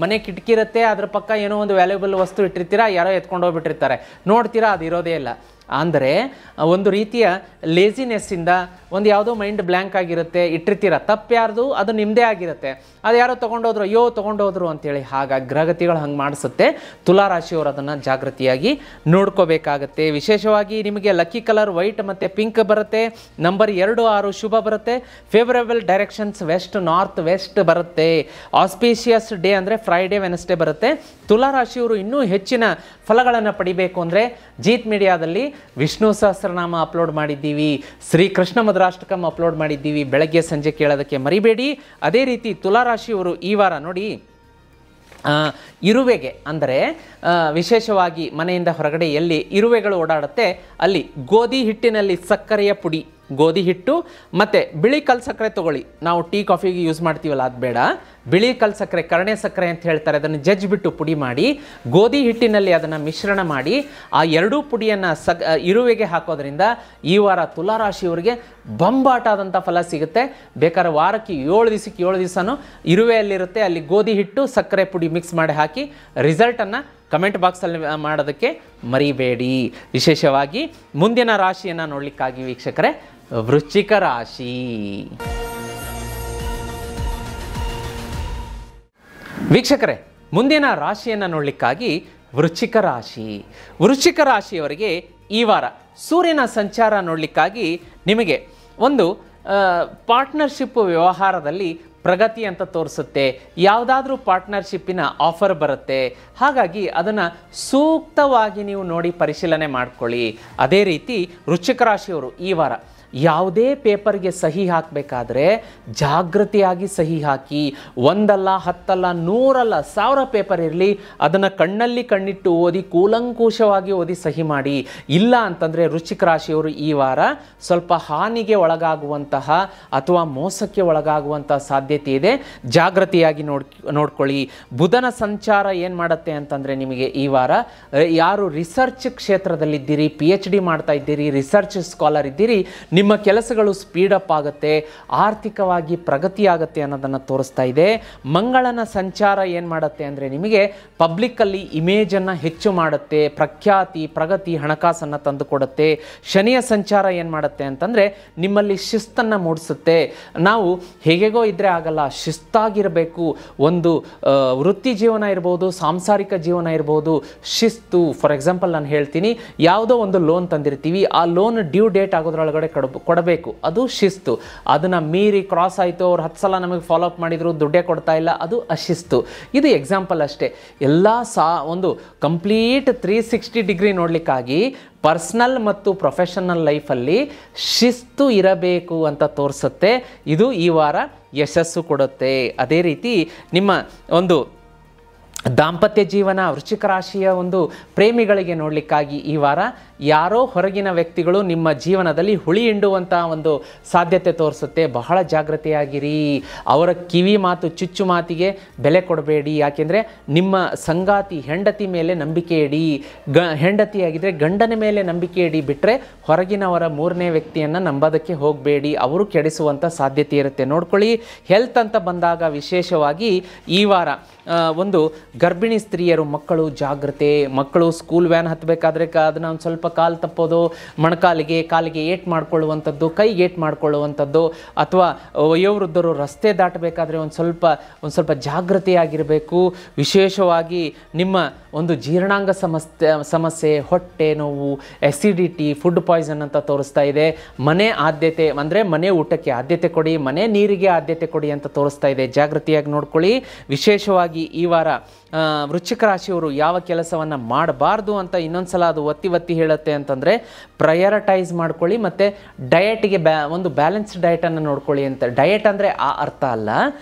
ಮನೆ ಕಿಟಕಿ ಇರುತ್ತೆ, ಅದ್ರ ಪಕ್ಕ ಏನೋ ಒಂದು ವ್ಯಾಲ್ಯೂಬಲ್ ವಸ್ತು ಇಟ್ಟಿರ್ತೀರಾ, ಯಾರೋ ಎತ್ಕೊಂಡು ಹೋಗ್ಬಿಟ್ಟಿರ್ತಾರೆ, ನೋಡ್ತೀರಾ ಅದು ಇರೋದೇ ಇಲ್ಲ. ಅಂದರೆ ಒಂದು ರೀತಿಯ ಲೇಸಿನೆಸ್ಸಿಂದ ಒಂದು ಯಾವುದೋ ಮೈಂಡ್ ಬ್ಲ್ಯಾಂಕ್ ಆಗಿರುತ್ತೆ, ಇಟ್ಟಿರ್ತೀರ, ತಪ್ಪು ಯಾರ್ದು ಅದು ನಿಮ್ಮದೇ ಆಗಿರುತ್ತೆ, ಅದು ಯಾರೋ ತೊಗೊಂಡೋದ್ರು, ಅಯ್ಯೋ ತೊಗೊಂಡೋದ್ರು ಅಂತೇಳಿ. ಹಾಗಾಗಿ ಗ್ರಹಗತಿಗಳು ಹಂಗೆ ಮಾಡಿಸುತ್ತೆ. ತುಲಾರಾಶಿಯವರು ಅದನ್ನು ಜಾಗೃತಿಯಾಗಿ ನೋಡ್ಕೋಬೇಕಾಗತ್ತೆ. ವಿಶೇಷವಾಗಿ ನಿಮಗೆ ಲಕ್ಕಿ ಕಲರ್ ವೈಟ್ ಮತ್ತು ಪಿಂಕ್ ಬರುತ್ತೆ. ನಂಬರ್ 2, 6 ಶುಭ ಬರುತ್ತೆ. Favourable directions west, north west ಬರುತ್ತೆ. ಆಸ್ಪೀಷಿಯಸ್ ಡೇ ಅಂದರೆ ಫ್ರೈಡೇ, ವೆನ್ಸ್ಡೇ ಬರುತ್ತೆ. ತುಲಾರಾಶಿಯವರು ಇನ್ನೂ ಹೆಚ್ಚಿನ ಫಲಗಳನ್ನು ಪಡಿಬೇಕು ಅಂದರೆ ಜೀತ್ ಮೀಡಿಯಾದಲ್ಲಿ ವಿಷ್ಣು ಸಹಸ್ರನಾಮ ಅಪ್ಲೋಡ್ ಮಾಡಿದ್ದೀವಿ, ಶ್ರೀಕೃಷ್ಣ ಮಧುರಾಷ್ಟಕಂ ಅಪ್ಲೋಡ್ ಮಾಡಿದ್ದೀವಿ. ಬೆಳಗ್ಗೆ ಸಂಜೆ ಕೇಳೋದಕ್ಕೆ ಮರಿಬೇಡಿ. ಅದೇ ರೀತಿ ತುಲಾರಾಶಿಯವರು ಈ ವಾರ ನೋಡಿ ಇರುವೆಗೆ ಅಂದರೆ ವಿಶೇಷವಾಗಿ ಮನೆಯಿಂದ ಹೊರಗಡೆ ಎಲ್ಲಿ ಇರುವೆಗಳು ಓಡಾಡುತ್ತೆ ಅಲ್ಲಿ ಗೋಧಿ ಹಿಟ್ಟಿನಲ್ಲಿ ಸಕ್ಕರೆಯ ಪುಡಿ, ಗೋಧಿ ಹಿಟ್ಟು ಮತ್ತು ಬಿಳಿ ಕಲ್ ಸಕ್ಕರೆ ತೊಗೊಳ್ಳಿ. ನಾವು ಟೀ ಕಾಫಿಗೆ ಯೂಸ್ ಮಾಡ್ತೀವಲ್ಲ ಅದು ಬೇಡ, ಬಿಳಿ ಕಲ್ ಸಕ್ಕರೆ, ಕರ್ಣೆ ಸಕ್ಕರೆ ಅಂತ ಹೇಳ್ತಾರೆ, ಅದನ್ನು ಜಜ್ಜಿಬಿಟ್ಟು ಪುಡಿ ಮಾಡಿ ಗೋಧಿ ಹಿಟ್ಟಿನಲ್ಲಿ ಅದನ್ನು ಮಿಶ್ರಣ ಮಾಡಿ ಆ ಎರಡೂ ಪುಡಿಯನ್ನು ಇರುವೆಗೆ ಹಾಕೋದ್ರಿಂದ ಈ ವಾರ ತುಲಾರಾಶಿಯವರಿಗೆ ಬಂಬಾಟಾದಂಥ ಫಲ ಸಿಗುತ್ತೆ. ಬೇಕಾದ್ರೆ ವಾರಕ್ಕೆ 7 ದಿವಸಕ್ಕೆ 7 ದಿವಸನೂ ಇರುವೆಯಲ್ಲಿರುತ್ತೆ, ಅಲ್ಲಿ ಗೋಧಿ ಹಿಟ್ಟು ಸಕ್ಕರೆ ಪುಡಿ ಮಿಕ್ಸ್ ಮಾಡಿ ಹಾಕಿ ರಿಸಲ್ಟನ್ನು ಕಮೆಂಟ್ ಬಾಕ್ಸಲ್ಲಿ ಮಾಡೋದಕ್ಕೆ ಮರಿಬೇಡಿ. ವಿಶೇಷವಾಗಿ ಮುಂದಿನ ರಾಶಿಯನ್ನು ನೋಡಲಿಕ್ಕಾಗಿ ವೀಕ್ಷಕರೇ, ವೃಶ್ಚಿಕ ರಾಶಿ. ವೀಕ್ಷಕರೇ, ಮುಂದಿನ ರಾಶಿಯನ್ನು ನೋಡಲಿಕ್ಕಾಗಿ ವೃಶ್ಚಿಕ ರಾಶಿ. ವೃಶ್ಚಿಕ ರಾಶಿಯವರಿಗೆ ಈ ವಾರ ಸೂರ್ಯನ ಸಂಚಾರ ನೋಡಲಿಕ್ಕಾಗಿ ನಿಮಗೆ ಒಂದು ಪಾರ್ಟ್ನರ್ಶಿಪ್ ವ್ಯವಹಾರದಲ್ಲಿ ಪ್ರಗತಿ ಅಂತ ತೋರಿಸುತ್ತೆ. ಯಾವುದಾದ್ರೂ ಪಾರ್ಟ್ನರ್ಶಿಪ್ಪಿನ ಆಫರ್ ಬರುತ್ತೆ. ಹಾಗಾಗಿ ಅದನ್ನು ಸೂಕ್ತವಾಗಿ ನೀವು ನೋಡಿ ಪರಿಶೀಲನೆ ಮಾಡ್ಕೊಳ್ಳಿ. ಅದೇ ರೀತಿ ವೃಶ್ಚಿಕ ರಾಶಿಯವರು ಈ ವಾರ ಯಾವುದೇ ಪೇಪರ್ಗೆ ಸಹಿ ಹಾಕಬೇಕಾದ್ರೆ ಜಾಗೃತಿಯಾಗಿ ಸಹಿ ಹಾಕಿ. 1 ಅಲ್ಲ 10 ಅಲ್ಲ 100 ಅಲ್ಲ 1000 ಪೇಪರ್ ಇರಲಿ, ಅದನ್ನು ಕಣ್ಣಲ್ಲಿ ಕಣ್ಣಿಟ್ಟು ಓದಿ ಕೂಲಂಕುಷವಾಗಿ ಓದಿ ಸಹಿ ಮಾಡಿ. ಇಲ್ಲ ಅಂತಂದರೆ ವೃಶ್ಚಿಕ ರಾಶಿಯವರು ಈ ವಾರ ಸ್ವಲ್ಪ ಹಾನಿಗೆ ಒಳಗಾಗುವಂತಹ ಅಥವಾ ಮೋಸಕ್ಕೆ ಒಳಗಾಗುವಂತಹ ಸಾಧ್ಯತೆ ಇದೆ. ಜಾಗೃತಿಯಾಗಿ ನೋಡ್ಕೊಳ್ಳಿ. ಬುಧನ ಸಂಚಾರ ಏನು ಮಾಡುತ್ತೆ ಅಂತಂದರೆ ನಿಮಗೆ ಈ ವಾರ ಯಾರು ರಿಸರ್ಚ್ ಕ್ಷೇತ್ರದಲ್ಲಿದ್ದೀರಿ, PhD ಮಾಡ್ತಾ ಇದ್ದೀರಿ, ರಿಸರ್ಚ್ ಸ್ಕಾಲರ್ ಇದ್ದೀರಿ, ನಿಮ್ಮ ಕೆಲಸಗಳು ಸ್ಪೀಡಪ್ ಆಗುತ್ತೆ, ಆರ್ಥಿಕವಾಗಿ ಪ್ರಗತಿ ಆಗುತ್ತೆ ಅನ್ನೋದನ್ನು ತೋರಿಸ್ತಾ ಇದೆ. ಮಂಗಳನ ಸಂಚಾರ ಏನು ಮಾಡುತ್ತೆ ಅಂದರೆ ನಿಮಗೆ ಪಬ್ಲಿಕ್ಕಲ್ಲಿ ಇಮೇಜನ್ನು ಹೆಚ್ಚು ಮಾಡುತ್ತೆ, ಪ್ರಖ್ಯಾತಿ, ಪ್ರಗತಿ, ಹಣಕಾಸನ್ನು ತಂದು ಕೊಡುತ್ತೆ. ಶನಿಯ ಸಂಚಾರ ಏನು ಮಾಡುತ್ತೆ ಅಂತಂದರೆ ನಿಮ್ಮಲ್ಲಿ ಶಿಸ್ತನ್ನು ಮೂಡಿಸುತ್ತೆ. ನಾವು ಹೇಗೆಗೋ ಇದ್ದರೆ ಆಗಲ್ಲ, ಶಿಸ್ತಾಗಿರಬೇಕು. ಒಂದು ವೃತ್ತಿ ಜೀವನ ಇರ್ಬೋದು, ಸಾಂಸಾರಿಕ ಜೀವನ ಇರ್ಬೋದು, ಶಿಸ್ತು. ಫಾರ್ ಎಕ್ಸಾಂಪಲ್ ನಾನು ಹೇಳ್ತೀನಿ, ಯಾವುದೋ ಒಂದು ಲೋನ್ ತಂದಿರ್ತೀವಿ, ಆ ಲೋನ್ ಡ್ಯೂ ಡೇಟ್ ಆಗೋದ್ರೊಳಗಡೆ ಕೊಡಬೇಕು, ಅದು ಶಿಸ್ತು. ಅದನ್ನು ಮೀರಿ ಕ್ರಾಸ್ ಆಯಿತು, ಅವ್ರು 10 ಸಲ ನಮಗೆ ಫಾಲೋಅಪ್ ಮಾಡಿದ್ರು, ದುಡ್ಡೇ ಕೊಡ್ತಾ ಇಲ್ಲ, ಅದು ಅಶಿಸ್ತು. ಇದು ಎಕ್ಸಾಂಪಲ್ ಅಷ್ಟೇ. ಎಲ್ಲ ಒಂದು ಕಂಪ್ಲೀಟ್ 360 ಡಿಗ್ರಿ ನೋಡಲಿಕ್ಕಾಗಿ ಪರ್ಸ್ನಲ್ ಮತ್ತು ಪ್ರೊಫೆಷನಲ್ ಲೈಫಲ್ಲಿ ಶಿಸ್ತು ಇರಬೇಕು ಅಂತ ತೋರಿಸುತ್ತೆ. ಇದು ಈ ವಾರ ಯಶಸ್ಸು ಕೊಡುತ್ತೆ. ಅದೇ ರೀತಿ ನಿಮ್ಮ ಒಂದು ದಾಂಪತ್ಯ ಜೀವನ, ವೃಶ್ಚಿಕ ರಾಶಿಯ ಒಂದು ಪ್ರೇಮಿಗಳಿಗೆ ನೋಡಲಿಕ್ಕಾಗಿ ಈ ವಾರ ಯಾರೋ ಹೊರಗಿನ ವ್ಯಕ್ತಿಗಳು ನಿಮ್ಮ ಜೀವನದಲ್ಲಿ ಹುಳಿ ಹಿಂಡುವಂಥ ಒಂದು ಸಾಧ್ಯತೆ ತೋರಿಸುತ್ತೆ. ಬಹಳ ಜಾಗೃತಿಯಾಗಿರಿ. ಅವರ ಕಿವಿ ಮಾತು, ಚುಚ್ಚು ಮಾತಿಗೆ ಬೆಲೆ ಕೊಡಬೇಡಿ. ಯಾಕೆಂದರೆ ನಿಮ್ಮ ಸಂಗಾತಿ ಹೆಂಡತಿ ಮೇಲೆ ನಂಬಿಕೆ ಇಡಿ. ಹೆಂಡತಿಯಾಗಿದ್ದರೆ ಗಂಡನ ಮೇಲೆ ನಂಬಿಕೆ ಇಡಿ. ಬಿಟ್ಟರೆ ಹೊರಗಿನವರ 3ನೇ ವ್ಯಕ್ತಿಯನ್ನು ನಂಬೋದಕ್ಕೆ ಹೋಗಬೇಡಿ, ಅವರು ಕೆಡಿಸುವಂಥ ಸಾಧ್ಯತೆ ಇರುತ್ತೆ. ನೋಡ್ಕೊಳ್ಳಿ. ಹೆಲ್ತ್ ಅಂತ ಬಂದಾಗ ವಿಶೇಷವಾಗಿ ಈ ವಾರ ಒಂದು ಗರ್ಭಿಣಿ ಸ್ತ್ರೀಯರು, ಮಕ್ಕಳು ಜಾಗ್ರತೆ. ಮಕ್ಕಳು ಸ್ಕೂಲ್ ವ್ಯಾನ್ ಹತ್ತಬೇಕಾದ್ರೆ ಅದನ್ನು ಒಂದು ಸ್ವಲ್ಪ ಕಾಲು ತಪ್ಪೋದು, ಕಾಲಿಗೆ ಏಟ್ ಮಾಡ್ಕೊಳ್ಳುವಂಥದ್ದು, ಕೈಗೆ ಏಟ್ ಮಾಡ್ಕೊಳ್ಳುವಂಥದ್ದು, ಅಥವಾ ವಯೋವೃದ್ಧರು ರಸ್ತೆ ದಾಟಬೇಕಾದ್ರೆ ಒಂದು ಸ್ವಲ್ಪ ಜಾಗೃತಿಯಾಗಿರಬೇಕು. ವಿಶೇಷವಾಗಿ ನಿಮ್ಮ ಒಂದು ಜೀರ್ಣಾಂಗ ಸಮಸ್ಯೆ, ಹೊಟ್ಟೆ ನೋವು, ಎಸಿಡಿಟಿ, ಫುಡ್ ಪಾಯ್ಸನ್ ಅಂತ ತೋರಿಸ್ತಾ ಇದೆ. ಮನೆ ಆದ್ಯತೆ ಅಂದರೆ ಮನೆ ಊಟಕ್ಕೆ ಆದ್ಯತೆ ಕೊಡಿ, ಮನೆ ನೀರಿಗೆ ಆದ್ಯತೆ ಕೊಡಿ ಅಂತ ತೋರಿಸ್ತಾ ಇದೆ. ಜಾಗೃತಿಯಾಗಿ ನೋಡ್ಕೊಳ್ಳಿ. ವಿಶೇಷವಾಗಿ ಈ ವಾರ ವೃಶ್ಚಿಕ ರಾಶಿಯವರು ಯಾವ ಕೆಲಸವನ್ನು ಮಾಡಬಾರ್ದು ಅಂತ ಇನ್ನೊಂದ್ಸಲ ಅದು ಒತ್ತಿ ಹೇಳುತ್ತೆ ಅಂತಂದರೆ ಪ್ರಯಾರಿಟೈಸ್ ಮಾಡ್ಕೊಳ್ಳಿ, ಮತ್ತು ಡಯಟ್ಗೆ ಒಂದು ಬ್ಯಾಲೆನ್ಸ್ಡ್ ಡಯಟನ್ನು ನೋಡ್ಕೊಳ್ಳಿ ಅಂತ. ಡಯಟ್ ಅಂದರೆ ಆ ಅರ್ಥ ಅಲ್ಲ,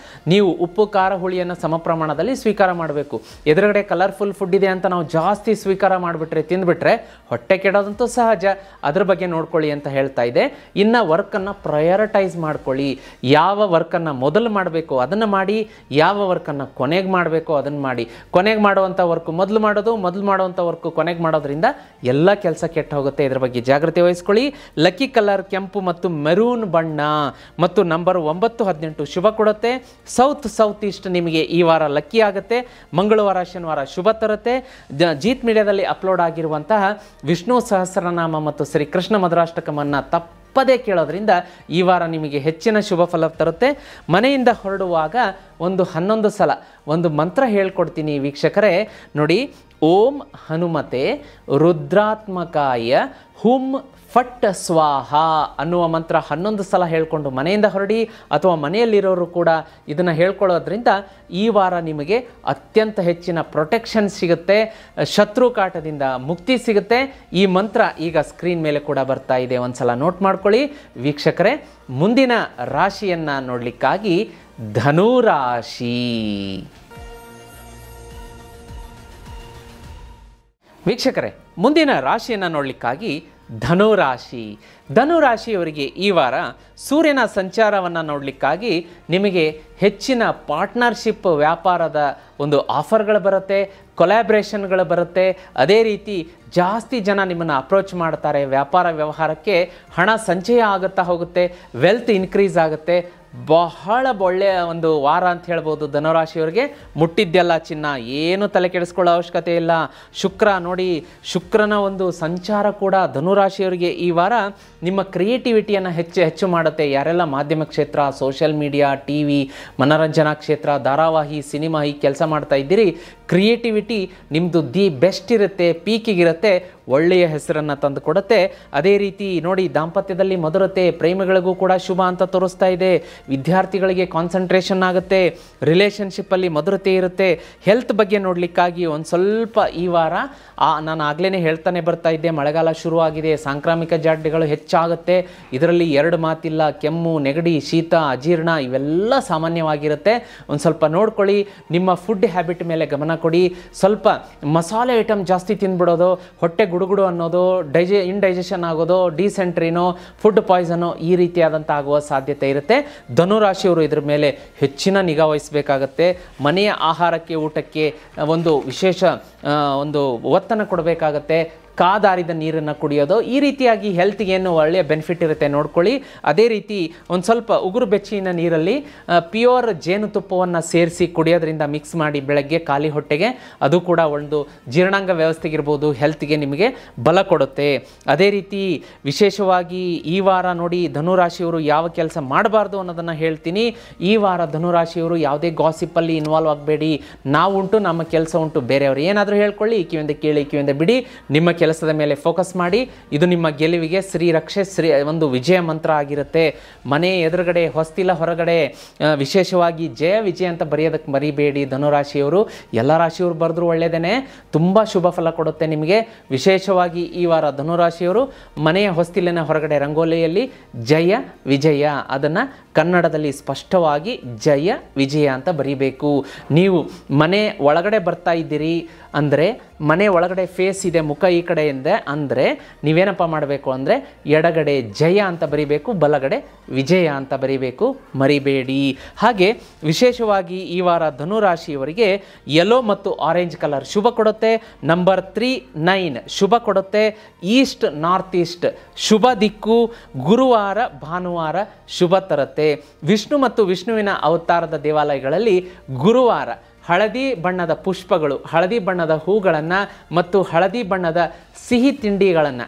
ನೀವು ಉಪ್ಪು ಖಾರ ಹುಳಿಯನ್ನು ಸಮ ಪ್ರಮಾಣದಲ್ಲಿ ಸ್ವೀಕಾರ ಮಾಡಬೇಕು. ಎದುರುಗಡೆ ಕಲರ್ಫುಲ್ ಫುಡ್ ಇದೆ ಅಂತ ನಾವು ಜಾಸ್ತಿ ಸ್ವೀಕಾರ ಮಾಡಿಬಿಟ್ರೆ ತಿಂದುಬಿಟ್ರೆ ಹೊಟ್ಟೆ ಕೆಡೋದಂತೂ ಸಹಜ. ಅದ್ರ ಬಗ್ಗೆ ನೋಡ್ಕೊಳ್ಳಿ ಅಂತ ಹೇಳ್ತಾ ಇದೆ. ಇನ್ನು ವರ್ಕನ್ನು ಪ್ರಯಾರಿಟೈಸ್ ಮಾಡ್ಕೊಳ್ಳಿ. ಯಾವ ವರ್ಕನ್ನು ಮೊದಲು ಮಾಡಬೇಕು ಅದನ್ನು ಮಾಡಿ, ಯಾವ ವರ್ಕನ್ನು ಕೊನೆಗೆ ಮಾಡಬೇಕು ಅದನ್ನು ಮಾಡಿ. ಕೊನೆಗೆ ಮಾಡುವಂಥ ವರ್ಕು ಮೊದಲು ಮಾಡುವಂಥ ವರ್ಕು ಕೊನೆಗೆ ಮಾಡೋದ್ರಿಂದ ಎಲ್ಲ ಕೆಲಸ ಕೆಟ್ಟ ಹೋಗುತ್ತೆ. ಇದರ ಬಗ್ಗೆ ಜಾಗೃತಿ ವಹಿಸ್ಕೊಳ್ಳಿ. ಲಕ್ಕಿ ಕಲರ್ ಕೆಂಪು ಮತ್ತು ಮೆರೂನ್ ಬಣ್ಣ ಮತ್ತು ನಂಬರ್ 9, 18 ಶುಭ ಕೊಡುತ್ತೆ. ಸೌತ್ ಈಸ್ಟ್ ನಿಮಗೆ ಈ ವಾರ ಲಕ್ಕಿ ಆಗುತ್ತೆ. ಮಂಗಳವಾರ ಶನಿವಾರ ಶುಭ ತರುತ್ತೆ. ಜೀತ್ ಮೀಡಿಯಾದಲ್ಲಿ ಅಪ್ಲೋಡ್ ಆಗಿರುವಂತಹ ವಿಷ್ಣು ಸಹಸ್ರನಾಮ ಮತ್ತು ಶ್ರೀ ಕೃಷ್ಣ ಮಧುರಾಷ್ಟಕಮನ್ನು ತಪ್ಪದೇ ಕೇಳೋದ್ರಿಂದ ಈ ವಾರ ನಿಮಗೆ ಹೆಚ್ಚಿನ ಶುಭ ಫಲ ತರುತ್ತೆ. ಮನೆಯಿಂದ ಹೊರಡುವಾಗ ಒಂದು 11 ಸಲ ಒಂದು ಮಂತ್ರ ಹೇಳ್ಕೊಡ್ತೀನಿ ವೀಕ್ಷಕರೇ. ನೋಡಿ, ಓಂ ಹನುಮತೆ ರುದ್ರಾತ್ಮಕಾಯ ಹುಂ ಫಟ್ ಸ್ವಾಹ ಅನ್ನುವ ಮಂತ್ರ 11 ಸಲ ಹೇಳ್ಕೊಂಡು ಮನೆಯಿಂದ ಹೊರಡಿ, ಅಥವಾ ಮನೆಯಲ್ಲಿರೋರು ಕೂಡ ಇದನ್ನು ಹೇಳ್ಕೊಳ್ಳೋದ್ರಿಂದ ಈ ವಾರ ನಿಮಗೆ ಅತ್ಯಂತ ಹೆಚ್ಚಿನ ಪ್ರೊಟೆಕ್ಷನ್ ಸಿಗುತ್ತೆ, ಶತ್ರು ಕಾಟದಿಂದ ಮುಕ್ತಿ ಸಿಗುತ್ತೆ. ಈ ಮಂತ್ರ ಈಗ ಸ್ಕ್ರೀನ್ ಮೇಲೆ ಕೂಡ ಬರ್ತಾ ಇದೆ, ಒಂದ್ಸಲ ನೋಟ್ ಮಾಡ್ಕೊಳ್ಳಿ ವೀಕ್ಷಕರೇ. ಮುಂದಿನ ರಾಶಿಯನ್ನು ನೋಡಲಿಕ್ಕಾಗಿ ಧನುರಾಶಿ. ವೀಕ್ಷಕರೇ, ಮುಂದಿನ ರಾಶಿಯನ್ನು ನೋಡಲಿಕ್ಕಾಗಿ ಧನುರಾಶಿಯವರಿಗೆ ಈ ವಾರ ಸೂರ್ಯನ ಸಂಚಾರವನ್ನು ನೋಡಲಿಕ್ಕಾಗಿ ನಿಮಗೆ ಹೆಚ್ಚಿನ ಪಾರ್ಟ್ನರ್ಶಿಪ್ ವ್ಯಾಪಾರದ ಒಂದು ಆಫರ್ಗಳು ಬರುತ್ತೆ, ಕೊಲ್ಯಾಬ್ರೇಷನ್ಗಳು ಬರುತ್ತೆ. ಅದೇ ರೀತಿ ಜಾಸ್ತಿ ಜನ ನಿಮ್ಮನ್ನು ಅಪ್ರೋಚ್ ಮಾಡ್ತಾರೆ. ವ್ಯಾಪಾರ ವ್ಯವಹಾರಕ್ಕೆ ಹಣ ಸಂಚಯ ಆಗುತ್ತಾ ಹೋಗುತ್ತೆ, ವೆಲ್ತ್ ಇನ್ಕ್ರೀಸ್ ಆಗುತ್ತೆ. ಬಹಳ ಒಳ್ಳೆಯ ಒಂದು ವಾರ ಅಂತ ಹೇಳ್ಬೋದು ಧನುರಾಶಿಯವರಿಗೆ. ಮುಟ್ಟಿದ್ದೆಲ್ಲ ಚಿನ್ನ, ಏನು ತಲೆ ಕೆಡಿಸ್ಕೊಳ್ಳೋ ಅವಶ್ಯಕತೆ ಇಲ್ಲ. ಶುಕ್ರನ ಒಂದು ಸಂಚಾರ ಕೂಡ ಧನುರಾಶಿಯವರಿಗೆ ಈ ವಾರ ನಿಮ್ಮ ಕ್ರಿಯೇಟಿವಿಟಿಯನ್ನು ಹೆಚ್ಚು ಮಾಡುತ್ತೆ. ಯಾರೆಲ್ಲ ಮಾಧ್ಯಮ ಕ್ಷೇತ್ರ, ಸೋಷಿಯಲ್ ಮೀಡಿಯಾ, TV, ಮನೋರಂಜನಾ ಕ್ಷೇತ್ರ, ಧಾರಾವಾಹಿ, ಸಿನಿಮಾ ಈ ಕೆಲಸ ಮಾಡ್ತಾ ಇದ್ದೀರಿ, ಕ್ರಿಯೇಟಿವಿಟಿ ನಿಮ್ಮದು ದಿ ಬೆಸ್ಟ್ ಇರುತ್ತೆ, ಪೀಕಿಗಿರುತ್ತೆ, ಒಳ್ಳೆಯ ಹೆಸರನ್ನು ತಂದು ಕೊಡುತ್ತೆ. ಅದೇ ರೀತಿ ನೋಡಿ, ದಾಂಪತ್ಯದಲ್ಲಿ ಮಧುರತೆ, ಪ್ರೇಮಿಗಳಿಗೂ ಕೂಡ ಶುಭ ಅಂತ ತೋರಿಸ್ತಾ ಇದೆ. ವಿದ್ಯಾರ್ಥಿಗಳಿಗೆ ಕಾನ್ಸಂಟ್ರೇಷನ್ ಆಗುತ್ತೆ, ರಿಲೇಷನ್ಶಿಪ್ಪಲ್ಲಿ ಮಧುರತೆ ಇರುತ್ತೆ. ಹೆಲ್ತ್ ಬಗ್ಗೆ ನೋಡಲಿಕ್ಕಾಗಿ ಒಂದು ಸ್ವಲ್ಪ ಈ ವಾರ ನಾನು ಆಗಲೇ ಹೇಳ್ತಾನೆ ಬರ್ತಾ ಇದ್ದೆ, ಮಳೆಗಾಲ ಶುರುವಾಗಿದೆ, ಸಾಂಕ್ರಾಮಿಕ ಜಾಡ್ಯಗಳು ಹೆಚ್ಚಾಗುತ್ತೆ. ಇದರಲ್ಲಿ 2 ಮಾತಿಲ್ಲ. ಕೆಮ್ಮು, ನೆಗಡಿ, ಶೀತ, ಅಜೀರ್ಣ ಇವೆಲ್ಲ ಸಾಮಾನ್ಯವಾಗಿರುತ್ತೆ. ಒಂದು ಸ್ವಲ್ಪ ನೋಡ್ಕೊಳ್ಳಿ. ನಿಮ್ಮ ಫುಡ್ ಹ್ಯಾಬಿಟ್ ಮೇಲೆ ಗಮನ ಕೊಡಿ. ಸ್ವಲ್ಪ ಮಸಾಲೆ ಐಟಮ್ ಜಾಸ್ತಿ ತಿಂದ್ಬಿಡೋದು, ಹೊಟ್ಟೆ ಗುಡುಗುಡು ಅನ್ನೋದು, ಇಂಡೈಜೆಷನ್ ಆಗೋದು, ಡಿಸೆಂಟ್ರಿನೋ, ಫುಡ್ ಪಾಯ್ಸನೋ ಈ ರೀತಿಯಾದಂಥ ಆಗುವ ಸಾಧ್ಯತೆ ಇರುತ್ತೆ. ಧನುರಾಶಿಯವರು ಇದ್ರ ಮೇಲೆ ಹೆಚ್ಚಿನ ನಿಗಾ ವಹಿಸಬೇಕಾಗತ್ತೆ. ಮನೆಯ ಆಹಾರಕ್ಕೆ, ಊಟಕ್ಕೆ ಒಂದು ವಿಶೇಷ ಒಂದು ಒತ್ತನ್ನು ಕೊಡಬೇಕಾಗತ್ತೆ. ಕಾದಾರಿದ ನೀರನ್ನು ಕುಡಿಯೋದು, ಈ ರೀತಿಯಾಗಿ ಹೆಲ್ತ್ಗೆ ಏನು ಒಳ್ಳೆಯ ಬೆನಿಫಿಟ್ ಇರುತ್ತೆ ನೋಡ್ಕೊಳ್ಳಿ. ಅದೇ ರೀತಿ ಒಂದು ಸ್ವಲ್ಪ ಉಗುರು ಬೆಚ್ಚಗಿನ ನೀರಲ್ಲಿ ಪ್ಯೂರ್ ಜೇನುತುಪ್ಪವನ್ನು ಸೇರಿಸಿ ಕುಡಿಯೋದ್ರಿಂದ ಮಿಕ್ಸ್ ಮಾಡಿ ಬೆಳಗ್ಗೆ ಖಾಲಿ ಹೊಟ್ಟೆಗೆ, ಅದು ಕೂಡ ಒಂದು ಜೀರ್ಣಾಂಗ ವ್ಯವಸ್ಥೆಗಿರ್ಬೋದು, ಹೆಲ್ತ್ಗೆ ನಿಮಗೆ ಬಲ ಕೊಡುತ್ತೆ. ಅದೇ ರೀತಿ ವಿಶೇಷವಾಗಿ ಈ ವಾರ ನೋಡಿ, ಧನುರಾಶಿಯವರು ಯಾವ ಕೆಲಸ ಮಾಡಬಾರ್ದು ಅನ್ನೋದನ್ನು ಹೇಳ್ತೀನಿ. ಈ ವಾರ ಧನುರಾಶಿಯವರು ಯಾವುದೇ ಗಾಸಿಪ್ಪಲ್ಲಿ ಇನ್ವಾಲ್ವ್ ಆಗಬೇಡಿ. ನಾವುಂಟು, ನಮ್ಮ ಕೆಲಸ ಉಂಟು. ಬೇರೆಯವರು ಏನಾದರೂ ಹೇಳ್ಕೊಳ್ಳಿ, ಕಿವಿಯಿಂದ ಕೇಳಿ ಕಿವಿಯಿಂದ ಬಿಡಿ. ನಿಮ್ಮ ಕೆಲಸದ ಮೇಲೆ ಫೋಕಸ್ ಮಾಡಿ. ಇದು ನಿಮ್ಮ ಗೆಲುವಿಗೆ ಶ್ರೀರಕ್ಷೆ ಒಂದು ವಿಜಯ ಮಂತ್ರ ಆಗಿರುತ್ತೆ. ಮನೆ ಎದುರುಗಡೆ, ಹೊಸ್ತಿಲ ಹೊರಗಡೆ ವಿಶೇಷವಾಗಿ ಜಯ ವಿಜಯ ಅಂತ ಬರೆಯೋದಕ್ಕೆ ಮರಿಬೇಡಿ ಧನುರಾಶಿಯವರು. ಎಲ್ಲ ರಾಶಿಯವರು ಬರೆದ್ರು ಒಳ್ಳೆಯದೇ, ತುಂಬ ಶುಭ ಫಲ ಕೊಡುತ್ತೆ ನಿಮಗೆ. ವಿಶೇಷವಾಗಿ ಈ ವಾರ ಧನುರಾಶಿಯವರು ಮನೆಯ ಹೊಸ್ತಿಲಿನ ಹೊರಗಡೆ ರಂಗೋಲಿಯಲ್ಲಿ ಜಯ ವಿಜಯ, ಅದನ್ನು ಕನ್ನಡದಲ್ಲಿ ಸ್ಪಷ್ಟವಾಗಿ ಜಯ ವಿಜಯ ಅಂತ ಬರೀಬೇಕು. ನೀವು ಮನೆ ಒಳಗಡೆ ಬರ್ತಾ ಇದ್ದೀರಿ ಅಂದರೆ, ಮನೆ ಒಳಗಡೆ ಫೇಸ್ ಇದೆ, ಮುಖ ಈ ಕಡೆ ಇದೆ ಅಂದರೆ ನೀವೇನಪ್ಪ ಮಾಡಬೇಕು ಅಂದರೆ ಎಡಗಡೆ ಜಯ ಅಂತ ಬರೀಬೇಕು, ಬಲಗಡೆ ವಿಜಯ ಅಂತ ಬರೀಬೇಕು, ಮರಿಬೇಡಿ. ಹಾಗೆ ವಿಶೇಷವಾಗಿ ಈ ವಾರ ಧನುರಾಶಿಯವರಿಗೆ ಯೆಲ್ಲೋ ಮತ್ತು ಆರೆಂಜ್ ಕಲರ್ ಶುಭ ಕೊಡುತ್ತೆ. ನಂಬರ್ 3, 9 ಶುಭ ಕೊಡುತ್ತೆ. ಈಸ್ಟ್, ನಾರ್ತ್ ಈಸ್ಟ್ ಶುಭ ದಿಕ್ಕು. ಗುರುವಾರ, ಭಾನುವಾರ ಶುಭ ತರುತ್ತೆ. ವಿಷ್ಣು ಮತ್ತು ವಿಷ್ಣುವಿನ ಅವತಾರದ ದೇವಾಲಯಗಳಲ್ಲಿ ಗುರುವಾರ ಹಳದಿ ಬಣ್ಣದ ಪುಷ್ಪಗಳು, ಹಳದಿ ಬಣ್ಣದ ಹೂಗಳನ್ನು ಮತ್ತು ಹಳದಿ ಬಣ್ಣದ ಸಿಹಿ ತಿಂಡಿಗಳನ್ನು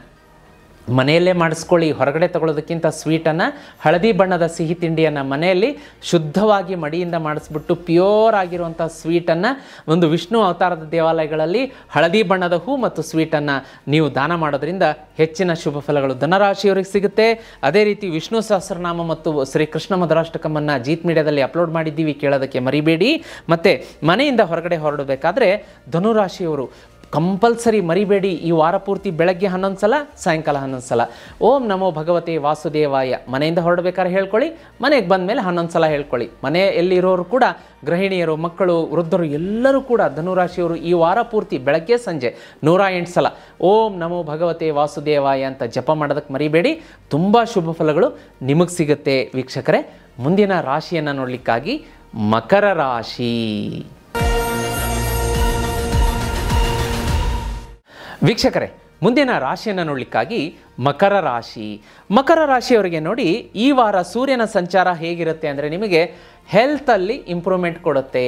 ಮನೆಯಲ್ಲೇ ಮಾಡಿಸ್ಕೊಳ್ಳಿ. ಹೊರಗಡೆ ತಗೊಳ್ಳೋದಕ್ಕಿಂತ ಸ್ವೀಟನ್ನು, ಹಳದಿ ಬಣ್ಣದ ಸಿಹಿ ತಿಂಡಿಯನ್ನು ಮನೆಯಲ್ಲಿ ಶುದ್ಧವಾಗಿ ಮಡಿಯಿಂದ ಮಾಡಿಸ್ಬಿಟ್ಟು ಪ್ಯೂರ್ ಆಗಿರುವಂಥ ಸ್ವೀಟನ್ನು ಒಂದು ವಿಷ್ಣು ಅವತಾರದ ದೇವಾಲಯಗಳಲ್ಲಿ ಹಳದಿ ಬಣ್ಣದ ಹೂ ಮತ್ತು ಸ್ವೀಟನ್ನು ನೀವು ದಾನ ಮಾಡೋದ್ರಿಂದ ಹೆಚ್ಚಿನ ಶುಭ ಫಲಗಳು ಧನರಾಶಿಯವರಿಗೆ ಸಿಗುತ್ತೆ. ಅದೇ ರೀತಿ ವಿಷ್ಣು ಸಹಸ್ರನಾಮ ಮತ್ತು ಶ್ರೀ ಕೃಷ್ಣ ಮಧುರಾಷ್ಟಕಮನ್ನು ಜೀತ್ ಮೀಡಿಯಾದಲ್ಲಿ ಅಪ್ಲೋಡ್ ಮಾಡಿದ್ದೀವಿ, ಕೇಳೋದಕ್ಕೆ ಮರಿಬೇಡಿ. ಮತ್ತು ಮನೆಯಿಂದ ಹೊರಗಡೆ ಹೊರಡಬೇಕಾದ್ರೆ ಧನುರಾಶಿಯವರು ಕಂಪಲ್ಸರಿ ಮರಿಬೇಡಿ, ಈ ವಾರ ಪೂರ್ತಿ ಬೆಳಗ್ಗೆ 11 ಸಲ, ಸಾಯಂಕಾಲ 11 ಸಲ ಓಂ ನಮೋ ಭಗವತೆ ವಾಸುದೇವಾಯ ಮನೆಯಿಂದ ಹೊರಡಬೇಕಾದ್ರೆ ಹೇಳ್ಕೊಳ್ಳಿ. ಮನೆಗೆ ಬಂದ ಮೇಲೆ 11 ಸಲ ಹೇಳ್ಕೊಳ್ಳಿ. ಮನೆಯಲ್ಲಿರೋರು ಕೂಡ, ಗೃಹಿಣಿಯರು, ಮಕ್ಕಳು, ವೃದ್ಧರು ಎಲ್ಲರೂ ಕೂಡ ಧನುರಾಶಿಯವರು ಈ ವಾರ ಪೂರ್ತಿ ಬೆಳಗ್ಗೆ ಸಂಜೆ 108 ಸಲ ಓಂ ನಮೋ ಭಗವತೆ ವಾಸುದೇವಾಯ ಅಂತ ಜಪ ಮಾಡೋದಕ್ಕೆ ಮರಿಬೇಡಿ. ತುಂಬ ಶುಭ ಫಲಗಳು ನಿಮಗೆ ಸಿಗುತ್ತೆ. ವೀಕ್ಷಕರೇ, ಮುಂದಿನ ರಾಶಿಯನ್ನು ನೋಡಲಿಕ್ಕಾಗಿ ಮಕರ ರಾಶಿ. ವೀಕ್ಷಕರೇ, ಮುಂದಿನ ರಾಶಿಯನ್ನು ನೋಡಲಿಕ್ಕಾಗಿ ಮಕರ ರಾಶಿ. ಮಕರ ರಾಶಿಯವರಿಗೆ ನೋಡಿ, ಈ ವಾರ ಸೂರ್ಯನ ಸಂಚಾರ ಹೇಗಿರುತ್ತೆ ಅಂದರೆ ನಿಮಗೆ ಹೆಲ್ತಲ್ಲಿ ಇಂಪ್ರೂವ್ಮೆಂಟ್ ಕೊಡುತ್ತೆ.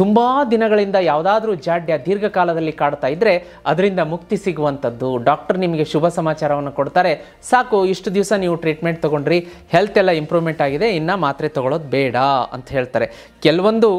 ತುಂಬ ದಿನಗಳಿಂದ ಯಾವುದಾದ್ರೂ ಜಾಡ್ಯ ದೀರ್ಘಕಾಲದಲ್ಲಿ ಕಾಡ್ತಾ ಇದ್ದರೆ ಅದರಿಂದ ಮುಕ್ತಿ ಸಿಗುವಂಥದ್ದು. ಡಾಕ್ಟರ್ ನಿಮಗೆ ಶುಭ ಸಮಾಚಾರವನ್ನು ಕೊಡ್ತಾರೆ, ಸಾಕು ಇಷ್ಟು ದಿವಸ ನೀವು ಟ್ರೀಟ್ಮೆಂಟ್ ತೊಗೊಂಡ್ರಿ, ಹೆಲ್ತ್ ಎಲ್ಲ ಇಂಪ್ರೂವ್ಮೆಂಟ್ ಆಗಿದೆ, ಇನ್ನು ಮಾತ್ರೆ ತೊಗೊಳೋದು ಬೇಡ ಅಂತ ಹೇಳ್ತಾರೆ. ಕೆಲವೊಂದು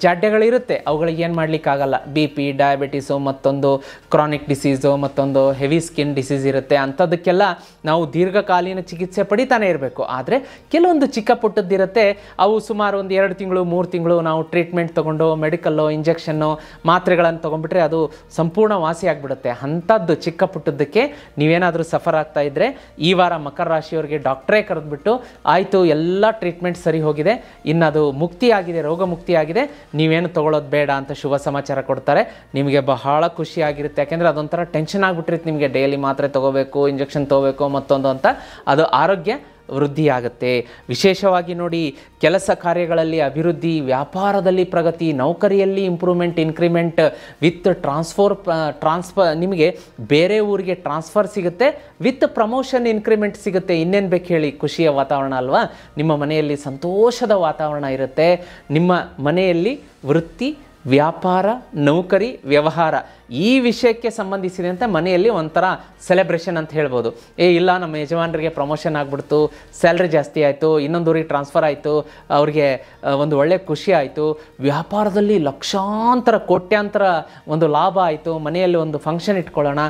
ಜಾಡ್ಯಗಳಿರುತ್ತೆ, ಅವುಗಳಿಗೆ ಏನು ಮಾಡಲಿಕ್ಕಾಗಲ್ಲ. ಬಿ ಪಿ, ಡಯಾಬಿಟೀಸು, ಮತ್ತೊಂದು ಕ್ರಾನಿಕ್ ಡಿಸೀಸು, ಮತ್ತೊಂದು ಹೆವಿ ಸ್ಕಿನ್ ಡಿಸೀಸ್ ಇರುತ್ತೆ. ಅಂಥದ್ದಕ್ಕೆಲ್ಲ ನಾವು ದೀರ್ಘಕಾಲೀನ ಚಿಕಿತ್ಸೆ ಪಡಿತಾನೆ ಇರಬೇಕು. ಆದರೆ ಕೆಲವೊಂದು ಚಿಕ್ಕ ಪುಟ್ಟದ್ದಿರುತ್ತೆ, ಅವು ಸುಮಾರು ಒಂದು 2 ತಿಂಗಳು 3 ತಿಂಗಳು ನಾವು ಟ್ರೀಟ್ಮೆಂಟ್ ತೊಗೊಂಡು ಮೆಡಿಕಲ್ಲು, ಇಂಜೆಕ್ಷನ್ನು, ಮಾತ್ರೆಗಳನ್ನು ತೊಗೊಂಡ್ಬಿಟ್ರೆ ಅದು ಸಂಪೂರ್ಣ ವಾಸಿ ಆಗಿಬಿಡುತ್ತೆ. ಅಂಥದ್ದು ಚಿಕ್ಕ ಪುಟ್ಟದ್ದಕ್ಕೆ ನೀವೇನಾದರೂ ಸಫರ್ ಆಗ್ತಾ ಇದ್ದರೆ ಈ ವಾರ ಮಕರ ರಾಶಿಯವರಿಗೆ ಡಾಕ್ಟ್ರೇ ಕರೆದ್ಬಿಟ್ಟು, ಆಯಿತು ಎಲ್ಲ ಟ್ರೀಟ್ಮೆಂಟ್ ಸರಿ ಹೋಗಿದೆ, ಇನ್ನು ಅದು ಮುಕ್ತಿಯಾಗಿದೆ, ರೋಗ ಮುಕ್ತಿಯಾಗಿದೆ, ನೀವೇನು ತೊಗೊಳ್ಳೋದು ಬೇಡ ಅಂತ ಶುಭ ಸಮಾಚಾರ ಕೊಡ್ತಾರೆ. ನಿಮಗೆ ಬಹಳ ಖುಷಿಯಾಗಿರುತ್ತೆ. ಯಾಕೆಂದರೆ ಅದೊಂಥರ ಟೆನ್ಷನ್ ಆಗಿಬಿಟ್ಟಿರುತ್ತೆ ನಿಮಗೆ, ಡೈಲಿ ಮಾತ್ರೆ ತೊಗೋಬೇಕು, ಇಂಜೆಕ್ಷನ್ ತೊಗೋಬೇಕು, ಮತ್ತೊಂದು ಅಂತ. ಅದು ಆರೋಗ್ಯ ವೃದ್ಧಿಯಾಗುತ್ತೆ. ವಿಶೇಷವಾಗಿ ನೋಡಿ, ಕೆಲಸ ಕಾರ್ಯಗಳಲ್ಲಿ ಅಭಿವೃದ್ಧಿ, ವ್ಯಾಪಾರದಲ್ಲಿ ಪ್ರಗತಿ, ನೌಕರಿಯಲ್ಲಿ ಇಂಪ್ರೂವ್ಮೆಂಟ್, ಇನ್ಕ್ರಿಮೆಂಟ್ ವಿತ್ ಟ್ರಾನ್ಸ್ಫರ್ ನಿಮಗೆ ಬೇರೆ ಊರಿಗೆ ಟ್ರಾನ್ಸ್ಫರ್ ಸಿಗುತ್ತೆ, ವಿತ್ ಪ್ರಮೋಷನ್ ಇನ್ಕ್ರಿಮೆಂಟ್ ಸಿಗುತ್ತೆ. ಇನ್ನೇನು ಬೇಕು ಹೇಳಿ, ಖುಷಿಯ ವಾತಾವರಣ ಅಲ್ವಾ? ನಿಮ್ಮ ಮನೆಯಲ್ಲಿ ಸಂತೋಷದ ವಾತಾವರಣ ಇರುತ್ತೆ. ನಿಮ್ಮ ಮನೆಯಲ್ಲಿ ವೃತ್ತಿ, ವ್ಯಾಪಾರ, ನೌಕರಿ, ವ್ಯವಹಾರ ಈ ವಿಷಯಕ್ಕೆ ಸಂಬಂಧಿಸಿದಂತೆ ಮನೆಯಲ್ಲಿ ಒಂಥರ ಸೆಲೆಬ್ರೇಷನ್ ಅಂತ ಹೇಳ್ಬೋದು. ಇಲ್ಲ ನಮ್ಮ ಯಜಮಾನರಿಗೆ ಪ್ರಮೋಷನ್ ಆಗಿಬಿಡ್ತು, ಸ್ಯಾಲ್ರಿ ಜಾಸ್ತಿ ಆಯಿತು, ಇನ್ನೊಂದು ಊರಿಗೆ ಟ್ರಾನ್ಸ್ಫರ್ ಆಯಿತು, ಅವ್ರಿಗೆ ಒಂದು ಒಳ್ಳೆಯ ಖುಷಿ ಆಯಿತು, ವ್ಯಾಪಾರದಲ್ಲಿ ಲಕ್ಷಾಂತರ ಕೋಟ್ಯಾಂತರ ಒಂದು ಲಾಭ ಆಯಿತು, ಮನೆಯಲ್ಲಿ ಒಂದು ಫಂಕ್ಷನ್ ಇಟ್ಕೊಳ್ಳೋಣ,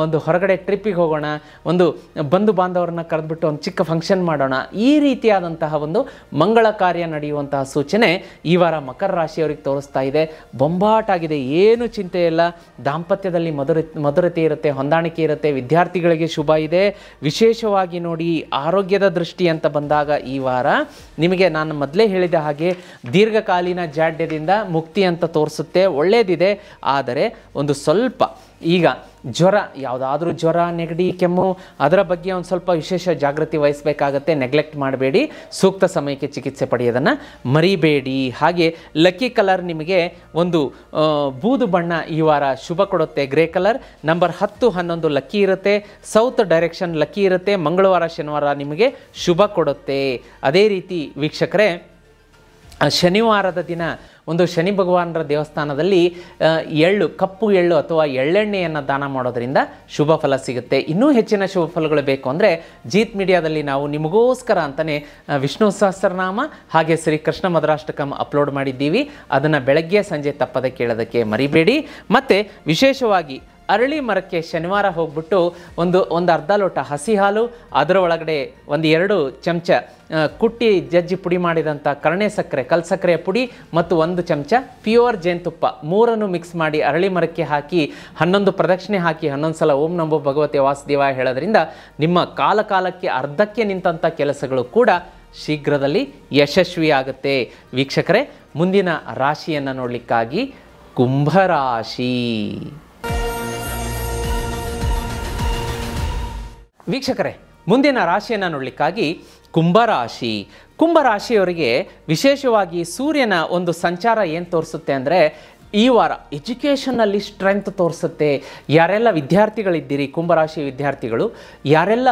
ಒಂದು ಹೊರಗಡೆ ಟ್ರಿಪ್ಪಿಗೆ ಹೋಗೋಣ, ಒಂದು ಬಂಧು ಬಾಂಧವರನ್ನ ಕರೆದ್ಬಿಟ್ಟು ಒಂದು ಚಿಕ್ಕ ಫಂಕ್ಷನ್ ಮಾಡೋಣ, ಈ ರೀತಿಯಾದಂತಹ ಒಂದು ಮಂಗಳ ಕಾರ್ಯ ನಡೆಯುವಂತಹ ಸೂಚನೆ ಈ ವಾರ ಮಕರ ರಾಶಿಯವರಿಗೆ ತೋರಿಸ್ತಾ ಇದೆ. ಬೊಂಬಾಟಾಗಿದೆ, ಏನು ಚಿಂತೆ ಇಲ್ಲ. ದಾಂಪತ್ಯದಲ್ಲಿ ಮಧುರತೆ ಇರುತ್ತೆ, ಹೊಂದಾಣಿಕೆ ಇರುತ್ತೆ. ವಿದ್ಯಾರ್ಥಿಗಳಿಗೆ ಶುಭ ಇದೆ. ವಿಶೇಷವಾಗಿ ನೋಡಿ, ಆರೋಗ್ಯದ ದೃಷ್ಟಿ ಅಂತ ಬಂದಾಗ ಈ ವಾರ ನಿಮಗೆ ನಾನು ಮೊದಲೇ ಹೇಳಿದ ಹಾಗೆ ದೀರ್ಘಕಾಲೀನ ಜಾಡ್ಯದಿಂದ ಮುಕ್ತಿ ಅಂತ ತೋರಿಸುತ್ತೆ, ಒಳ್ಳೆಯದಿದೆ. ಆದರೆ ಒಂದು ಸ್ವಲ್ಪ ಈಗ ಜ್ವರ, ಯಾವುದಾದ್ರೂ ಜ್ವರ, ನೆಗಡಿ, ಕೆಮ್ಮು, ಅದರ ಬಗ್ಗೆ ಒಂದು ಸ್ವಲ್ಪ ವಿಶೇಷ ಜಾಗೃತಿ ವಹಿಸಬೇಕಾಗತ್ತೆ. ನೆಗ್ಲೆಕ್ಟ್ ಮಾಡಬೇಡಿ, ಸೂಕ್ತ ಸಮಯಕ್ಕೆ ಚಿಕಿತ್ಸೆ ಪಡೆಯೋದನ್ನು ಮರಿಬೇಡಿ. ಹಾಗೆ ಲಕ್ಕಿ ಕಲರ್ ನಿಮಗೆ ಒಂದು ಬೂದು ಬಣ್ಣ ಈ ವಾರ ಶುಭ ಕೊಡುತ್ತೆ, ಗ್ರೇ ಕಲರ್. ನಂಬರ್ 10, 11 ಲಕ್ಕಿ ಇರುತ್ತೆ. ಸೌತ್ ಡೈರೆಕ್ಷನ್ ಲಕ್ಕಿ ಇರುತ್ತೆ. ಮಂಗಳವಾರ, ಶನಿವಾರ ನಿಮಗೆ ಶುಭ ಕೊಡುತ್ತೆ. ಅದೇ ರೀತಿ ವೀಕ್ಷಕರೇ, ಶನಿವಾರದ ದಿನ ಒಂದು ಶನಿ ಭಗವಾನರ ದೇವಸ್ಥಾನದಲ್ಲಿ ಕಪ್ಪು ಎಳ್ಳು ಅಥವಾ ಎಳ್ಳೆಣ್ಣೆಯನ್ನು ದಾನ ಮಾಡೋದರಿಂದ ಶುಭ ಫಲ ಸಿಗುತ್ತೆ. ಇನ್ನೂ ಹೆಚ್ಚಿನ ಶುಭ ಫಲಗಳು ಬೇಕು ಅಂದರೆ ಜೀತ್ ಮೀಡಿಯಾದಲ್ಲಿ ನಾವು ನಿಮಗೋಸ್ಕರ ಅಂತಲೇ ವಿಷ್ಣು ಸಹಸ್ರನಾಮ ಹಾಗೆ ಶ್ರೀ ಕೃಷ್ಣ ಮಧುರಾಷ್ಟಕಂ ಅಪ್ಲೋಡ್ ಮಾಡಿದ್ದೀವಿ. ಅದನ್ನು ಬೆಳಗ್ಗೆ ಸಂಜೆ ತಪ್ಪದೆ ಕೇಳೋದಕ್ಕೆ ಮರಿಬೇಡಿ. ಮತ್ತು ವಿಶೇಷವಾಗಿ ಅರಳಿ ಮರಕ್ಕೆ ಶನಿವಾರ ಹೋಗ್ಬಿಟ್ಟು ಒಂದು ಅರ್ಧ ಲೋಟ ಹಸಿ ಹಾಲು, ಅದರ ಒಳಗಡೆ 1-2 ಚಮಚ ಕುಟ್ಟಿ ಜಜ್ಜಿ ಪುಡಿ ಮಾಡಿದಂಥ ಕರ್ಣೆ ಸಕ್ಕರೆ, ಕಲ್ಸಕ್ಕರೆಯ ಪುಡಿ ಮತ್ತು 1 ಚಮಚ ಪ್ಯೂರ್ ಜೇನುತುಪ್ಪ, 3 ಮಿಕ್ಸ್ ಮಾಡಿ ಅರಳಿ ಮರಕ್ಕೆ ಹಾಕಿ 11 ಪ್ರದಕ್ಷಿಣೆ ಹಾಕಿ 11 ಸಲ ಓಂ ನಮೋ ಭಗವತೆ ವಾಸುದೇವಾಯ ಹೇಳೋದ್ರಿಂದ ನಿಮ್ಮ ಕಾಲಕ್ಕೆ ಅರ್ಧಕ್ಕೆ ನಿಂತಹ ಕೆಲಸಗಳು ಕೂಡ ಶೀಘ್ರದಲ್ಲಿ ಯಶಸ್ವಿಯಾಗುತ್ತೆ. ವೀಕ್ಷಕರೇ, ಮುಂದಿನ ರಾಶಿಯನ್ನು ನೋಡಲಿಕ್ಕಾಗಿ ಕುಂಭರಾಶಿ. ವೀಕ್ಷಕರೇ, ಮುಂದಿನ ರಾಶಿಯನ್ನು ನೋಡಲಿಕ್ಕಾಗಿ ಕುಂಭರಾಶಿ. ಕುಂಭರಾಶಿಯವರಿಗೆ ವಿಶೇಷವಾಗಿ ಸೂರ್ಯನ ಒಂದು ಸಂಚಾರ ಏನು ತೋರಿಸುತ್ತೆ ಅಂದರೆ ಈ ವಾರ ಎಜುಕೇಷನ್ನಲ್ಲಿ ಸ್ಟ್ರೆಂತ್ ತೋರಿಸುತ್ತೆ. ಯಾರೆಲ್ಲ ವಿದ್ಯಾರ್ಥಿಗಳಿದ್ದೀರಿ, ಕುಂಭರಾಶಿ ವಿದ್ಯಾರ್ಥಿಗಳು, ಯಾರೆಲ್ಲ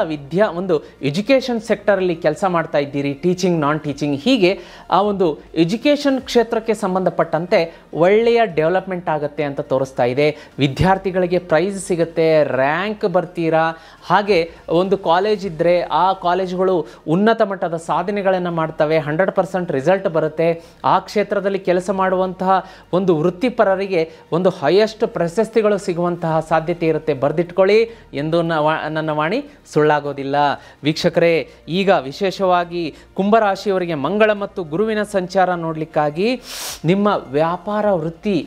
ಒಂದು ಎಜುಕೇಷನ್ ಸೆಕ್ಟರಲ್ಲಿ ಕೆಲಸ ಮಾಡ್ತಾ ಇದ್ದೀರಿ, ಟೀಚಿಂಗ್, ನಾನ್ ಟೀಚಿಂಗ್, ಹೀಗೆ ಆ ಒಂದು ಎಜುಕೇಷನ್ ಕ್ಷೇತ್ರಕ್ಕೆ ಸಂಬಂಧಪಟ್ಟಂತೆ ಒಳ್ಳೆಯ ಡೆವಲಪ್ಮೆಂಟ್ ಆಗುತ್ತೆ ಅಂತ ತೋರಿಸ್ತಾ ಇದೆ. ವಿದ್ಯಾರ್ಥಿಗಳಿಗೆ ಪ್ರೈಸ್ ಸಿಗುತ್ತೆ, ರ್ಯಾಂಕ್ ಬರ್ತೀರಾ. ಹಾಗೆ ಒಂದು ಕಾಲೇಜ್ ಇದ್ದರೆ ಆ ಕಾಲೇಜುಗಳು ಉನ್ನತ ಮಟ್ಟದ ಸಾಧನೆಗಳನ್ನು ಮಾಡ್ತವೆ, 100% ರಿಸಲ್ಟ್ ಬರುತ್ತೆ. ಆ ಕ್ಷೇತ್ರದಲ್ಲಿ ಕೆಲಸ ಮಾಡುವಂತಹ ಒಂದು ವೃತ್ತಿಪರರಿಗೆ ಒಂದು ಹೈಯೆಸ್ಟ್ ಪ್ರಶಸ್ತಿಗಳು ಸಿಗುವಂತಹ ಸಾಧ್ಯತೆ ಇರುತ್ತೆ. ಬರೆದಿಟ್ಕೊಳ್ಳಿ, ಎಂದು ನನ್ನ ವಾಣಿ ಸುಳ್ಳಾಗೋದಿಲ್ಲ. ವೀಕ್ಷಕರೇ, ಈಗ ವಿಶೇಷವಾಗಿ ಕುಂಭರಾಶಿಯವರಿಗೆ ಮಂಗಳ ಮತ್ತು ಗುರುವಿನ ಸಂಚಾರ ನೋಡಲಿಕ್ಕಾಗಿ ನಿಮ್ಮ ವ್ಯಾಪಾರ ವೃತ್ತಿ,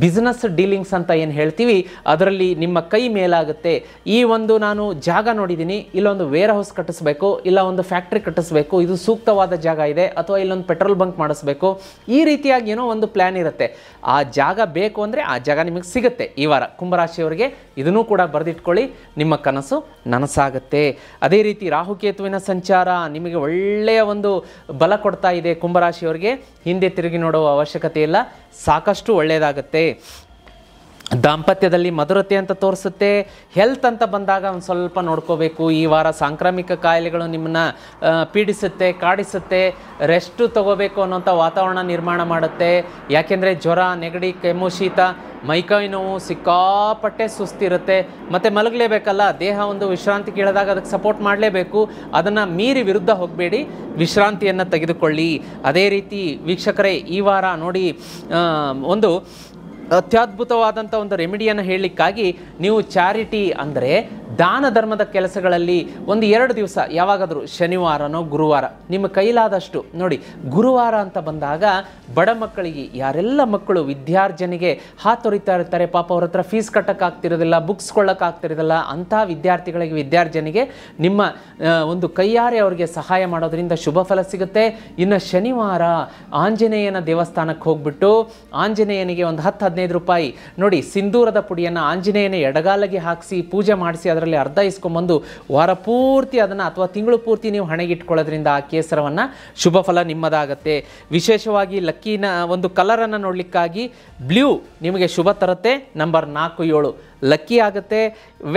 ಬಿಸ್ನೆಸ್ ಡೀಲಿಂಗ್ಸ್ ಅಂತ ಏನು ಹೇಳ್ತೀವಿ, ಅದರಲ್ಲಿ ನಿಮ್ಮ ಕೈ ಮೇಲಾಗುತ್ತೆ. ಈ ಒಂದು ನಾನು ಜಾಗ ನೋಡಿದ್ದೀನಿ, ಇಲ್ಲೊಂದು ವೇರ್ ಹೌಸ್ ಕಟ್ಟಿಸ್ಬೇಕು, ಇಲ್ಲ ಒಂದು ಫ್ಯಾಕ್ಟ್ರಿ ಕಟ್ಟಿಸ್ಬೇಕು, ಇದು ಸೂಕ್ತವಾದ ಜಾಗ ಇದೆ, ಅಥವಾ ಇಲ್ಲೊಂದು ಪೆಟ್ರೋಲ್ ಬಂಕ್ ಮಾಡಿಸ್ಬೇಕು, ಈ ರೀತಿಯಾಗಿ ಏನೋ ಒಂದು ಪ್ಲ್ಯಾನ್ ಇರುತ್ತೆ. ಆ ಜಾಗ ಬೇಕು ಅಂದರೆ ಆ ಜಾಗ ನಿಮಗೆ ಸಿಗುತ್ತೆ. ಈ ವಾರ ಕುಂಭರಾಶಿಯವರಿಗೆ ಇದನ್ನೂ ಕೂಡ ಬರೆದಿಟ್ಕೊಳ್ಳಿ, ನಿಮ್ಮ ಕನಸು ನನಸಾಗುತ್ತೆ. ಅದೇ ರೀತಿ ರಾಹುಕೇತುವಿನ ಸಂಚಾರ ನಿಮಗೆ ಒಳ್ಳೆಯ ಒಂದು ಬಲ ಕೊಡ್ತಾ ಇದೆ. ಕುಂಭರಾಶಿಯವರಿಗೆ ಹಿಂದೆ ತಿರುಗಿ ನೋಡುವ ಅವಶ್ಯಕತೆ ಇಲ್ಲ, ಸಾಕಷ್ಟು ಒಳ್ಳೆಯದಾಗುತ್ತೆ. ದಾಂಪತ್ಯದಲ್ಲಿ ಮಧುರತೆ ಅಂತ ತೋರಿಸುತ್ತೆ. ಹೆಲ್ತ್ ಅಂತ ಬಂದಾಗ ಒಂದು ಸ್ವಲ್ಪ ನೋಡ್ಕೋಬೇಕು. ಈ ವಾರ ಸಾಂಕ್ರಾಮಿಕ ಕಾಯಿಲೆಗಳು ನಿಮ್ಮನ್ನು ಪೀಡಿಸುತ್ತೆ, ಕಾಡಿಸುತ್ತೆ. ರೆಸ್ಟು ತಗೋಬೇಕು ಅನ್ನೋಂಥ ವಾತಾವರಣ ನಿರ್ಮಾಣ ಮಾಡುತ್ತೆ. ಯಾಕೆಂದರೆ ಜ್ವರ, ನೆಗಡಿ, ಕೆಮ್ಮು, ಶೀತ, ಮೈಕೈ ನೋವು, ಸಿಕ್ಕಾಪಟ್ಟೆ ಸುಸ್ತಿರುತ್ತೆ. ಮತ್ತು ಮಲಗಲೇಬೇಕಲ್ಲ, ದೇಹ ಒಂದು ವಿಶ್ರಾಂತಿ ಕೇಳಿದಾಗ ಅದಕ್ಕೆ ಸಪೋರ್ಟ್ ಮಾಡಲೇಬೇಕು. ಅದನ್ನು ಮೀರಿ ವಿರುದ್ಧ ಹೋಗಬೇಡಿ, ವಿಶ್ರಾಂತಿಯನ್ನು ತೆಗೆದುಕೊಳ್ಳಿ. ಅದೇ ರೀತಿ ವೀಕ್ಷಕರೇ, ಈ ವಾರ ನೋಡಿ ಒಂದು ಅತ್ಯದ್ಭುತವಾದಂಥ ಒಂದು ರೆಮಿಡಿಯನ್ನು ಹೇಳಲಿಕ್ಕಾಗಿ ನೀವು ಚಾರಿಟಿ ಅಂದರೆ ದಾನ ಧರ್ಮದ ಕೆಲಸಗಳಲ್ಲಿ ಒಂದು 2 ದಿವಸ ಯಾವಾಗಾದರೂ ಶನಿವಾರನೋ ಗುರುವಾರ ನಿಮ್ಮ ಕೈಲಾದಷ್ಟು ನೋಡಿ. ಗುರುವಾರ ಅಂತ ಬಂದಾಗ ಬಡ ಮಕ್ಕಳಿಗೆ, ಯಾರೆಲ್ಲ ಮಕ್ಕಳು ವಿದ್ಯಾರ್ಜನೆಗೆ ಹಾತೊರಿತಾ ಇರ್ತಾರೆ, ಪಾಪ ಅವ್ರ ಹತ್ರ ಫೀಸ್ ಕಟ್ಟೋಕ್ಕಾಗ್ತಿರೋದಿಲ್ಲ, ಬುಕ್ಸ್ ಕೊಳ್ಳೋಕ್ಕಾಗ್ತಿರೋದಿಲ್ಲ, ಅಂಥ ವಿದ್ಯಾರ್ಥಿಗಳಿಗೆ, ವಿದ್ಯಾರ್ಜನೆಗೆ ನಿಮ್ಮ ಒಂದು ಕೈಯಾರೆ ಅವರಿಗೆ ಸಹಾಯ ಮಾಡೋದ್ರಿಂದ ಶುಭ ಫಲ ಸಿಗುತ್ತೆ. ಇನ್ನು ಶನಿವಾರ ಆಂಜನೇಯನ ದೇವಸ್ಥಾನಕ್ಕೆ ಹೋಗ್ಬಿಟ್ಟು ಆಂಜನೇಯನಿಗೆ ಒಂದು 10-15 ರೂಪಾಯಿ ನೋಡಿ ಸಿಂಧೂರದ ಪುಡಿಯನ್ನು ಆಂಜನೇಯನ ಎಡಗಾಲಿಗೆ ಹಾಕಿಸಿ ಪೂಜೆ ಮಾಡಿಸಿ ಅದರಲ್ಲಿ ಅರ್ಧ ಇಸ್ಕೊಂಬಂದು ವಾರ ಪೂರ್ತಿ ಅದನ್ನು ಅಥವಾ ತಿಂಗಳು ಪೂರ್ತಿ ನೀವು ಹಣೆಗಿಟ್ಕೊಳ್ಳೋದ್ರಿಂದ ಆ ಕೇಸರವನ್ನು ಶುಭ ಫಲ ನಿಮ್ಮದಾಗತ್ತೆ. ವಿಶೇಷವಾಗಿ ಲಕ್ಕಿನ ಒಂದು ಕಲರನ್ನು ನೋಡಲಿಕ್ಕಾಗಿ ಬ್ಲೂ ನಿಮಗೆ ಶುಭ ತರುತ್ತೆ. ನಂಬರ್ 4-7 ಲಕ್ಕಿ ಆಗುತ್ತೆ.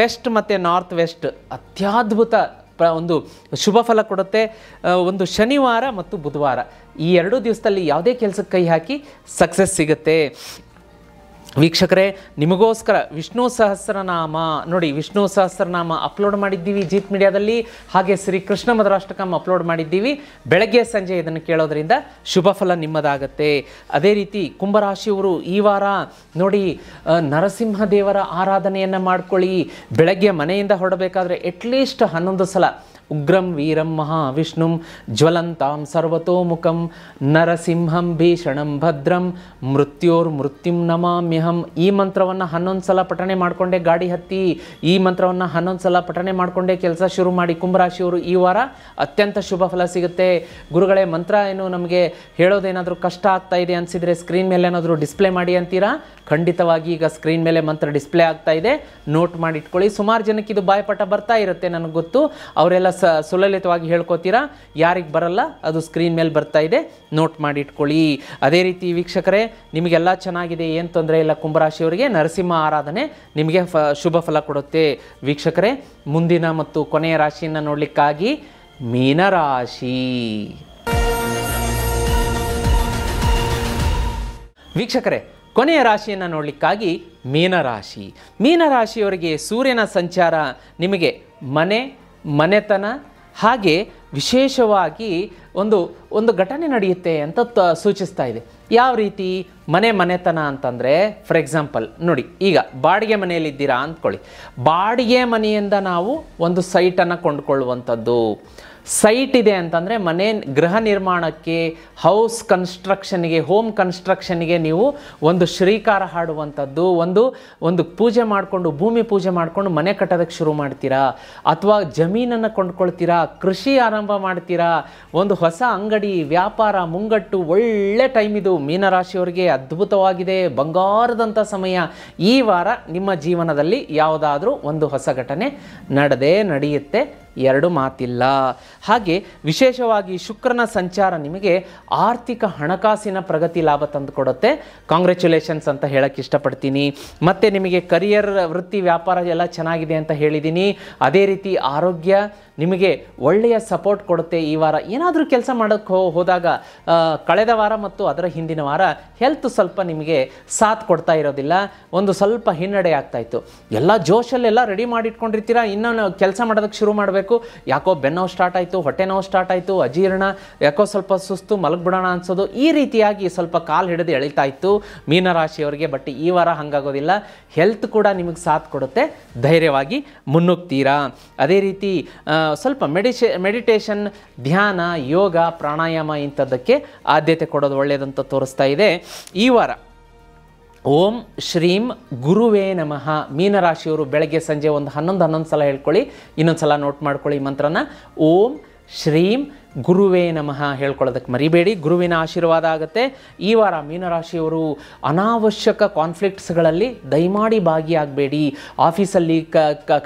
ವೆಸ್ಟ್ ಮತ್ತು ನಾರ್ತ್ ವೆಸ್ಟ್ ಅತ್ಯದ್ಭುತ ಒಂದು ಶುಭ ಫಲ ಕೊಡುತ್ತೆ. ಒಂದು ಶನಿವಾರ ಮತ್ತು ಬುಧವಾರ ಈ 2 ದಿವಸದಲ್ಲಿ ಯಾವುದೇ ಕೆಲಸಕ್ಕೆ ಕೈ ಹಾಕಿ ಸಕ್ಸಸ್ ಸಿಗುತ್ತೆ. ವೀಕ್ಷಕರೇ, ನಿಮಗೋಸ್ಕರ ವಿಷ್ಣು ಸಹಸ್ರನಾಮ ನೋಡಿ, ವಿಷ್ಣು ಸಹಸ್ರನಾಮ ಅಪ್ಲೋಡ್ ಮಾಡಿದ್ದೀವಿ ಜೀತ್ ಮೀಡಿಯಾದಲ್ಲಿ. ಹಾಗೆ ಶ್ರೀ ಕೃಷ್ಣ ಮಧುರಾಷ್ಟಕಂ ಅಪ್ಲೋಡ್ ಮಾಡಿದ್ದೀವಿ. ಬೆಳಗ್ಗೆ ಸಂಜೆ ಇದನ್ನು ಕೇಳೋದ್ರಿಂದ ಶುಭ ಫಲ ನಿಮ್ಮದಾಗತ್ತೆ. ಅದೇ ರೀತಿ ಕುಂಭರಾಶಿಯವರು ಈ ವಾರ ನೋಡಿ ನರಸಿಂಹ ದೇವರ ಆರಾಧನೆಯನ್ನು ಮಾಡ್ಕೊಳ್ಳಿ. ಬೆಳಗ್ಗೆ ಮನೆಯಿಂದ ಹೊರಡಬೇಕಾದ್ರೆ ಅಟ್ಲೀಸ್ಟ್ 11 ಸಲ ಉಗ್ರಂ ವೀರಂ ಮಹಾವಿಷ್ಣುಂ ಜ್ವಲಂತಾಂ ಸರ್ವತೋಮುಖಂ ನರಸಿಂಹಂ ಭೀಷಣಂ ಭದ್ರಂ ಮೃತ್ಯುಂ ನಮಾಮ್ಯಹಂ. ಈ ಮಂತ್ರವನ್ನು 11 ಸಲ ಪಠಣೆ ಮಾಡಿಕೊಂಡೇ ಗಾಡಿ ಹತ್ತಿ, ಈ ಮಂತ್ರವನ್ನು 11 ಸಲ ಪಠಣೆ ಮಾಡಿಕೊಂಡೇ ಕೆಲಸ ಶುರು ಮಾಡಿ. ಕುಂಭರಾಶಿಯವರು ಈ ವಾರ ಅತ್ಯಂತ ಶುಭ ಫಲ ಸಿಗುತ್ತೆ. ಗುರುಗಳೇ, ಮಂತ್ರ ಏನು ನಮಗೆ ಹೇಳೋದೇನಾದರೂ ಕಷ್ಟ ಆಗ್ತಾ ಇದೆ ಅನಿಸಿದರೆ ಸ್ಕ್ರೀನ್ ಮೇಲೆ ಏನಾದರೂ ಡಿಸ್ಪ್ಲೇ ಮಾಡಿ ಅಂತೀರಾ? ಖಂಡಿತವಾಗಿ ಈಗ ಸ್ಕ್ರೀನ್ ಮೇಲೆ ಮಂತ್ರ ಡಿಸ್ಪ್ಲೇ ಆಗ್ತಾ ಇದೆ, ನೋಟ್ ಮಾಡಿ ಇಟ್ಕೊಳ್ಳಿ. ಸುಮಾರು ಜನಕ್ಕೆ ಇದು ಬಾಯ್ಪಾಠ ಬರ್ತಾ ಇರುತ್ತೆ, ನನಗೆ ಗೊತ್ತು. ಅವರೆಲ್ಲ ಸುಲಲಿತವಾಗಿ ಹೇಳ್ಕೊತೀರಾ. ಯಾರಿಗೆ ಬರಲ್ಲ ಅದು ಸ್ಕ್ರೀನ್ ಮೇಲೆ ಬರ್ತಾ ಇದೆ, ನೋಟ್ ಮಾಡಿ ಇಟ್ಕೊಳ್ಳಿ. ಅದೇ ರೀತಿ ವೀಕ್ಷಕರೇ, ನಿಮಗೆಲ್ಲ ಚೆನ್ನಾಗಿದೆ, ಏನು ತೊಂದರೆ ಇಲ್ಲ. ಕುಂಭರಾಶಿಯವರಿಗೆ ನರಸಿಂಹ ಆರಾಧನೆ ನಿಮಗೆ ಶುಭ ಫಲ ಕೊಡುತ್ತೆ. ವೀಕ್ಷಕರೇ, ಮುಂದಿನ ಮತ್ತು ಕೊನೆಯ ರಾಶಿಯನ್ನು ನೋಡಲಿಕ್ಕಾಗಿ ಮೀನರಾಶಿ. ವೀಕ್ಷಕರೇ, ಕೊನೆಯ ರಾಶಿಯನ್ನು ನೋಡಲಿಕ್ಕಾಗಿ ಮೀನರಾಶಿ. ಮೀನರಾಶಿಯವರಿಗೆ ಸೂರ್ಯನ ಸಂಚಾರ ನಿಮಗೆ ಮನೆತನ ಹಾಗೆ ವಿಶೇಷವಾಗಿ ಒಂದು ಘಟನೆ ನಡೆಯುತ್ತೆ ಅಂತ ಸೂಚಿಸ್ತಾ ಇದೆ. ಯಾವ ರೀತಿ ಮನೆತನ ಅಂತಂದರೆ, ಫಾರ್ ಎಕ್ಸಾಂಪಲ್ ನೋಡಿ, ಈಗ ಬಾಡಿಗೆ ಮನೆಯಲ್ಲಿದ್ದೀರಾ ಅಂದ್ಕೊಳ್ಳಿ. ಬಾಡಿಗೆ ಮನೆಯಿಂದ ನಾವು ಒಂದು ಸೈಟನ್ನು ಕೊಂಡುಕೊಳ್ಳುವಂಥದ್ದು. ಸೈಟ್ ಇದೆ ಅಂತಂದರೆ ಮನೆ ಗೃಹ ನಿರ್ಮಾಣಕ್ಕೆ, ಹೌಸ್ ಕನ್ಸ್ಟ್ರಕ್ಷನ್ಗೆ, ಹೋಮ್ ಕನ್ಸ್ಟ್ರಕ್ಷನ್ಗೆ ನೀವು ಒಂದು ಶ್ರೀಕಾರ ಹಾಡುವಂಥದ್ದು. ಒಂದು ಪೂಜೆ ಮಾಡಿಕೊಂಡು, ಭೂಮಿ ಪೂಜೆ ಮಾಡಿಕೊಂಡು ಮನೆ ಕಟ್ಟೋದಕ್ಕೆ ಶುರು ಮಾಡ್ತೀರಾ, ಅಥವಾ ಜಮೀನನ್ನು ಕೊಂಡ್ಕೊಳ್ತೀರಾ, ಕೃಷಿ ಆರಂಭ ಮಾಡ್ತೀರಾ, ಒಂದು ಹೊಸ ಅಂಗಡಿ, ವ್ಯಾಪಾರ, ಮುಂಗಟ್ಟು. ಒಳ್ಳೆ ಟೈಮ್ ಇದು. ಮೀನರಾಶಿಯವರಿಗೆ ಅದ್ಭುತವಾಗಿದೆ, ಬಂಗಾರದಂಥ ಸಮಯ. ಈ ವಾರ ನಿಮ್ಮ ಜೀವನದಲ್ಲಿ ಯಾವುದಾದ್ರೂ ಒಂದು ಹೊಸ ಘಟನೆ ನಡೆಯುತ್ತೆ. ಎರಡು ಮಾತಿಲ್ಲ. ಹಾಗೆ ವಿಶೇಷವಾಗಿ ಶುಕ್ರನ ಸಂಚಾರ ನಿಮಗೆ ಆರ್ಥಿಕ ಹಣಕಾಸಿನ ಪ್ರಗತಿ ಲಾಭ ತಂದುಕೊಡುತ್ತೆ. ಕಾಂಗ್ರ್ಯಾಚುಲೇಷನ್ಸ್ ಅಂತ ಹೇಳಕ್ಕೆ ಇಷ್ಟಪಡ್ತೀನಿ. ಮತ್ತು ನಿಮಗೆ ಕರಿಯರ್, ವೃತ್ತಿ, ವ್ಯಾಪಾರ ಎಲ್ಲ ಚೆನ್ನಾಗಿದೆ ಅಂತ ಹೇಳಿದ್ದೀನಿ. ಅದೇ ರೀತಿ ಆರೋಗ್ಯ ನಿಮಗೆ ಒಳ್ಳೆಯ ಸಪೋರ್ಟ್ ಕೊಡುತ್ತೆ. ಈ ವಾರ ಏನಾದರೂ ಕೆಲಸ ಮಾಡೋಕ್ಕೆ ಹೋದಾಗ ಕಳೆದ ವಾರ ಮತ್ತು ಅದರ ಹಿಂದಿನ ವಾರ ಹೆಲ್ತ್ ಸ್ವಲ್ಪ ನಿಮಗೆ ಸಾಥ್ ಕೊಡ್ತಾ ಇರೋದಿಲ್ಲ, ಒಂದು ಸ್ವಲ್ಪ ಹಿನ್ನಡೆ ಆಗ್ತಾಯಿತ್ತು. ಎಲ್ಲ ಜೋಶಲ್ಲೆಲ್ಲ ರೆಡಿ ಮಾಡಿಟ್ಕೊಂಡಿರ್ತೀರ, ಇನ್ನೂ ಕೆಲಸ ಮಾಡೋದಕ್ಕೆ ಶುರು ಮಾಡಬೇಕು, ಯಾಕೋ ಬೆನ್ನೋವು ಸ್ಟಾರ್ಟ್ ಆಯಿತು, ಹೊಟ್ಟೆ ನೋವು ಸ್ಟಾರ್ಟ್ ಆಯಿತು, ಅಜೀರ್ಣ, ಯಾಕೋ ಸ್ವಲ್ಪ ಸುಸ್ತು, ಮಲಗಿಬಿಡೋಣ ಅನ್ಸೋದು, ಈ ರೀತಿಯಾಗಿ ಸ್ವಲ್ಪ ಕಾಲು ಹಿಡಿದು ಎಳಿತಾ ಇತ್ತು ಮೀನರಾಶಿಯವರಿಗೆ. ಬಟ್ ಈ ವಾರ ಹಾಗಾಗೋದಿಲ್ಲ, ಹೆಲ್ತ್ ಕೂಡ ನಿಮಗೆ ಸಾಥ್ ಕೊಡುತ್ತೆ, ಧೈರ್ಯವಾಗಿ ಮುನ್ನುಗ್ತೀರಾ. ಅದೇ ರೀತಿ ಸ್ವಲ್ಪ ಮೆಡಿಟೇಷನ್, ಧ್ಯಾನ, ಯೋಗ, ಪ್ರಾಣಾಯಾಮ ಇಂಥದ್ದಕ್ಕೆ ಆದ್ಯತೆ ಕೊಡೋದು ಒಳ್ಳೆಯದಂತ ತೋರಿಸ್ತಾ ಇದೆ. ಈ ವಾರ ಓಂ ಶ್ರೀಂ ಗುರುವೇ ನಮಃ. ಮೀನರಾಶಿಯವರು ಬೆಳಗ್ಗೆ ಸಂಜೆ ಒಂದು 11 ಸಲ ಹೇಳ್ಕೊಳ್ಳಿ. ಇನ್ನೊಂದು ಸಲ ನೋಟ್ ಮಾಡ್ಕೊಳ್ಳಿ ಮಂತ್ರನ. ಓಂ ಶ್ರೀಂ ಗುರುವೇ ನಮಃ ಹೇಳ್ಕೊಳ್ಳೋದಕ್ಕೆ ಮರಿಬೇಡಿ. ಗುರುವಿನ ಆಶೀರ್ವಾದ ಆಗುತ್ತೆ. ಈ ವಾರ ಮೀನರಾಶಿಯವರು ಅನಾವಶ್ಯಕ ಕಾನ್ಫ್ಲಿಕ್ಟ್ಸ್ಗಳಲ್ಲಿ ದಯಮಾಡಿ ಭಾಗಿಯಾಗಬೇಡಿ. ಆಫೀಸಲ್ಲಿ,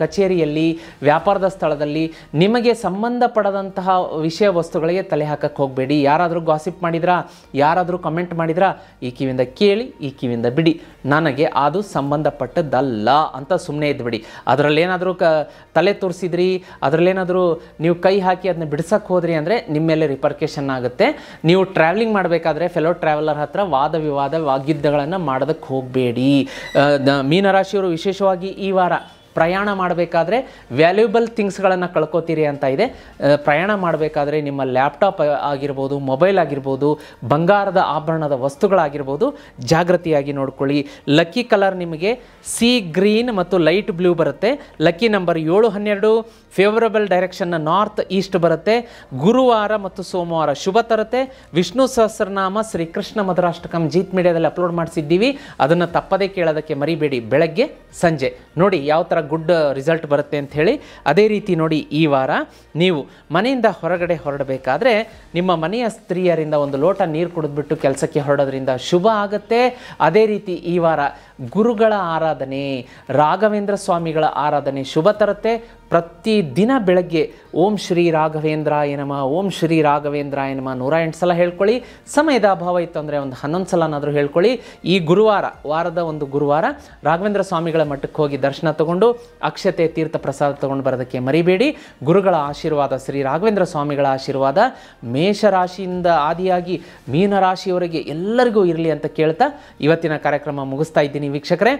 ಕಚೇರಿಯಲ್ಲಿ, ವ್ಯಾಪಾರದ ಸ್ಥಳದಲ್ಲಿ ನಿಮಗೆ ಸಂಬಂಧಪಡದಂತಹ ವಿಷಯ ವಸ್ತುಗಳಿಗೆ ತಲೆ ಹಾಕಕ್ಕೆ ಹೋಗಬೇಡಿ. ಯಾರಾದರೂ ಗಾಸಿಪ್ ಮಾಡಿದ್ರಾ, ಯಾರಾದರೂ ಕಮೆಂಟ್ ಮಾಡಿದ್ರಾ, ಈ ಕಿವಿಯಿಂದ ಕೇಳಿ, ಈ ಕಿವಿಯಿಂದ ಬಿಡಿ, ನನಗೆ ಅದು ಸಂಬಂಧಪಟ್ಟದ್ದಲ್ಲ ಅಂತ ಸುಮ್ಮನೆ ಇದ್ಬಿಡಿ. ಅದರಲ್ಲೇನಾದರೂ ತಲೆ ತೋರಿಸಿದ್ರಿ, ಅದರಲ್ಲೇನಾದರೂ ನೀವು ಕೈ ಹಾಕಿ ಅದನ್ನ ಬಿಡಿಸಕ್ಕೆ ಹೋದ್ರಿ ಅಂದರೆ ನಿಮ್ಮ ಮೇಲೆ ರಿಪರ್ಕೇಷನ್ ಆಗುತ್ತೆ. ನೀವು ಟ್ರಾವೆಲಿಂಗ್ ಮಾಡಬೇಕಾದ್ರೆ ಫೆಲೋ ಟ್ರಾವೆಲರ್ ಹತ್ರ ವಾದ ವಿವಾದ, ವಾಗ್ಯುದ್ಧಗಳನ್ನು ಮಾಡೋದಕ್ಕೆ ಹೋಗಬೇಡಿ. ಮೀನರಾಶಿಯವರು ವಿಶೇಷವಾಗಿ ಈ ವಾರ ಪ್ರಯಾಣ ಮಾಡಬೇಕಾದ್ರೆ ವ್ಯಾಲ್ಯೂಬಲ್ ಥಿಂಗ್ಸ್ಗಳನ್ನು ಕಳ್ಕೊತೀರಿ ಅಂತ ಇದೆ. ಪ್ರಯಾಣ ಮಾಡಬೇಕಾದ್ರೆ ನಿಮ್ಮ ಲ್ಯಾಪ್ಟಾಪ್ ಆಗಿರ್ಬೋದು, ಮೊಬೈಲ್ ಆಗಿರ್ಬೋದು, ಬಂಗಾರದ ಆಭರಣದ ವಸ್ತುಗಳಾಗಿರ್ಬೋದು, ಜಾಗೃತಿಯಾಗಿ ನೋಡ್ಕೊಳ್ಳಿ. ಲಕ್ಕಿ ಕಲರ್ ನಿಮಗೆ ಸಿ ಗ್ರೀನ್ ಮತ್ತು ಲೈಟ್ ಬ್ಲೂ ಬರುತ್ತೆ. Lucky number 7, 12. ಫೇವರಬಲ್ ಡೈರೆಕ್ಷನ್ನ ನಾರ್ತ್ ಈಸ್ಟ್ ಬರುತ್ತೆ. ಗುರುವಾರ ಮತ್ತು ಸೋಮವಾರ ಶುಭ ತರುತ್ತೆ. ವಿಷ್ಣು ಸಹಸ್ರನಾಮ ಶ್ರೀಕೃಷ್ಣ ಮಧುರಾಷ್ಟಕಂ ಜೀತ್ ಮೀಡಿಯಾದಲ್ಲಿ ಅಪ್ಲೋಡ್ ಮಾಡಿಸಿದ್ದೀವಿ, ಅದನ್ನು ತಪ್ಪದೇ ಕೇಳೋದಕ್ಕೆ ಮರಿಬೇಡಿ. ಬೆಳಗ್ಗೆ ಸಂಜೆ ನೋಡಿ ಯಾವ ಥರ ಗುಡ್ ರಿಸಲ್ಟ್ ಬರುತ್ತೆ ಅಂತ ಹೇಳಿ. ಅದೇ ರೀತಿ ನೋಡಿ, ಈ ವಾರ ನೀವು ಮನೆಯಿಂದ ಹೊರಗಡೆ ಹೊರಡಬೇಕಾದ್ರೆ ನಿಮ್ಮ ಮನೆಯ ಸ್ತ್ರೀಯರಿಂದ ಒಂದು ಲೋಟ ನೀರು ಕುಡಿದ್ಬಿಟ್ಟು ಕೆಲಸಕ್ಕೆ ಹೊರಡೋದ್ರಿಂದ ಶುಭ ಆಗುತ್ತೆ. ಅದೇ ರೀತಿ ಈ ವಾರ ಗುರುಗಳ ಆರಾಧನೆ, ರಾಘವೇಂದ್ರ ಸ್ವಾಮಿಗಳ ಆರಾಧನೆ ಶುಭ ತರುತ್ತೆ. ಪ್ರತಿ ದಿನ ಬೆಳಗ್ಗೆ ಓಂ ಶ್ರೀ ರಾಘವೇಂದ್ರಾಯ ನಮಃ, ಓಂ ಶ್ರೀ ರಾಘವೇಂದ್ರಾಯ ನಮಃ 108 ಸಲ ಹೇಳ್ಕೊಳ್ಳಿ. ಸಮಯದ ಅಭಾವ ಇತ್ತು ಅಂದರೆ ಒಂದು 11 ಸಲನಾದರೂ ಹೇಳ್ಕೊಳ್ಳಿ. ಈ ಗುರುವಾರ, ವಾರದ ಒಂದು ಗುರುವಾರ ರಾಘವೇಂದ್ರ ಸ್ವಾಮಿಗಳ ಮಠಕ್ಕೆ ಹೋಗಿ ದರ್ಶನ ತಗೊಂಡು ಅಕ್ಷತೆ, ತೀರ್ಥ ಪ್ರಸಾದ ತಗೊಂಡು ಬರೋದಕ್ಕೆ ಮರಿಬೇಡಿ. ಗುರುಗಳ ಆಶೀರ್ವಾದ, ಶ್ರೀ ರಾಘವೇಂದ್ರ ಸ್ವಾಮಿಗಳ ಆಶೀರ್ವಾದ ಮೇಷರಾಶಿಯಿಂದ ಆದಿಯಾಗಿ ಮೀನರಾಶಿಯವರೆಗೆ ಎಲ್ಲರಿಗೂ ಇರಲಿ ಅಂತ ಕೇಳ್ತಾ ಇವತ್ತಿನ ಕಾರ್ಯಕ್ರಮ ಮುಗಿಸ್ತಾ ಇದ್ದೀನಿ. ವೀಕ್ಷಕರೇ,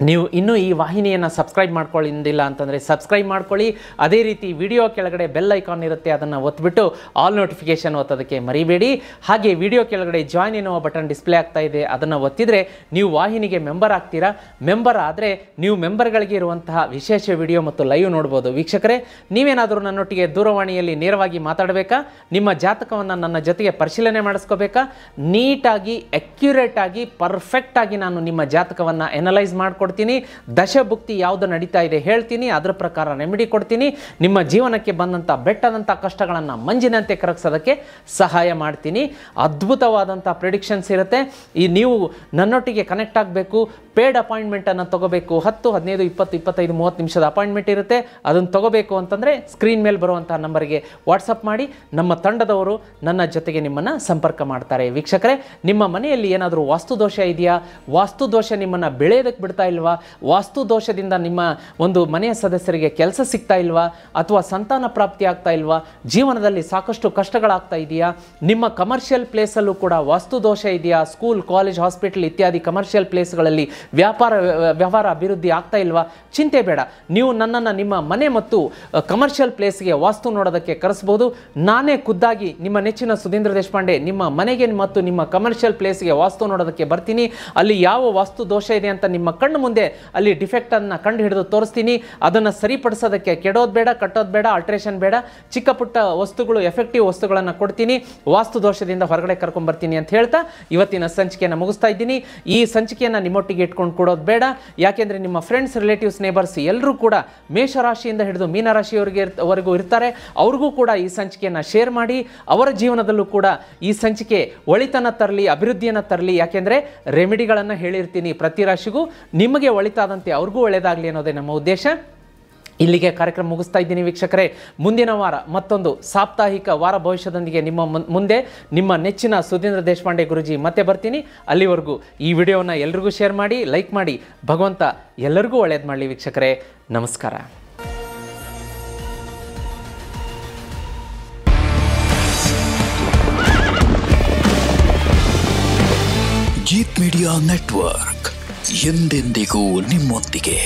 ನೀವು ಇನ್ನೂ ಈ ವಾಹಿನಿಯನ್ನು ಸಬ್ಸ್ಕ್ರೈಬ್ ಮಾಡ್ಕೊಳ್ಳಿಲ್ಲ ಅಂತಂದರೆ ಸಬ್ಸ್ಕ್ರೈಬ್ ಮಾಡ್ಕೊಳ್ಳಿ. ಅದೇ ರೀತಿ ವಿಡಿಯೋ ಕೆಳಗಡೆ ಬೆಲ್ ಐಕಾನ್ ಇರುತ್ತೆ, ಅದನ್ನು ಒತ್ತಿಬಿಟ್ಟು ಆಲ್ ನೋಟಿಫಿಕೇಷನ್ ಒತ್ತೋದಕ್ಕೆ ಮರಿಬೇಡಿ. ಹಾಗೆ ವಿಡಿಯೋ ಕೆಳಗಡೆ ಜಾಯ್ನ್ ಎನ್ನುವ ಬಟನ್ ಡಿಸ್ಪ್ಲೇ ಆಗ್ತಾ ಇದೆ, ಅದನ್ನು ಒತ್ತಿದರೆ ನೀವು ವಾಹಿನಿಗೆ ಮೆಂಬರ್ ಆಗ್ತೀರಾ. ಮೆಂಬರ್ ಆದರೆ ನೀವು ಮೆಂಬರ್ಗಳಿಗೆ ಇರುವಂತಹ ವಿಶೇಷ ವಿಡಿಯೋ ಮತ್ತು ಲೈವ್ ನೋಡ್ಬೋದು. ವೀಕ್ಷಕರೇ, ನೀವೇನಾದರೂ ನನ್ನೊಟ್ಟಿಗೆ ದೂರವಾಣಿಯಲ್ಲಿ ನೇರವಾಗಿ ಮಾತಾಡಬೇಕಾ, ನಿಮ್ಮ ಜಾತಕವನ್ನು ನನ್ನ ಜೊತೆಗೆ ಪರಿಶೀಲನೆ ಮಾಡಿಸ್ಕೋಬೇಕಾ, ನೀಟಾಗಿ, ಅಕ್ಯುರೇಟಾಗಿ, ಪರ್ಫೆಕ್ಟಾಗಿ ನಾನು ನಿಮ್ಮ ಜಾತಕವನ್ನು ಎನಲೈಸ್ ಮಾಡ್ಕೊಂಡು ಕೊಡ್ತೀನಿ. ದಶಭುಕ್ತಿ ಯಾವುದು ನಡೀತಾ ಇದೆ ಹೇಳ್ತೀನಿ, ಅದರ ಪ್ರಕಾರ ರೆಮಿಡಿ ಕೊಡ್ತೀನಿ. ನಿಮ್ಮ ಜೀವನಕ್ಕೆ ಬಂದಂಥ ಬೆಟ್ಟದಂಥ ಕಷ್ಟಗಳನ್ನು ಮಂಜಿನಂತೆ ಕರಗಿಸೋದಕ್ಕೆ ಸಹಾಯ ಮಾಡ್ತೀನಿ. ಅದ್ಭುತವಾದಂಥ ಪ್ರಿಡಿಕ್ಷನ್ಸ್ ಇರುತ್ತೆ. ನೀವು ನನ್ನೊಟ್ಟಿಗೆ ಕನೆಕ್ಟ್ ಆಗಬೇಕು, ಪೇಡ್ ಅಪಾಯಿಂಟ್ಮೆಂಟನ್ನು ತೊಗೋಬೇಕು. 10, 15, 20, 25, 30 ನಿಮಿಷದ ಅಪಾಯಿಂಟ್ಮೆಂಟ್ ಇರುತ್ತೆ. ಅದನ್ನು ತೊಗೋಬೇಕು ಅಂತಂದರೆ ಸ್ಕ್ರೀನ್ ಮೇಲೆ ಬರುವಂಥ ನಂಬರ್ಗೆ ವಾಟ್ಸಪ್ ಮಾಡಿ, ನಮ್ಮ ತಂಡದವರು ನನ್ನ ಜೊತೆಗೆ ನಿಮ್ಮನ್ನು ಸಂಪರ್ಕ ಮಾಡ್ತಾರೆ. ವೀಕ್ಷಕರೇ, ನಿಮ್ಮ ಮನೆಯಲ್ಲಿ ಏನಾದರೂ ವಾಸ್ತುದೋಷ ಇದೆಯಾ, ವಾಸ್ತುದೋಷ ನಿಮ್ಮನ್ನು ಬೆಳೆಯೋದಕ್ಕೆ ಬಿಡ್ತಾ ಇಲ್ವಾ, ವಾಸ್ತು ದೋಷದಿಂದ ನಿಮ್ಮ ಒಂದು ಮನೆಯ ಸದಸ್ಯರಿಗೆ ಕೆಲಸ ಸಿಗ್ತಾ ಇಲ್ವಾ, ಅಥವಾ ಸಂತಾನ ಪ್ರಾಪ್ತಿ ಆಗ್ತಾ ಇಲ್ವಾ, ಜೀವನದಲ್ಲಿ ಸಾಕಷ್ಟು ಕಷ್ಟಗಳಾಗ್ತಾ ಇದೆಯಾ, ನಿಮ್ಮ ಕಮರ್ಷಿಯಲ್ ಪ್ಲೇಸಲ್ಲೂ ಕೂಡ ವಾಸ್ತು ದೋಷ ಇದೆಯಾ, ಸ್ಕೂಲ್, ಕಾಲೇಜ್, ಹಾಸ್ಪಿಟಲ್ ಇತ್ಯಾದಿ ಕಮರ್ಷಿಯಲ್ ಪ್ಲೇಸ್ಗಳಲ್ಲಿ ವ್ಯವಹಾರ ಅಭಿವೃದ್ಧಿ ಆಗ್ತಾ ಇಲ್ವಾ, ಚಿಂತೆ ಬೇಡ. ನೀವು ನನ್ನನ್ನು ನಿಮ್ಮ ಮನೆ ಮತ್ತು ಕಮರ್ಷಿಯಲ್ ಪ್ಲೇಸ್ಗೆ ವಾಸ್ತು ನೋಡೋದಕ್ಕೆ ಕರೆಸ್ಬೋದು. ನಾನೇ ಖುದ್ದಾಗಿ ನಿಮ್ಮ ನೆಚ್ಚಿನ ಸುಧೀಂದ್ರ ದೇಶಪಾಂಡೆ ನಿಮ್ಮ ಮನೆಗೆ ಮತ್ತು ನಿಮ್ಮ ಕಮರ್ಷಿಯಲ್ ಪ್ಲೇಸ್ಗೆ ವಾಸ್ತು ನೋಡೋದಕ್ಕೆ ಬರ್ತೀನಿ. ಅಲ್ಲಿ ಯಾವ ವಾಸ್ತು ದೋಷ ಇದೆ ಅಂತ ನಿಮ್ಮ ಕಣ್ಣು ಮುಂದೆ ಅಲ್ಲಿ ಡಿಫೆಕ್ಟನ್ನು ಕಂಡು ಹಿಡಿದು ತೋರಿಸ್ತೀನಿ. ಅದನ್ನು ಸರಿಪಡಿಸೋದಕ್ಕೆ ಕೆಡೋದು ಬೇಡ, ಕಟ್ಟೋದು ಬೇಡ, ಅಲ್ಟ್ರೇಷನ್ ಬೇಡ. ಚಿಕ್ಕ ಪುಟ್ಟ ವಸ್ತುಗಳು, ಎಫೆಕ್ಟಿವ್ ವಸ್ತುಗಳನ್ನು ಕೊಡ್ತೀನಿ. ವಾಸ್ತು ದೋಷದಿಂದ ಹೊರಗಡೆ ಕರ್ಕೊಂಡ್ಬರ್ತೀನಿ ಅಂತ ಹೇಳ್ತಾ ಇವತ್ತಿನ ಸಂಚಿಕೆಯನ್ನು ಮುಗಿಸ್ತಾ ಇದ್ದೀನಿ. ಈ ಸಂಚಿಕೆಯನ್ನು ನಿಮ್ಮೊಟ್ಟಿಗೆ ಇಟ್ಕೊಂಡು ಕೊಡೋದು ಬೇಡ, ಯಾಕೆಂದರೆ ನಿಮ್ಮ ಫ್ರೆಂಡ್ಸ್, ರಿಲೇಟಿವ್ಸ್, ನೇಬರ್ಸ್ ಎಲ್ಲರೂ ಕೂಡ ಮೇಷರಾಶಿಯಿಂದ ಹಿಡಿದು ಮೀನರಾಶಿಯವರೆಗೂ ಇರ್ತಾರೆ. ಅವ್ರಿಗೂ ಕೂಡ ಈ ಸಂಚಿಕೆಯನ್ನು ಶೇರ್ ಮಾಡಿ. ಅವರ ಜೀವನದಲ್ಲೂ ಕೂಡ ಈ ಸಂಚಿಕೆ ಒಳಿತನ ತರಲಿ, ಅಭಿವೃದ್ಧಿಯನ್ನು ತರಲಿ. ಯಾಕೆಂದರೆ ರೆಮಿಡಿಗಳನ್ನು ಹೇಳಿರ್ತೀನಿ ಪ್ರತಿ ರಾಶಿಗೂ. ನಿಮಗೆ ಒಳಿತಾದಂತೆ ಅವ್ರಿಗೂ ಒಳ್ಳೆಯದಾಗಲಿ ಅನ್ನೋದೇ ನಮ್ಮ ಉದ್ದೇಶ. ಇಲ್ಲಿಗೆ ಕಾರ್ಯಕ್ರಮ ಮುಗಿಸ್ತಾ ಇದ್ದೀನಿ ವೀಕ್ಷಕರೇ. ಮುಂದಿನ ವಾರ ಮತ್ತೊಂದು ಸಾಪ್ತಾಹಿಕ ವಾರ ಭವಿಷ್ಯದೊಂದಿಗೆ ನಿಮ್ಮ ಮುಂದೆ ನಿಮ್ಮ ನೆಚ್ಚಿನ ಸುಧೀಂದ್ರ ದೇಶಪಾಂಡೆ ಗುರುಜಿ ಮತ್ತೆ ಬರ್ತೀನಿ. ಅಲ್ಲಿವರೆಗೂ ಈ ವಿಡಿಯೋನ ಎಲ್ರಿಗೂ ಶೇರ್ ಮಾಡಿ, ಲೈಕ್ ಮಾಡಿ. ಭಗವಂತ ಎಲ್ಲರಿಗೂ ಒಳ್ಳೇದು ಮಾಡಲಿ ವೀಕ್ಷಕರೇ. ನಮಸ್ಕಾರ. ಜೀತ್ ಮೀಡಿಯಾ ನೆಟ್ವರ್ಕ್ ಎಂದೆಂದಿಗೂ ನಿಮ್ಮೊಂದಿಗೆ.